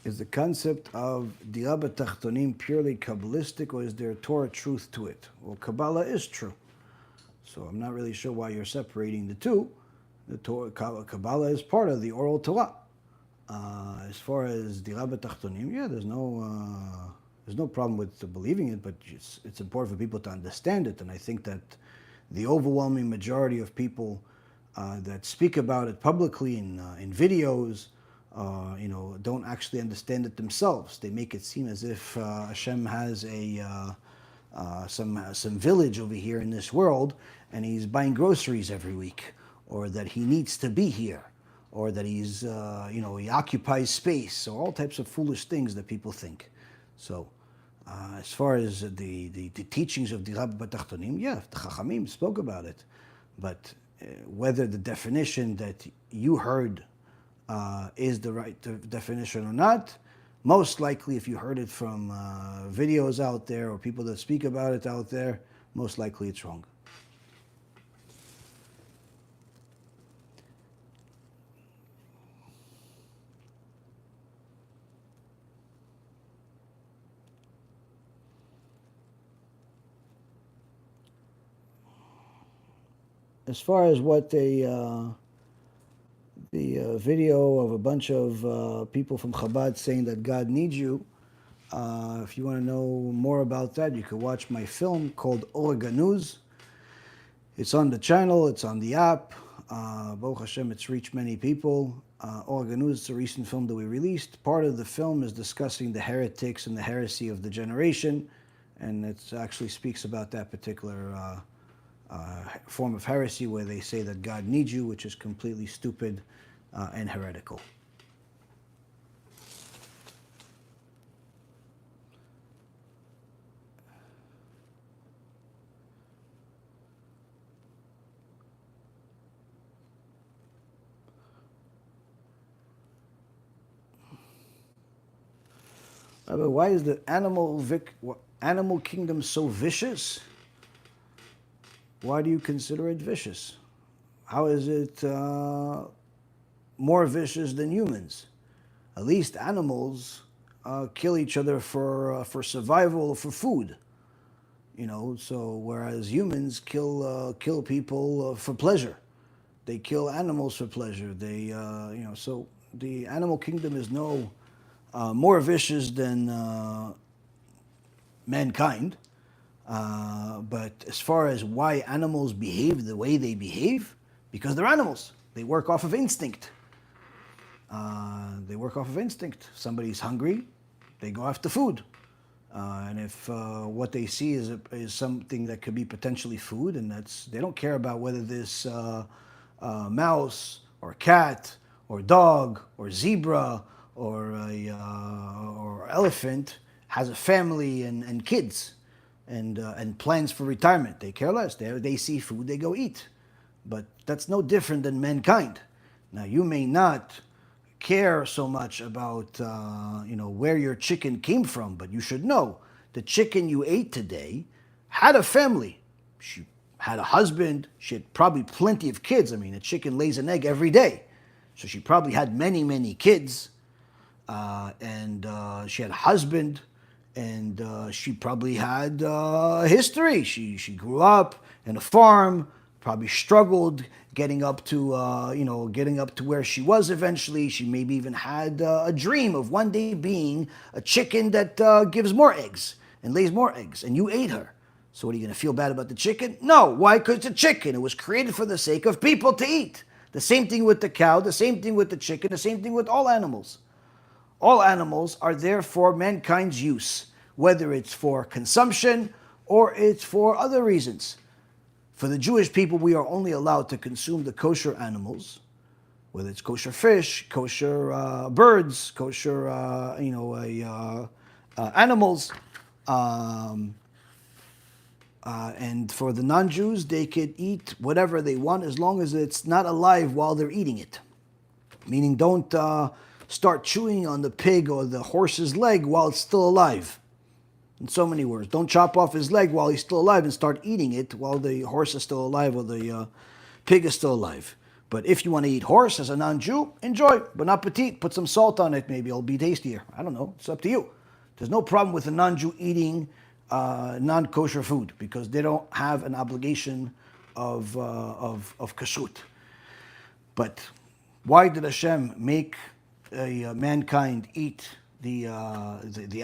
Is the concept of Dira B'Tachtonim purely Kabbalistic, or is there Torah truth to it? Well, Kabbalah is true. So I'm not really sure why you're separating the two. The Torah, Kabbalah is part of the oral Torah. As far as Dira B'Tachtonim, yeah, there's no problem with believing it, but it's important for people to understand it. And I think that the overwhelming majority of people that speak about it publicly in videos, don't actually understand it themselves. They make it seem as if Hashem has some village over here in this world, and He's buying groceries every week, or that He needs to be here, or that He's, He occupies space, or all types of foolish things that people think. So, as far as the teachings of the Rabbi B'Tachtonim, yeah, the Chachamim spoke about it, but whether the definition that you heard is the right definition or not, most likely if you heard it from videos out there or people that speak about it out there, most likely it's wrong. As far as what the video of a bunch of people from Chabad saying that God needs you, if you want to know more about that, you can watch my film called Oreganuz. It's on the channel, it's on the app. Baruch Hashem, it's reached many people. Oreganuz is a recent film that we released. Part of the film is discussing the heretics and the heresy of the generation, and it actually speaks about that particular form of heresy where they say that God needs you, which is completely stupid and heretical. But why is the animal kingdom so vicious? Why do you consider it vicious? How is it more vicious than humans? At least animals kill each other for survival, for food. So whereas humans kill people for pleasure, they kill animals for pleasure. So the animal kingdom is no more vicious than mankind. But as far as why animals behave the way they behave, because they're animals. They work off of instinct. Somebody's hungry, they go after food. And if what they see is something that could be potentially food, and they don't care about whether this mouse or cat or dog or zebra or elephant has a family and kids and plans for retirement. They care less. They see food, they go eat. But that's no different than mankind. Now, you may not care so much about where your chicken came from, but you should know the chicken you ate today had a family. She had a husband. She had probably plenty of kids. I mean, a chicken lays an egg every day, so she probably had many kids, and she had a husband, and she probably had a history. She grew up in a farm, probably struggled getting up to where she was eventually. She maybe even had a dream of one day being a chicken that gives more eggs and lays more eggs, and you ate her. So what, are you going to feel bad about the chicken? No. Why? Because it's a chicken. It was created for the sake of people to eat. The same thing with the cow, the same thing with the chicken, the same thing with all animals. All animals are there for mankind's use, whether it's for consumption or it's for other reasons. For the Jewish people, we are only allowed to consume the kosher animals, whether it's kosher fish, kosher birds, kosher animals. And for the non-Jews, they could eat whatever they want as long as it's not alive while they're eating it. Meaning, don't start chewing on the pig or the horse's leg while it's still alive. In so many words, don't chop off his leg while he's still alive and start eating it while the horse is still alive or the pig is still alive. But if you want to eat horse as a non-Jew, enjoy. Bon appetit. Put some salt on it, maybe it'll be tastier. I don't know. It's up to you. There's no problem with a non-Jew eating non-kosher food because they don't have an obligation of kashrut. But why did Hashem make mankind eat the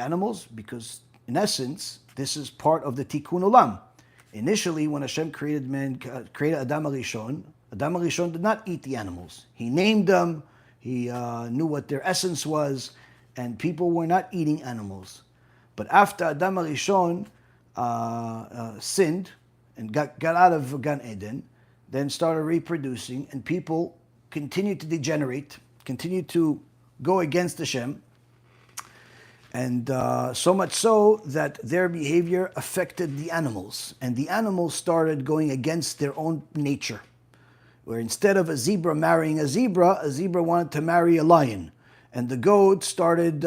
animals? Because in essence, this is part of the tikkun olam. Initially, when Hashem created Adam HaRishon did not eat the animals. He named them, he knew what their essence was, and people were not eating animals. But after Adam HaRishon sinned and got out of Gan Eden, then started reproducing, and people continued to degenerate, continued to go against Hashem, and so much so that their behavior affected the animals. And the animals started going against their own nature. Where instead of a zebra marrying a zebra wanted to marry a lion. And the goat started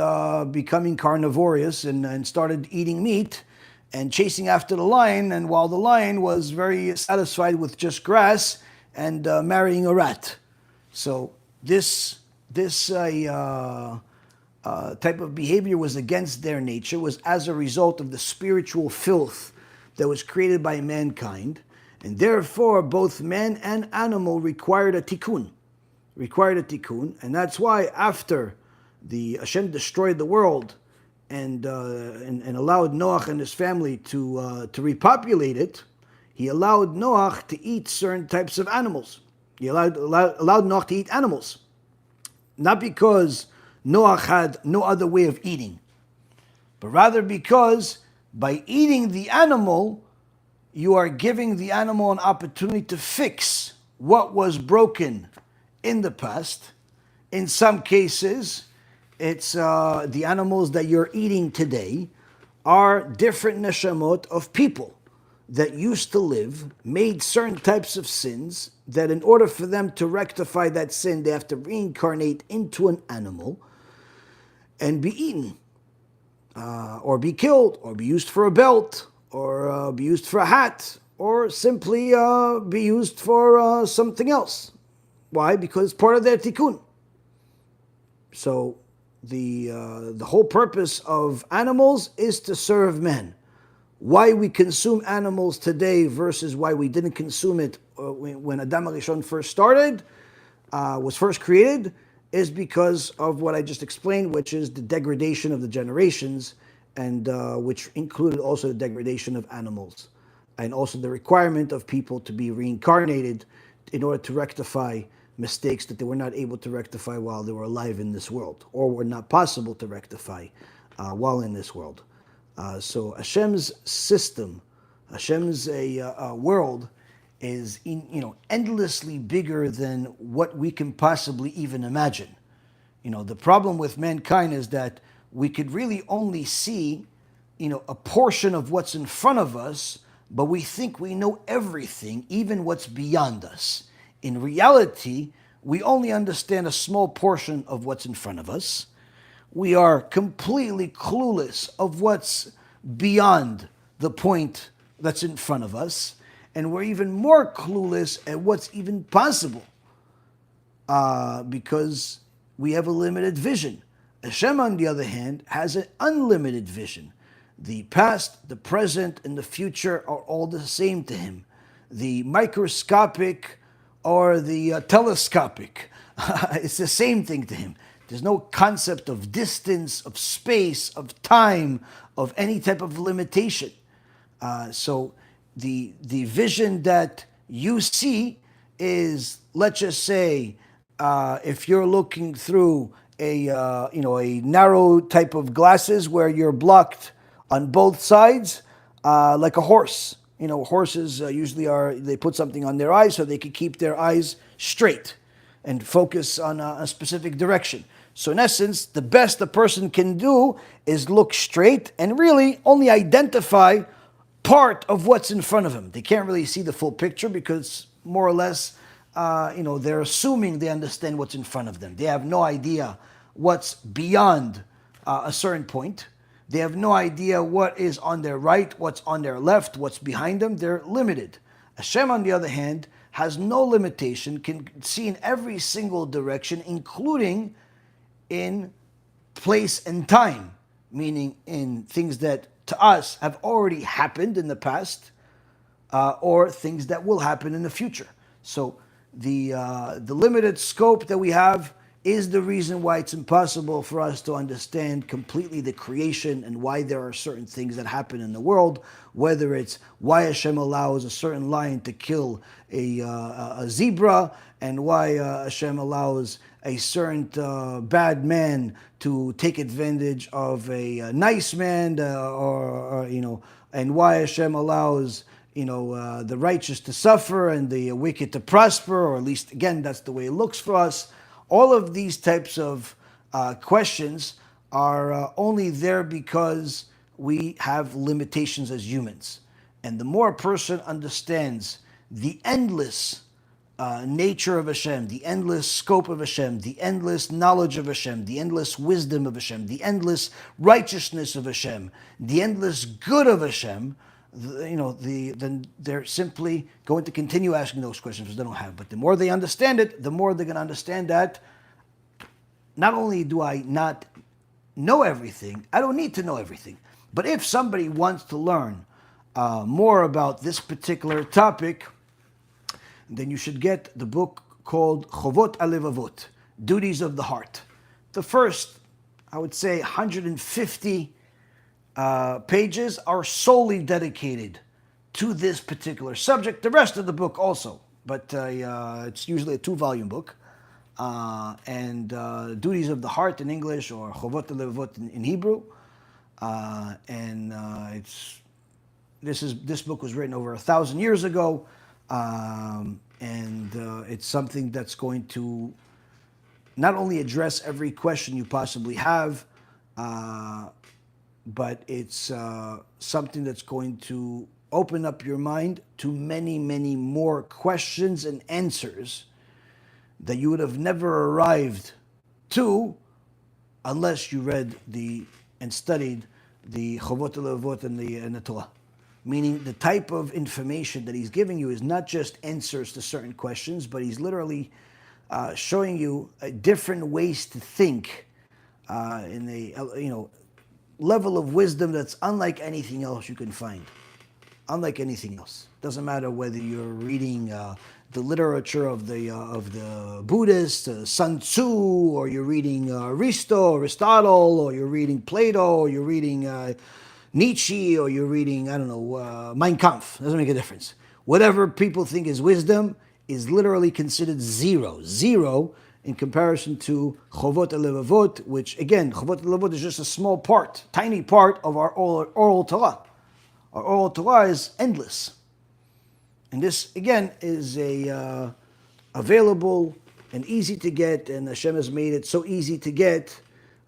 becoming carnivorous and started eating meat and chasing after the lion. And while the lion was very satisfied with just grass and marrying a rat. So this type of behavior was against their nature, was as a result of the spiritual filth that was created by mankind, and therefore both man and animal required a tikkun, and that's why after the Hashem destroyed the world and allowed Noach and his family to repopulate it, he allowed Noach to eat certain types of animals. He allowed Noach to eat animals, not because Noach had no other way of eating, but rather because by eating the animal, you are giving the animal an opportunity to fix what was broken in the past. In some cases, it's the animals that you're eating today are different neshamot of people that used to live, made certain types of sins, that in order for them to rectify that sin, they have to reincarnate into an animal and be eaten, or be killed, or be used for a belt, or be used for a hat, or simply be used for something else. Why? Because it's part of their tikkun. So the whole purpose of animals is to serve men. Why we consume animals today versus why we didn't consume it when Adam HaRishon first started, was first created, is because of what I just explained, which is the degradation of the generations, and which included also the degradation of animals, and also the requirement of people to be reincarnated in order to rectify mistakes that they were not able to rectify while they were alive in this world, or were not possible to rectify while in this world. So Hashem's system, Hashem's world is endlessly bigger than what we can possibly even imagine. The problem with mankind is that we could really only see, a portion of what's in front of us, but we think we know everything, even what's beyond us. In reality, we only understand a small portion of what's in front of us. We are completely clueless of what's beyond the point that's in front of us, and we're even more clueless at what's even possible because we have a limited vision. Hashem, on the other hand, has an unlimited vision. The past, the present, and the future are all the same to him. The microscopic or the telescopic, it's the same thing to him. There's no concept of distance, of space, of time, of any type of limitation. So the vision that you see is, let's just say, if you're looking through a narrow type of glasses where you're blocked on both sides, like a horse. Horses usually they put something on their eyes so they can keep their eyes straight and focus on a specific direction. So in essence, the best a person can do is look straight and really only identify part of what's in front of him. They can't really see the full picture because more or less, they're assuming they understand what's in front of them. They have no idea what's beyond a certain point. They have no idea what is on their right, what's on their left, what's behind them. They're limited. Hashem, on the other hand, has no limitation, can see in every single direction, including in place and time, meaning in things that to us have already happened in the past, or things that will happen in the future. So the limited scope that we have is the reason why it's impossible for us to understand completely the creation and why there are certain things that happen in the world, whether it's why Hashem allows a certain lion to kill a zebra, and why Hashem allows a certain bad man to take advantage of a nice man, and why Hashem allows the righteous to suffer and the wicked to prosper, or at least, again, that's the way it looks for us. All of these types of questions are only there because we have limitations as humans. And the more a person understands the endless nature of Hashem, the endless scope of Hashem, the endless knowledge of Hashem, the endless wisdom of Hashem, the endless righteousness of Hashem, the endless good of Hashem, then they're simply going to continue asking those questions because they don't have. But the more they understand it, the more they're going to understand that not only do I not know everything, I don't need to know everything. But if somebody wants to learn more about this particular topic, then you should get the book called Chovot Alevavot, Duties of the Heart. The first, I would say, 150 pages are solely dedicated to this particular subject. The rest of the book also, but it's usually a 2-volume book. And Duties of the Heart in English, or Chovot Alevavot in Hebrew. This book was written over 1,000 years ago, and it's something that's going to not only address every question you possibly have, but it's something that's going to open up your mind to many, many more questions and answers that you would have never arrived to unless you read and studied the Chovot Alevavot and the Torah. Meaning the type of information that he's giving you is not just answers to certain questions, but he's literally showing you different ways to think in a level of wisdom that's unlike anything else you can find. Unlike anything else. Doesn't matter whether you're reading the literature of the Buddhists, Sun Tzu, or you're reading Aristotle, or you're reading Plato, or you're reading Nietzsche, or you're reading, Mein Kampf. Doesn't make a difference. Whatever people think is wisdom is literally considered zero. Zero in comparison to Chovot HaLevavot, which again, Chovot HaLevavot is just a small part, tiny part of our oral Torah. Our oral Torah is endless. And this, again, is available and easy to get, and Hashem has made it so easy to get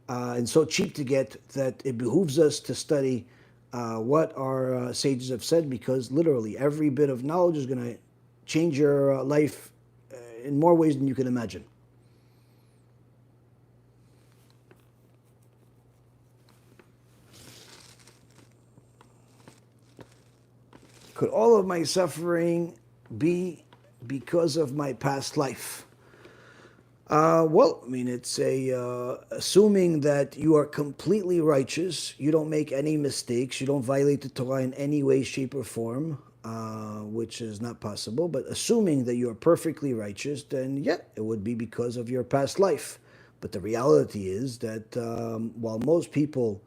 and so cheap to get that it behooves us to study what our sages have said, because literally every bit of knowledge is going to change your life in more ways than you can imagine. Could all of my suffering be because of my past life? Well, I mean, it's assuming that you are completely righteous, you don't make any mistakes, you don't violate the Torah in any way, shape, or form, which is not possible. But assuming that you are perfectly righteous, then yeah, it would be because of your past life. But the reality is that while most people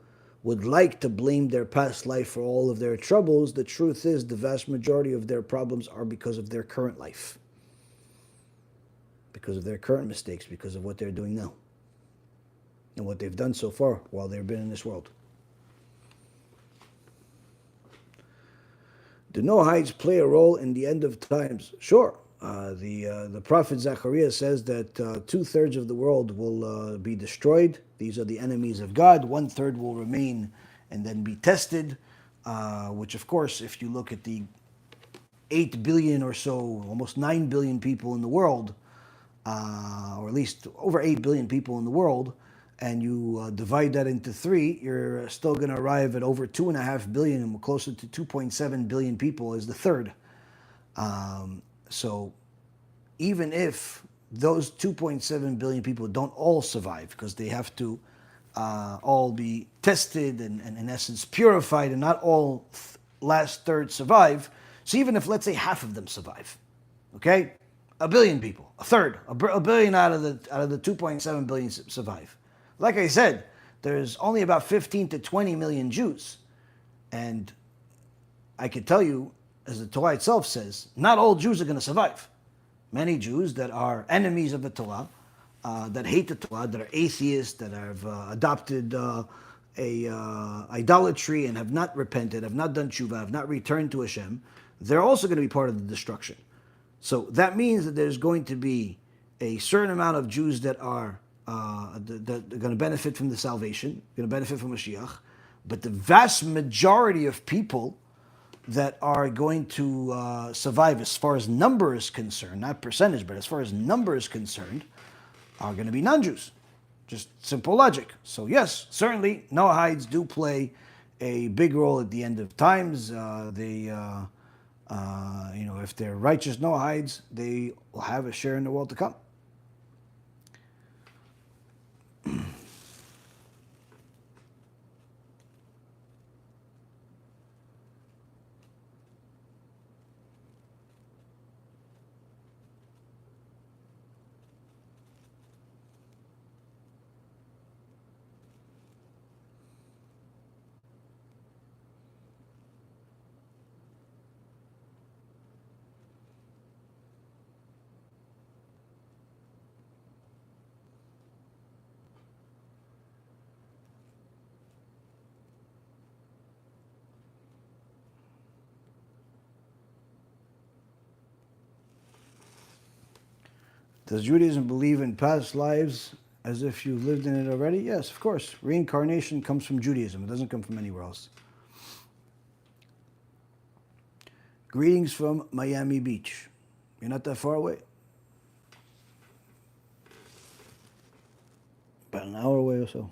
would like to blame their past life for all of their troubles, the truth is the vast majority of their problems are because of their current life, because of their current mistakes, because of what they're doing now, and what they've done so far while they've been in this world. Do Noahides play a role in the end of times? Sure. The prophet Zechariah says that 2/3 of the world will be destroyed. These are the enemies of God. 1/3 will remain and then be tested, which of course, if you look at the 8 billion or so, almost 9 billion people in the world, or at least over 8 billion people in the world, and you divide that into 3, you're still going to arrive at over 2.5 billion, and closer to 2.7 billion people as the third. So even if those 2.7 billion people don't all survive, because they have to all be tested and in essence purified, and not all last third survive. So even if, let's say, half of them survive, okay, 1 billion people, a third, a billion out of the 2.7 billion survive. Like I said, there's only about 15 to 20 million Jews, and I can tell you, as the Torah itself says, not all Jews are going to survive. Many Jews that are enemies of the Torah, that hate the Torah, that are atheists, that have adopted idolatry and have not repented, have not done tshuva, have not returned to Hashem, they're also going to be part of the destruction. So that means that there's going to be a certain amount of Jews that are going to benefit from the salvation, going to benefit from Mashiach, but the vast majority of people that are going to survive, as far as number is concerned, not percentage, but as far as number is concerned, are going to be non-Jews. Just simple logic. So yes, certainly Noahides do play a big role at the end of times. If they're righteous Noahides, they will have a share in the world to come. Does Judaism believe in past lives as if you've lived in it already? Yes, of course. Reincarnation comes from Judaism. It doesn't come from anywhere else. Greetings from Miami Beach. You're not that far away. About an hour away or so.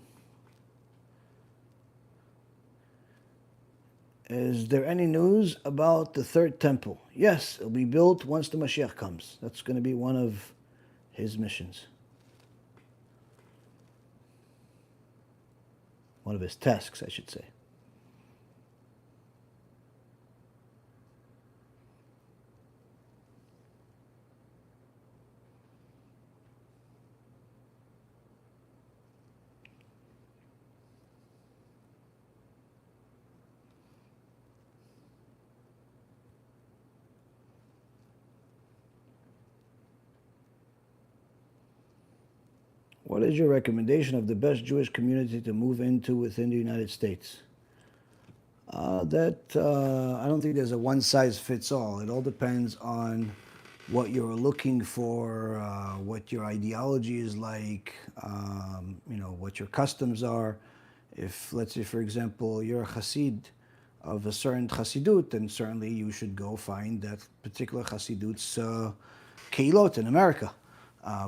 Is there any news about the third temple? Yes, it'll be built once the Mashiach comes. That's going to be one of his missions. One of his tasks, I should say. What is your recommendation of the best Jewish community to move into within the United States? I don't think there's a one-size-fits-all. It all depends on what you're looking for, what your ideology is like, what your customs are. If, let's say, for example, you're a Hasid of a certain Hasidut, then certainly you should go find that particular Hasidut's keilot in America.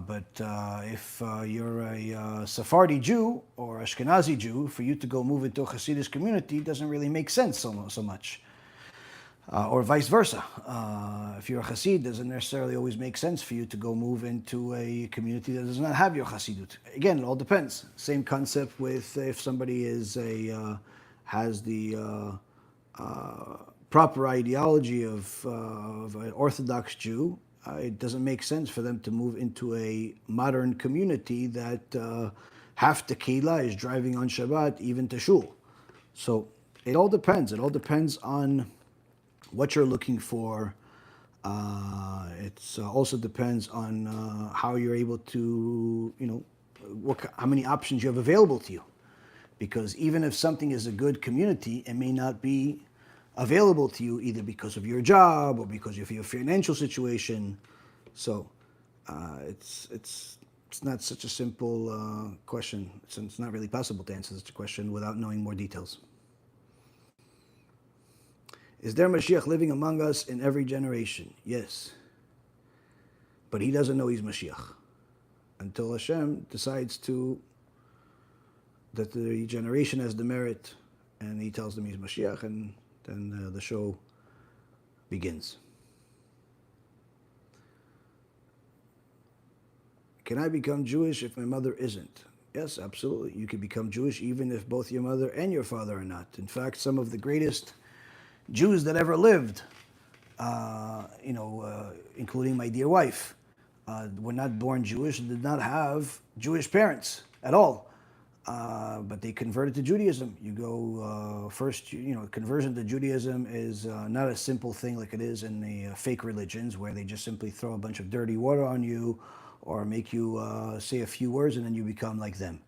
But if you're a Sephardi Jew or Ashkenazi Jew, for you to go move into a Hasidic community doesn't really make sense so much. Or vice versa. If you're a Hasid, it doesn't necessarily always make sense for you to go move into a community that does not have your Hasidut. Again, it all depends. Same concept with if somebody has the proper ideology of an Orthodox Jew. It doesn't make sense for them to move into a modern community that half the keilah is driving on Shabbat, even to shul. So it all depends. It all depends on what you're looking for. It also depends on how you're able to, how many options you have available to you. Because even if something is a good community, it may not be available to you either because of your job or because of your financial situation. So it's not such a simple question. It's not really possible to answer such a question without knowing more details. Is there Mashiach living among us in every generation? Yes. But he doesn't know he's Mashiach until Hashem decides that the generation has the merit and he tells them he's Mashiach, and then the show begins. Can I become Jewish if my mother isn't? Yes, absolutely. You can become Jewish even if both your mother and your father are not. In fact, some of the greatest Jews that ever lived, including my dear wife, were not born Jewish and did not have Jewish parents at all. But they converted to Judaism. You go first, conversion to Judaism is not a simple thing like it is in the fake religions where they just simply throw a bunch of dirty water on you or make you say a few words and then you become like them.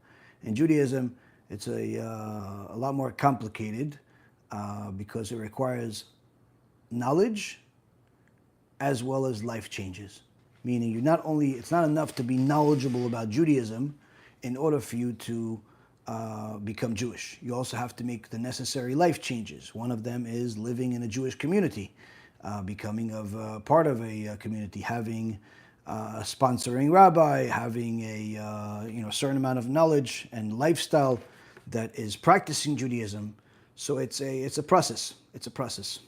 In Judaism, it's a lot more complicated because it requires knowledge as well as life changes. Meaning it's not enough to be knowledgeable about Judaism in order for you to become Jewish. You also have to make the necessary life changes. One of them is living in a Jewish community, becoming part of a community, having a sponsoring rabbi, having a certain amount of knowledge and lifestyle that is practicing Judaism. So it's a process. It's a process.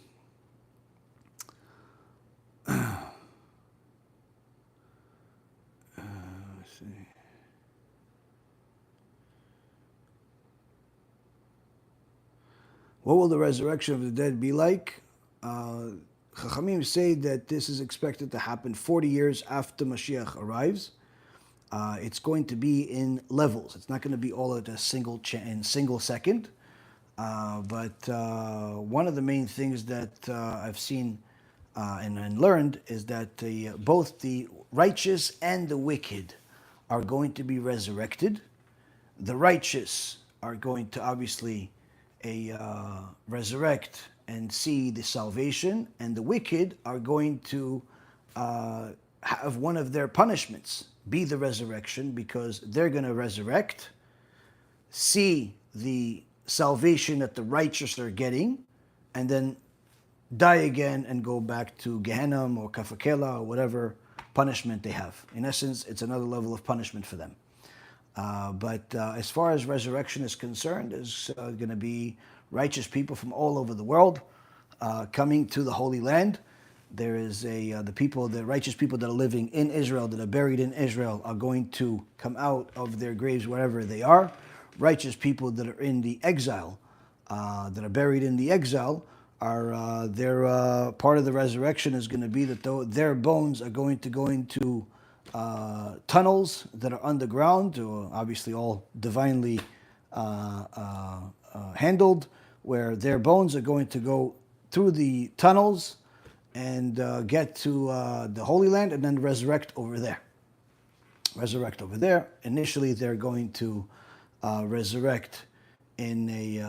What will the resurrection of the dead be like? Chachamim say that this is expected to happen 40 years after Mashiach arrives. It's going to be in levels. It's not going to be all at a single second. But one of the main things that I've seen and learned is that both the righteous and the wicked are going to be resurrected. The righteous are going to obviously resurrect and see the salvation, and the wicked are going to have one of their punishments be the resurrection, because they're going to resurrect, see the salvation that the righteous are getting, and then die again and go back to Gehenna or Kafakela or whatever punishment they have. In essence, it's another level of punishment for them. But as far as resurrection is concerned, there's going to be righteous people from all over the world coming to the Holy Land. There is the righteous people that are living in Israel, that are buried in Israel, are going to come out of their graves wherever they are. Righteous people that are in the exile, that are buried in the exile, are their part of the resurrection is going to be that their bones are going to go into tunnels that are underground, obviously all divinely handled, where their bones are going to go through the tunnels and get to the Holy Land and then resurrect over there. resurrect over there. Initially, they're going to resurrect in the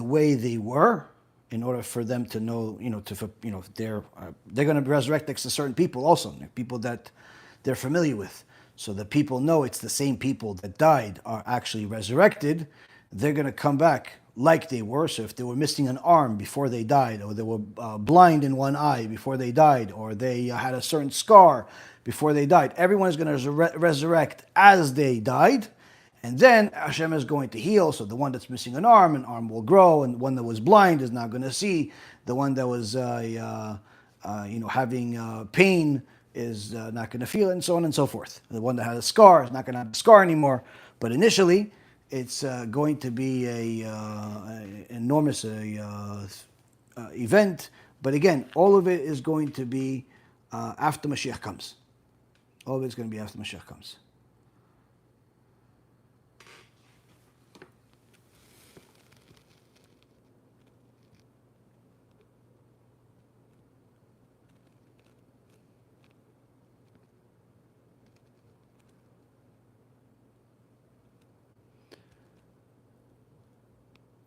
way they were, in order for them to know, they're going to resurrect next to certain people also, people that they're familiar with. So the people know it's the same people that died are actually resurrected. They're going to come back like they were. So if they were missing an arm before they died, or they were blind in one eye before they died, or they had a certain scar before they died, everyone is going to resurrect as they died. And then Hashem is going to heal. So the one that's missing an arm will grow, and the one that was blind is now going to see. The one that was having pain is not going to feel it, and so on and so forth. The one that had a scar is not going to have a scar anymore. But initially, it's going to be a enormous event. But again, all of it is going to be after Mashiach comes. All of it's going to be after Mashiach comes.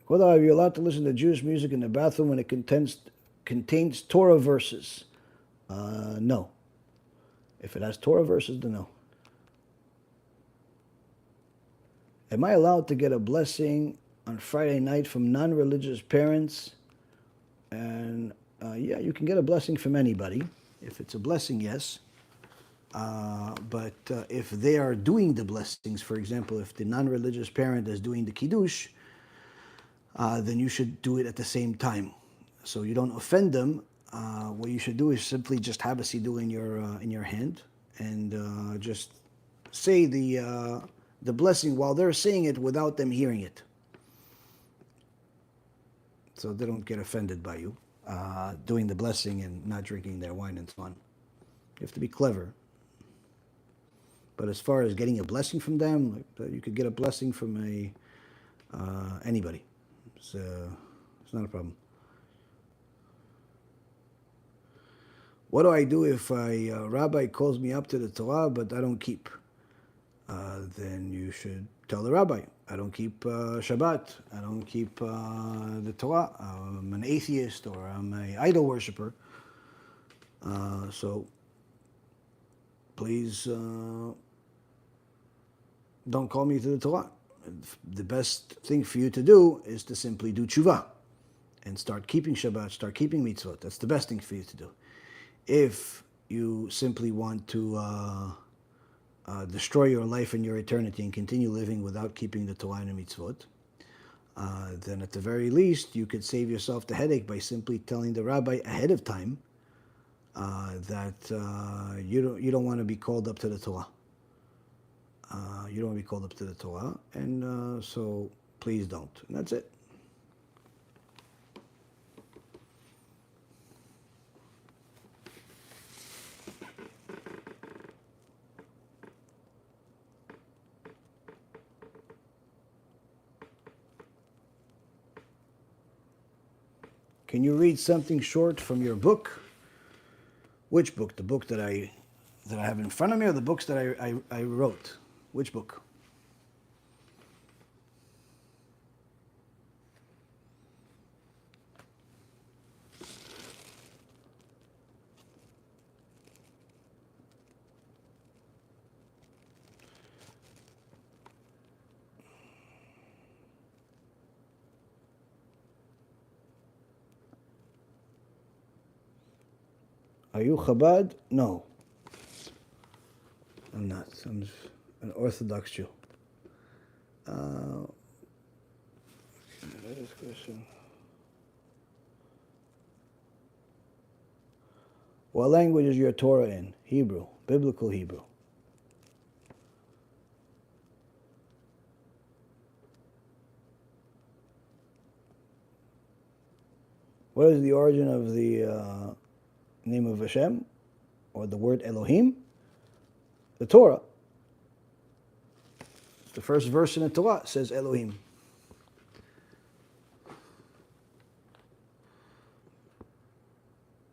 Whether are you allowed to listen to Jewish music in the bathroom when it contains Torah verses? No. If it has Torah verses, then no. Am I allowed to get a blessing on Friday night from non-religious parents? And yeah, you can get a blessing from anybody. If it's a blessing, yes. But if they are doing the blessings, for example, if the non-religious parent is doing the kiddush, then you should do it at the same time, so you don't offend them. What you should do is simply just have a siddur in your hand, and just say the blessing while they're saying it without them hearing it, so they don't get offended by you doing the blessing and not drinking their wine and so on. You have to be clever. But as far as getting a blessing from them, you could get a blessing from anybody. It's not a problem. What do I do if a rabbi calls me up to the Torah but I don't keep? Then you should tell the rabbi, I don't keep Shabbat, I don't keep the Torah, I'm an atheist, or I'm an idol worshiper. So please don't call me to the Torah. The best thing for you to do is to simply do tshuva and start keeping Shabbat, start keeping mitzvot. That's the best thing for you to do. If you simply want to destroy your life and your eternity and continue living without keeping the Torah and the mitzvot, then at the very least you could save yourself the headache by simply telling the rabbi ahead of time that you don't want to be called up to the Torah. You don't want to be called up to the Torah, and so please don't. And that's it. Can you read something short from your book? Which book? The book that I have in front of me, or the books that I wrote? Which book? Are you Chabad? No. I'm not. I'm an Orthodox Jew. Question. What language is your Torah in? Hebrew, biblical Hebrew. What is the origin of the name of Hashem, or the word Elohim? The Torah. The first verse in the Torah says Elohim.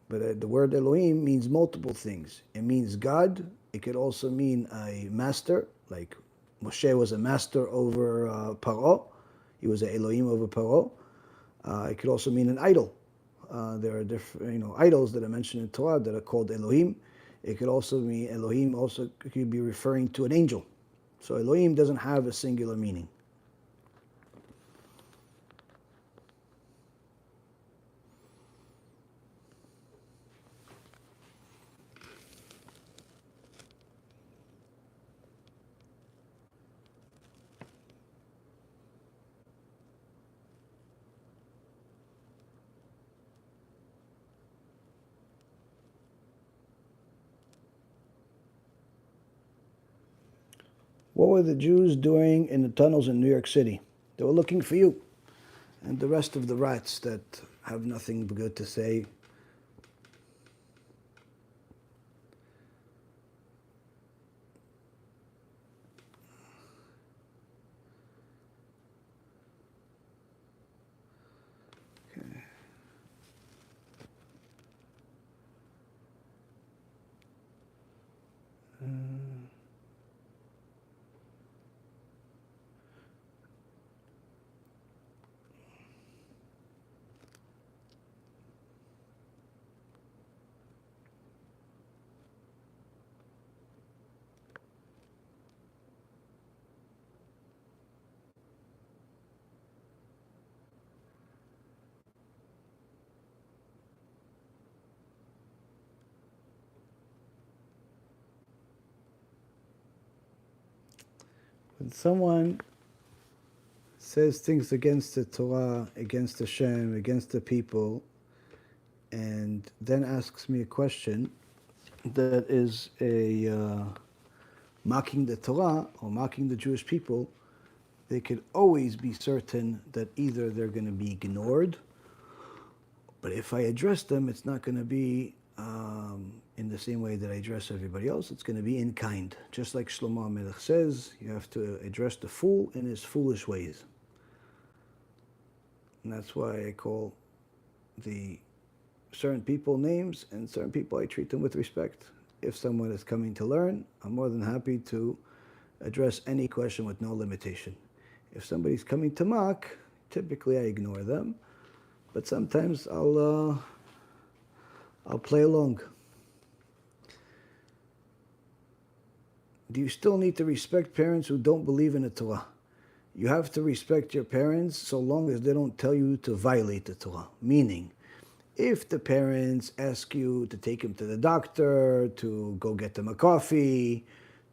But the word Elohim means multiple things. It means God, It could also mean a master, like Moshe was a master over Paro. He was an Elohim over Paro. It could also mean an idol. There are different, idols that are mentioned in Torah that are called Elohim. It could also mean Elohim also could be referring to an angel. So Elohim doesn't have a singular meaning. What were the Jews doing in the tunnels in New York City? They were looking for you and the rest of the rats that have nothing good to say. Okay. When someone says things against the Torah, against Hashem, against the people, and then asks me a question that is mocking the Torah or mocking the Jewish people, they could always be certain that either they're going to be ignored, but if I address them, it's not going to be in the same way that I address everybody else. It's going to be in kind. Just like Shlomo HaMelech says, you have to address the fool in his foolish ways. And that's why I call the certain people names, and certain people I treat them with respect. If someone is coming to learn, I'm more than happy to address any question with no limitation. If somebody's coming to mock, typically I ignore them, but sometimes I'll play along. Do you still need to respect parents who don't believe in the Torah? You have to respect your parents so long as they don't tell you to violate the Torah. Meaning, if the parents ask you to take them to the doctor, to go get them a coffee,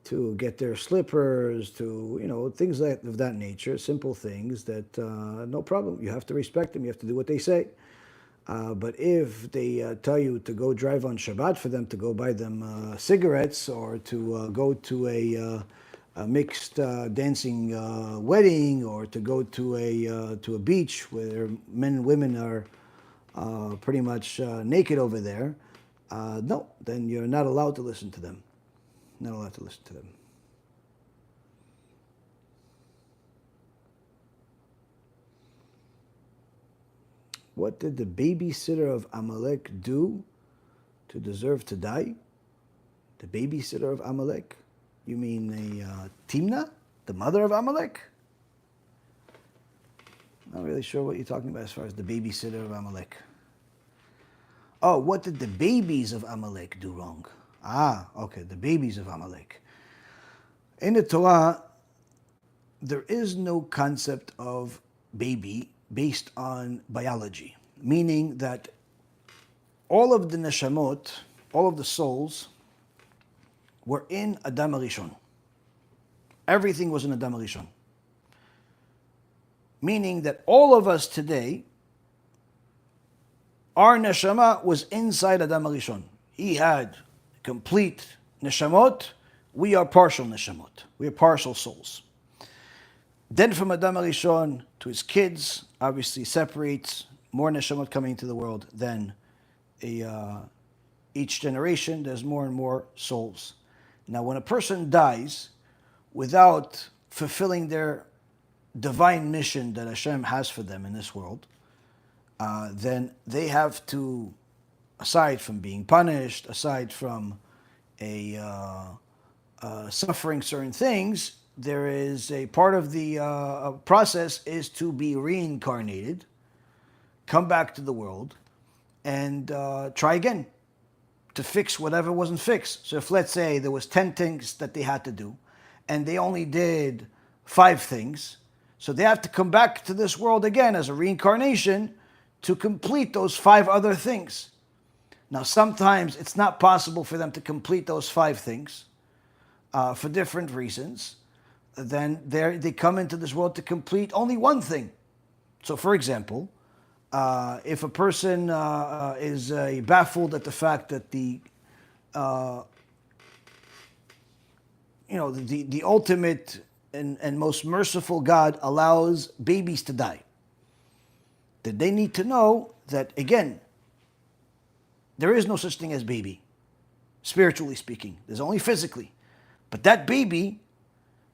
to get their slippers, to, things of that nature, simple things that, no problem. You have to respect them. You have to do what they say. But if they tell you to go drive on Shabbat for them, to go buy them cigarettes, or to go to a mixed dancing wedding, or to go to a beach where men and women are pretty much naked over there, no, then you're not allowed to listen to them. Not allowed to listen to them. What did the babysitter of Amalek do to deserve to die? The babysitter of Amalek? You mean Timnah, the mother of Amalek? Not really sure what you're talking about as far as the babysitter of Amalek. Oh, what did the babies of Amalek do wrong? Ah, okay, the babies of Amalek. In the Torah, there is no concept of baby based on biology, meaning that all of the neshamot, all of the souls, were in Adam HaRishon. Everything was in Adam HaRishon. Meaning that all of us today, our neshama was inside Adam HaRishon. He had complete neshamot. We are partial neshamot. We are partial souls. Then from Adam HaRishon to his kids, obviously separates more neshamot coming into the world than each generation. There's more and more souls. Now, when a person dies without fulfilling their divine mission that Hashem has for them in this world, then they have to, aside from being punished, aside from a suffering certain things, there is a part of the process is to be reincarnated, come back to the world, and try again to fix whatever wasn't fixed. So if, let's say, there was 10 things that they had to do, and they only did 5 things, so they have to come back to this world again as a reincarnation to complete those 5 other things. Now, sometimes it's not possible for them to complete those 5 things for different reasons. Then they come into this world to complete only one thing. So, for example, if a person is baffled at the fact that the ultimate and most merciful God allows babies to die, then they need to know that, again, there is no such thing as baby, spiritually speaking. There's only physically. But that baby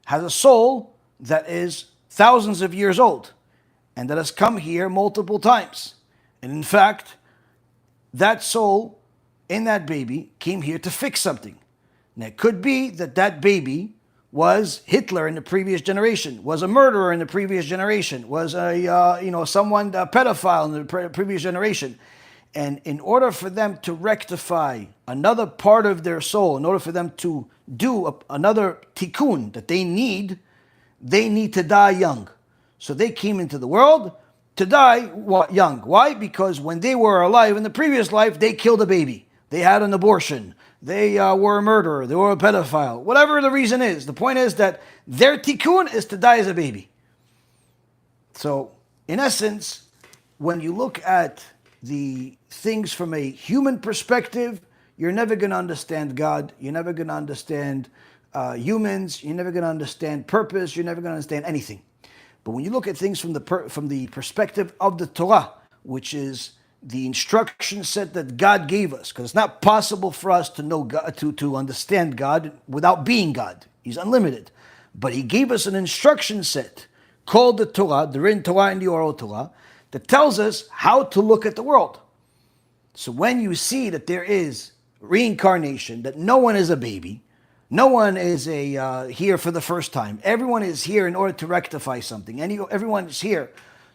has a soul that is thousands of years old and that has come here multiple times. And in fact, that soul in that baby came here to fix something. Now, it could be that that baby was Hitler in the previous generation, was a murderer in the previous generation, was a pedophile in the previous generation. And in order for them to rectify another part of their soul, in order for them to do another tikkun that they need to die young. So they came into the world to die young. Why? Because when they were alive in the previous life, they killed a baby. They had an abortion. They were a murderer. They were a pedophile. Whatever the reason is, the point is that their tikkun is to die as a baby. So, in essence, when you look at the things from a human perspective, you're never going to understand God. You're never going to understand humans. You're never going to understand purpose. You're never going to understand anything. But when you look at things from the perspective of the Torah, which is the instruction set that God gave us, because it's not possible for us to know God, to understand God without being God. He's unlimited. But He gave us an instruction set called the Torah, the written Torah and the oral Torah, that tells us how to look at the world. So when you see that there is reincarnation, that no one is a baby, no one is here for the first time. Everyone is here in order to rectify something. Everyone is here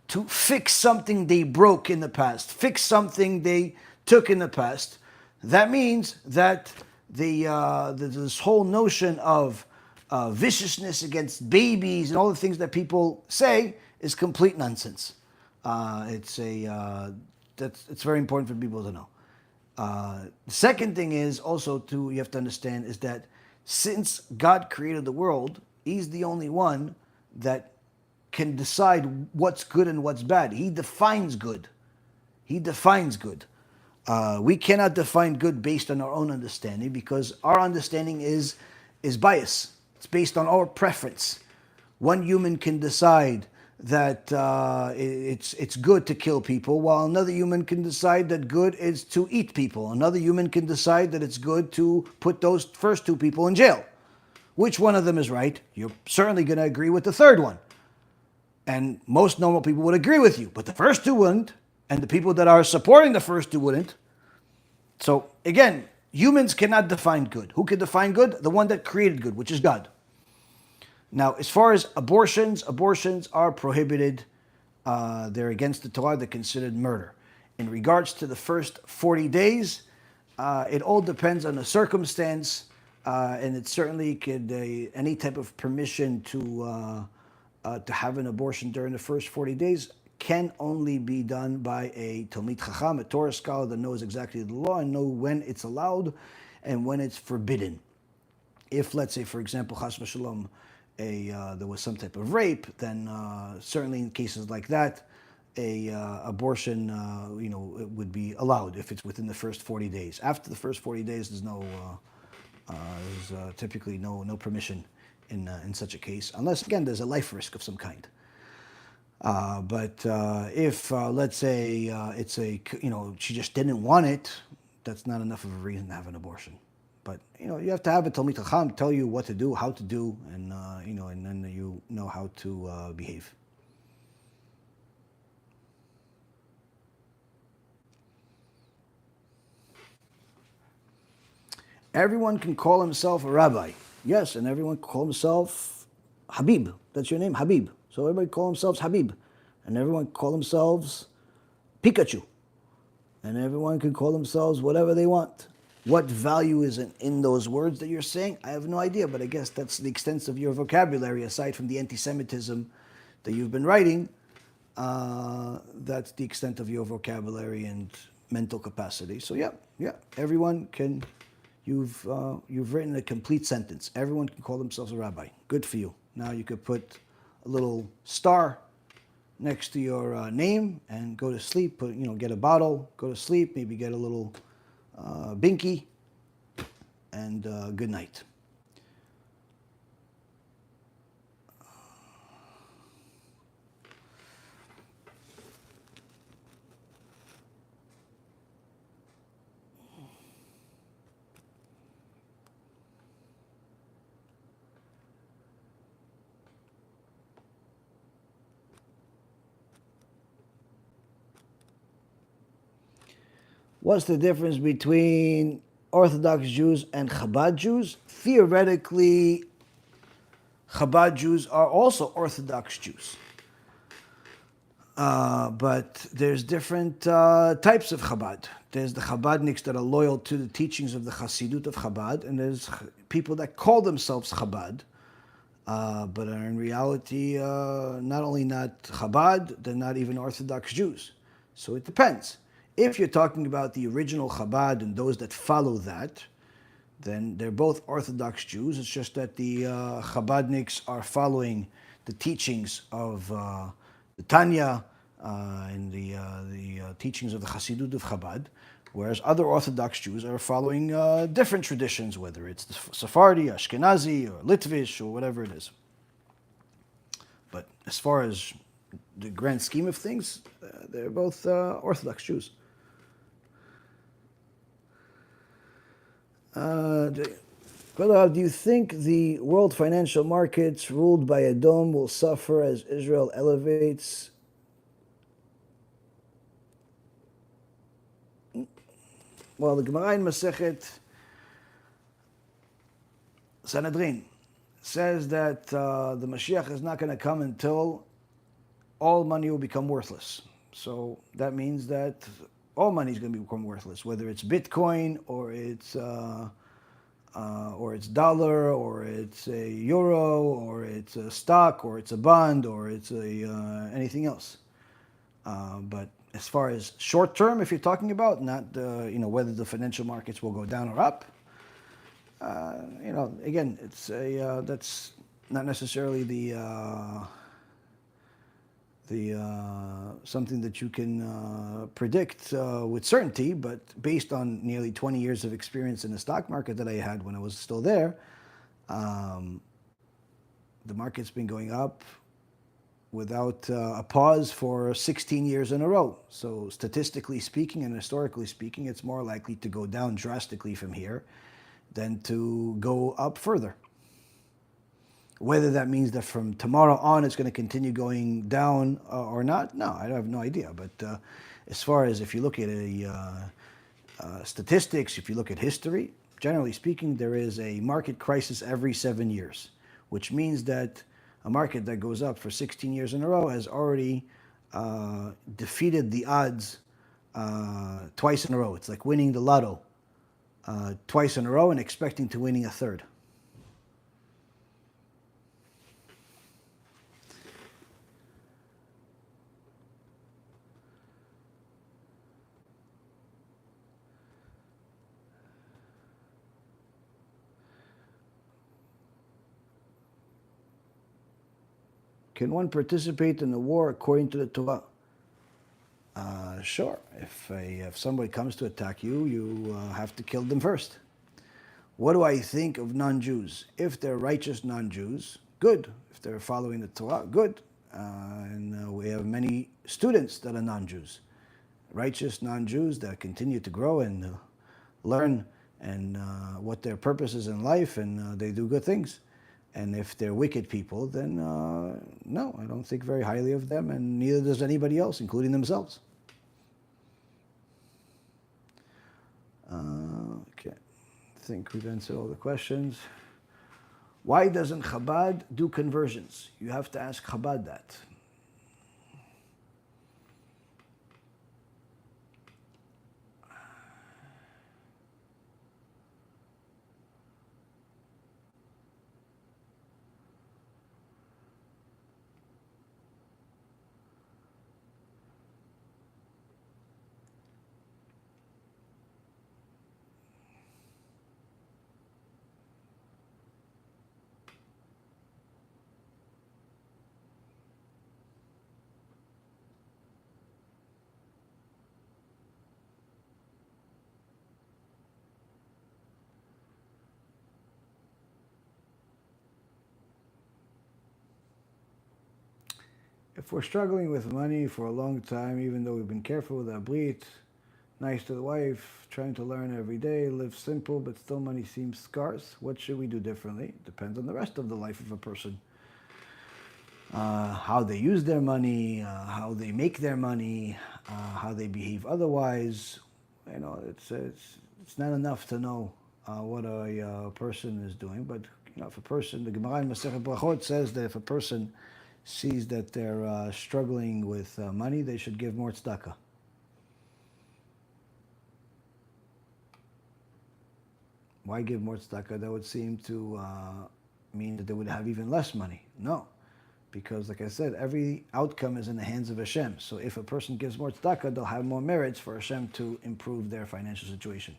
to fix something they broke in the past, fix something they took in the past. That means that this whole notion of viciousness against babies and all the things that people say is complete nonsense. It's very important for people to know. The second thing is also you have to understand is that since God created the world, He's the only one that can decide what's good and what's bad. He defines good. He defines good. We cannot define good based on our own understanding because our understanding is bias. It's based on our preference. One human can decide that it's good to kill people, while another human can decide that good is to eat people. Another human can decide that it's good to put those first 2 people in jail. Which one of them is right? You're certainly going to agree with the third one. And most normal people would agree with you, but the first 2 wouldn't, and the people that are supporting the first 2 wouldn't. So again, humans cannot define good. Who can define good? The one that created good, which is God. Now, as far as abortions are prohibited. They're against the Torah. They're considered murder. In regards to the first 40 days, it all depends on the circumstance, and it certainly could, any type of permission to have an abortion during the first 40 days can only be done by a Talmid Chacham, a Torah scholar that knows exactly the law and know when it's allowed and when it's forbidden. If, let's say, for example, Chas v'shalom, there was some type of rape, then certainly in cases like that, abortion, it would be allowed if it's within the first 40 days. After the first 40 days, there's typically no permission in such a case, unless again there's a life risk of some kind. But if let's say she just didn't want it, that's not enough of a reason to have an abortion. But you have to have a Talmid Chacham tell you what to do, how to do, and and then you know how to behave. Everyone can call himself a rabbi. Yes, and everyone call himself Habib. That's your name, Habib. So everybody call themselves Habib. And everyone call themselves Pikachu. And everyone can call themselves whatever they want. What value is in those words that you're saying? I have no idea, but I guess that's the extent of your vocabulary, aside from the anti-Semitism that you've been writing. That's the extent of your vocabulary and mental capacity. So yeah, everyone can. You've written a complete sentence. Everyone can call themselves a rabbi. Good for you. Now you could put a little star next to your name and go to sleep. Get a bottle, go to sleep. Maybe get a little binky, and good night. What's the difference between Orthodox Jews and Chabad Jews? Theoretically, Chabad Jews are also Orthodox Jews. But there's different types of Chabad. There's the Chabadniks that are loyal to the teachings of the Hasidut of Chabad, and there's people that call themselves Chabad, but are in reality not only not Chabad, they're not even Orthodox Jews. So it depends. If you're talking about the original Chabad and those that follow that, then they're both Orthodox Jews. It's just that the Chabadniks are following the teachings of the Tanya and the teachings of the Hasidut of Chabad, whereas other Orthodox Jews are following different traditions, whether it's the Sephardi, Ashkenazi, or Litvish, or whatever it is. But as far as the grand scheme of things, they're both Orthodox Jews. Brother, do you think the world financial markets ruled by Edom will suffer as Israel elevates? Well, the Gemara in Masechet Sanhedrin says that the Mashiach is not going to come until all money will become worthless. So that means that all money is going to become worthless, whether it's Bitcoin or it's dollar or it's a euro or it's a stock or it's a bond or it's anything else. But as far as short term, if you're talking about not whether the financial markets will go down or up, again, it's that's not necessarily the something that you can predict with certainty, but based on nearly 20 years of experience in the stock market that I had when I was still there, the market's been going up without a pause for 16 years in a row. So statistically speaking and historically speaking, it's more likely to go down drastically from here than to go up further. Whether that means that from tomorrow on it's going to continue going down or not, no, I have no idea. But as far as if you look at statistics, if you look at history, generally speaking, there is a market crisis every 7 years, which means that a market that goes up for 16 years in a row has already defeated the odds twice in a row. It's like winning the lotto twice in a row and expecting to winning a third. Can one participate in the war according to the Torah? Sure. If somebody comes to attack you, you have to kill them first. What do I think of non-Jews? If they're righteous non-Jews, good. If they're following the Torah, good. And we have many students that are non-Jews. Righteous non-Jews that continue to grow and learn and what their purpose is in life, and they do good things. And if they're wicked people, then no, I don't think very highly of them, and neither does anybody else, including themselves. Okay, I think we've answered all the questions. Why doesn't Chabad do conversions? You have to ask Chabad that. If we're struggling with money for a long time, even though we've been careful with our brit, nice to the wife, trying to learn every day, live simple, but still money seems scarce, what should we do differently? Depends on the rest of the life of a person. How they use their money, how they make their money, how they behave otherwise. You know, it's not enough to know what a person is doing, but you know, if a person, the Gemara in Masechet Brachot says that if a person sees that they're struggling with money, they should give more tzedakah. Why give more tzedakah? That would seem to mean that they would have even less money. No, because like I said, every outcome is in the hands of Hashem. So if a person gives more tzedakah, they'll have more merits for Hashem to improve their financial situation.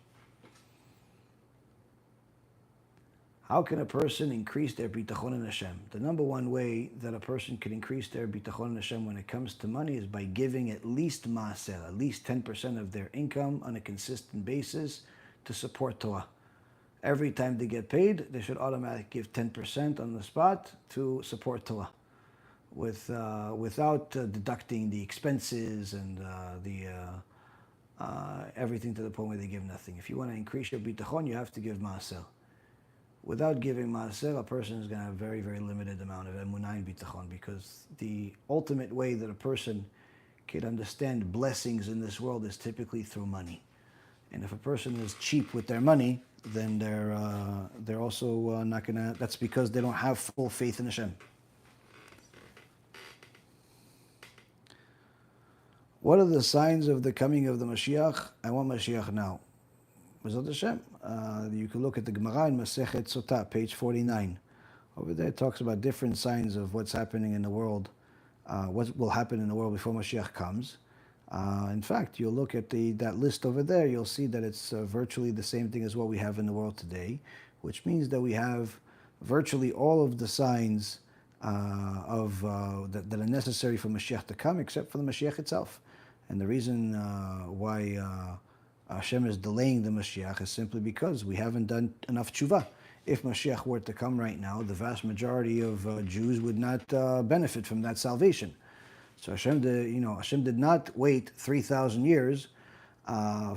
How can a person increase their bitachon in Hashem? The number one way that a person can increase their bitachon in Hashem when it comes to money is by giving at least maaser, at least 10% of their income on a consistent basis to support Torah. Every time they get paid, they should automatically give 10% on the spot to support Torah, without deducting the expenses and everything to the point where they give nothing. If you want to increase your bitachon, you have to give maaser. Without giving maaser, a person is going to have a very, very limited amount of emunah and bitachon, because the ultimate way that a person can understand blessings in this world is typically through money. And if a person is cheap with their money, then they're also not going to, that's because they don't have full faith in Hashem. What are the signs of the coming of the Mashiach? I want Mashiach now. B'ezrat Hashem. You can look at the Gemara in Masechet Sotah, page 49. Over there it talks about different signs of what's happening in the world, what will happen in the world before Mashiach comes. In fact, you'll look at that list over there, you'll see that it's virtually the same thing as what we have in the world today, which means that we have virtually all of the signs that are necessary for Mashiach to come, except for the Mashiach itself. And the reason why Hashem is delaying the Mashiach is simply because we haven't done enough tshuva. If Mashiach were to come right now, the vast majority of Jews would not benefit from that salvation. So Hashem did not wait 3,000 years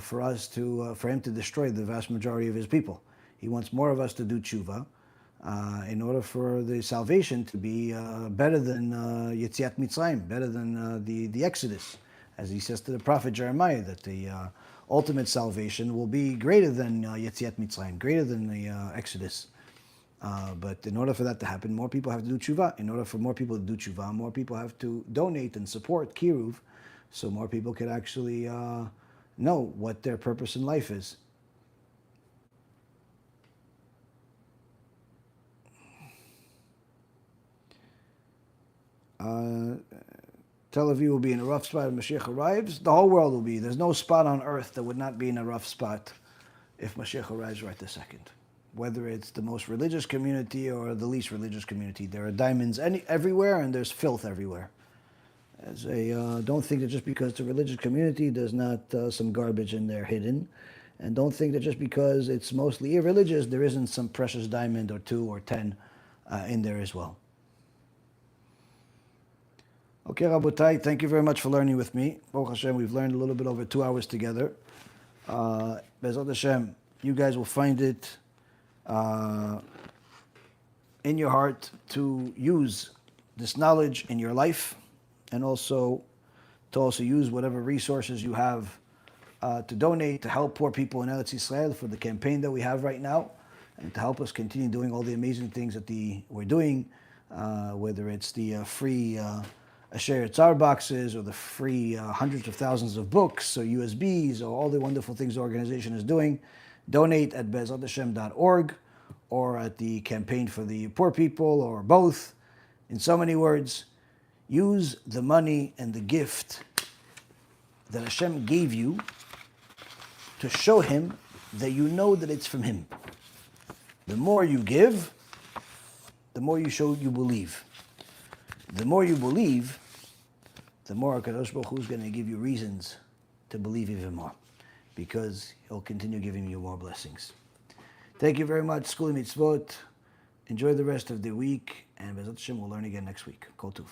for him to destroy the vast majority of his people. He wants more of us to do tshuva in order for the salvation to be better than Yetziat Mitzrayim, better than the Exodus. As he says to the prophet Jeremiah, that the ultimate salvation will be greater than Yetziat Mitzrayim, greater than the Exodus. But in order for that to happen, more people have to do tshuva. In order for more people to do tshuva, more people have to donate and support kiruv, so more people can actually know what their purpose in life is. Tel Aviv will be in a rough spot if Mashiach arrives. The whole world will be. There's no spot on earth that would not be in a rough spot if Mashiach arrives right this second. Whether it's the most religious community or the least religious community, there are diamonds everywhere and there's filth everywhere. Don't think that just because it's a religious community, there's not some garbage in there hidden. And don't think that just because it's mostly irreligious, there isn't some precious diamond or 2 or 10 in there as well. Okay, Rabotai, thank you very much for learning with me. Baruch Hashem, we've learned a little bit over 2 hours together. B'ezrat Hashem, you guys will find it in your heart to use this knowledge in your life, and also to use whatever resources you have to donate to help poor people in Eretz Yisrael for the campaign that we have right now. and to help us continue doing all the amazing things that we're doing, whether it's the free Asher Tzar boxes, or the free hundreds of thousands of books, or USBs, or all the wonderful things the organization is doing. Donate at be'ezathashem.org, or at the Campaign for the Poor People, or both. In so many words, use the money and the gift that Hashem gave you to show Him that you know that it's from Him. The more you give, the more you show you believe. The more you believe, the more HaKadosh Baruch Hu is going to give you reasons to believe even more, because He'll continue giving you more blessings. Thank you very much, Skuli Mitzvot. Enjoy the rest of the week, and Bezat Hashem, we'll learn again next week. Kol Tuv.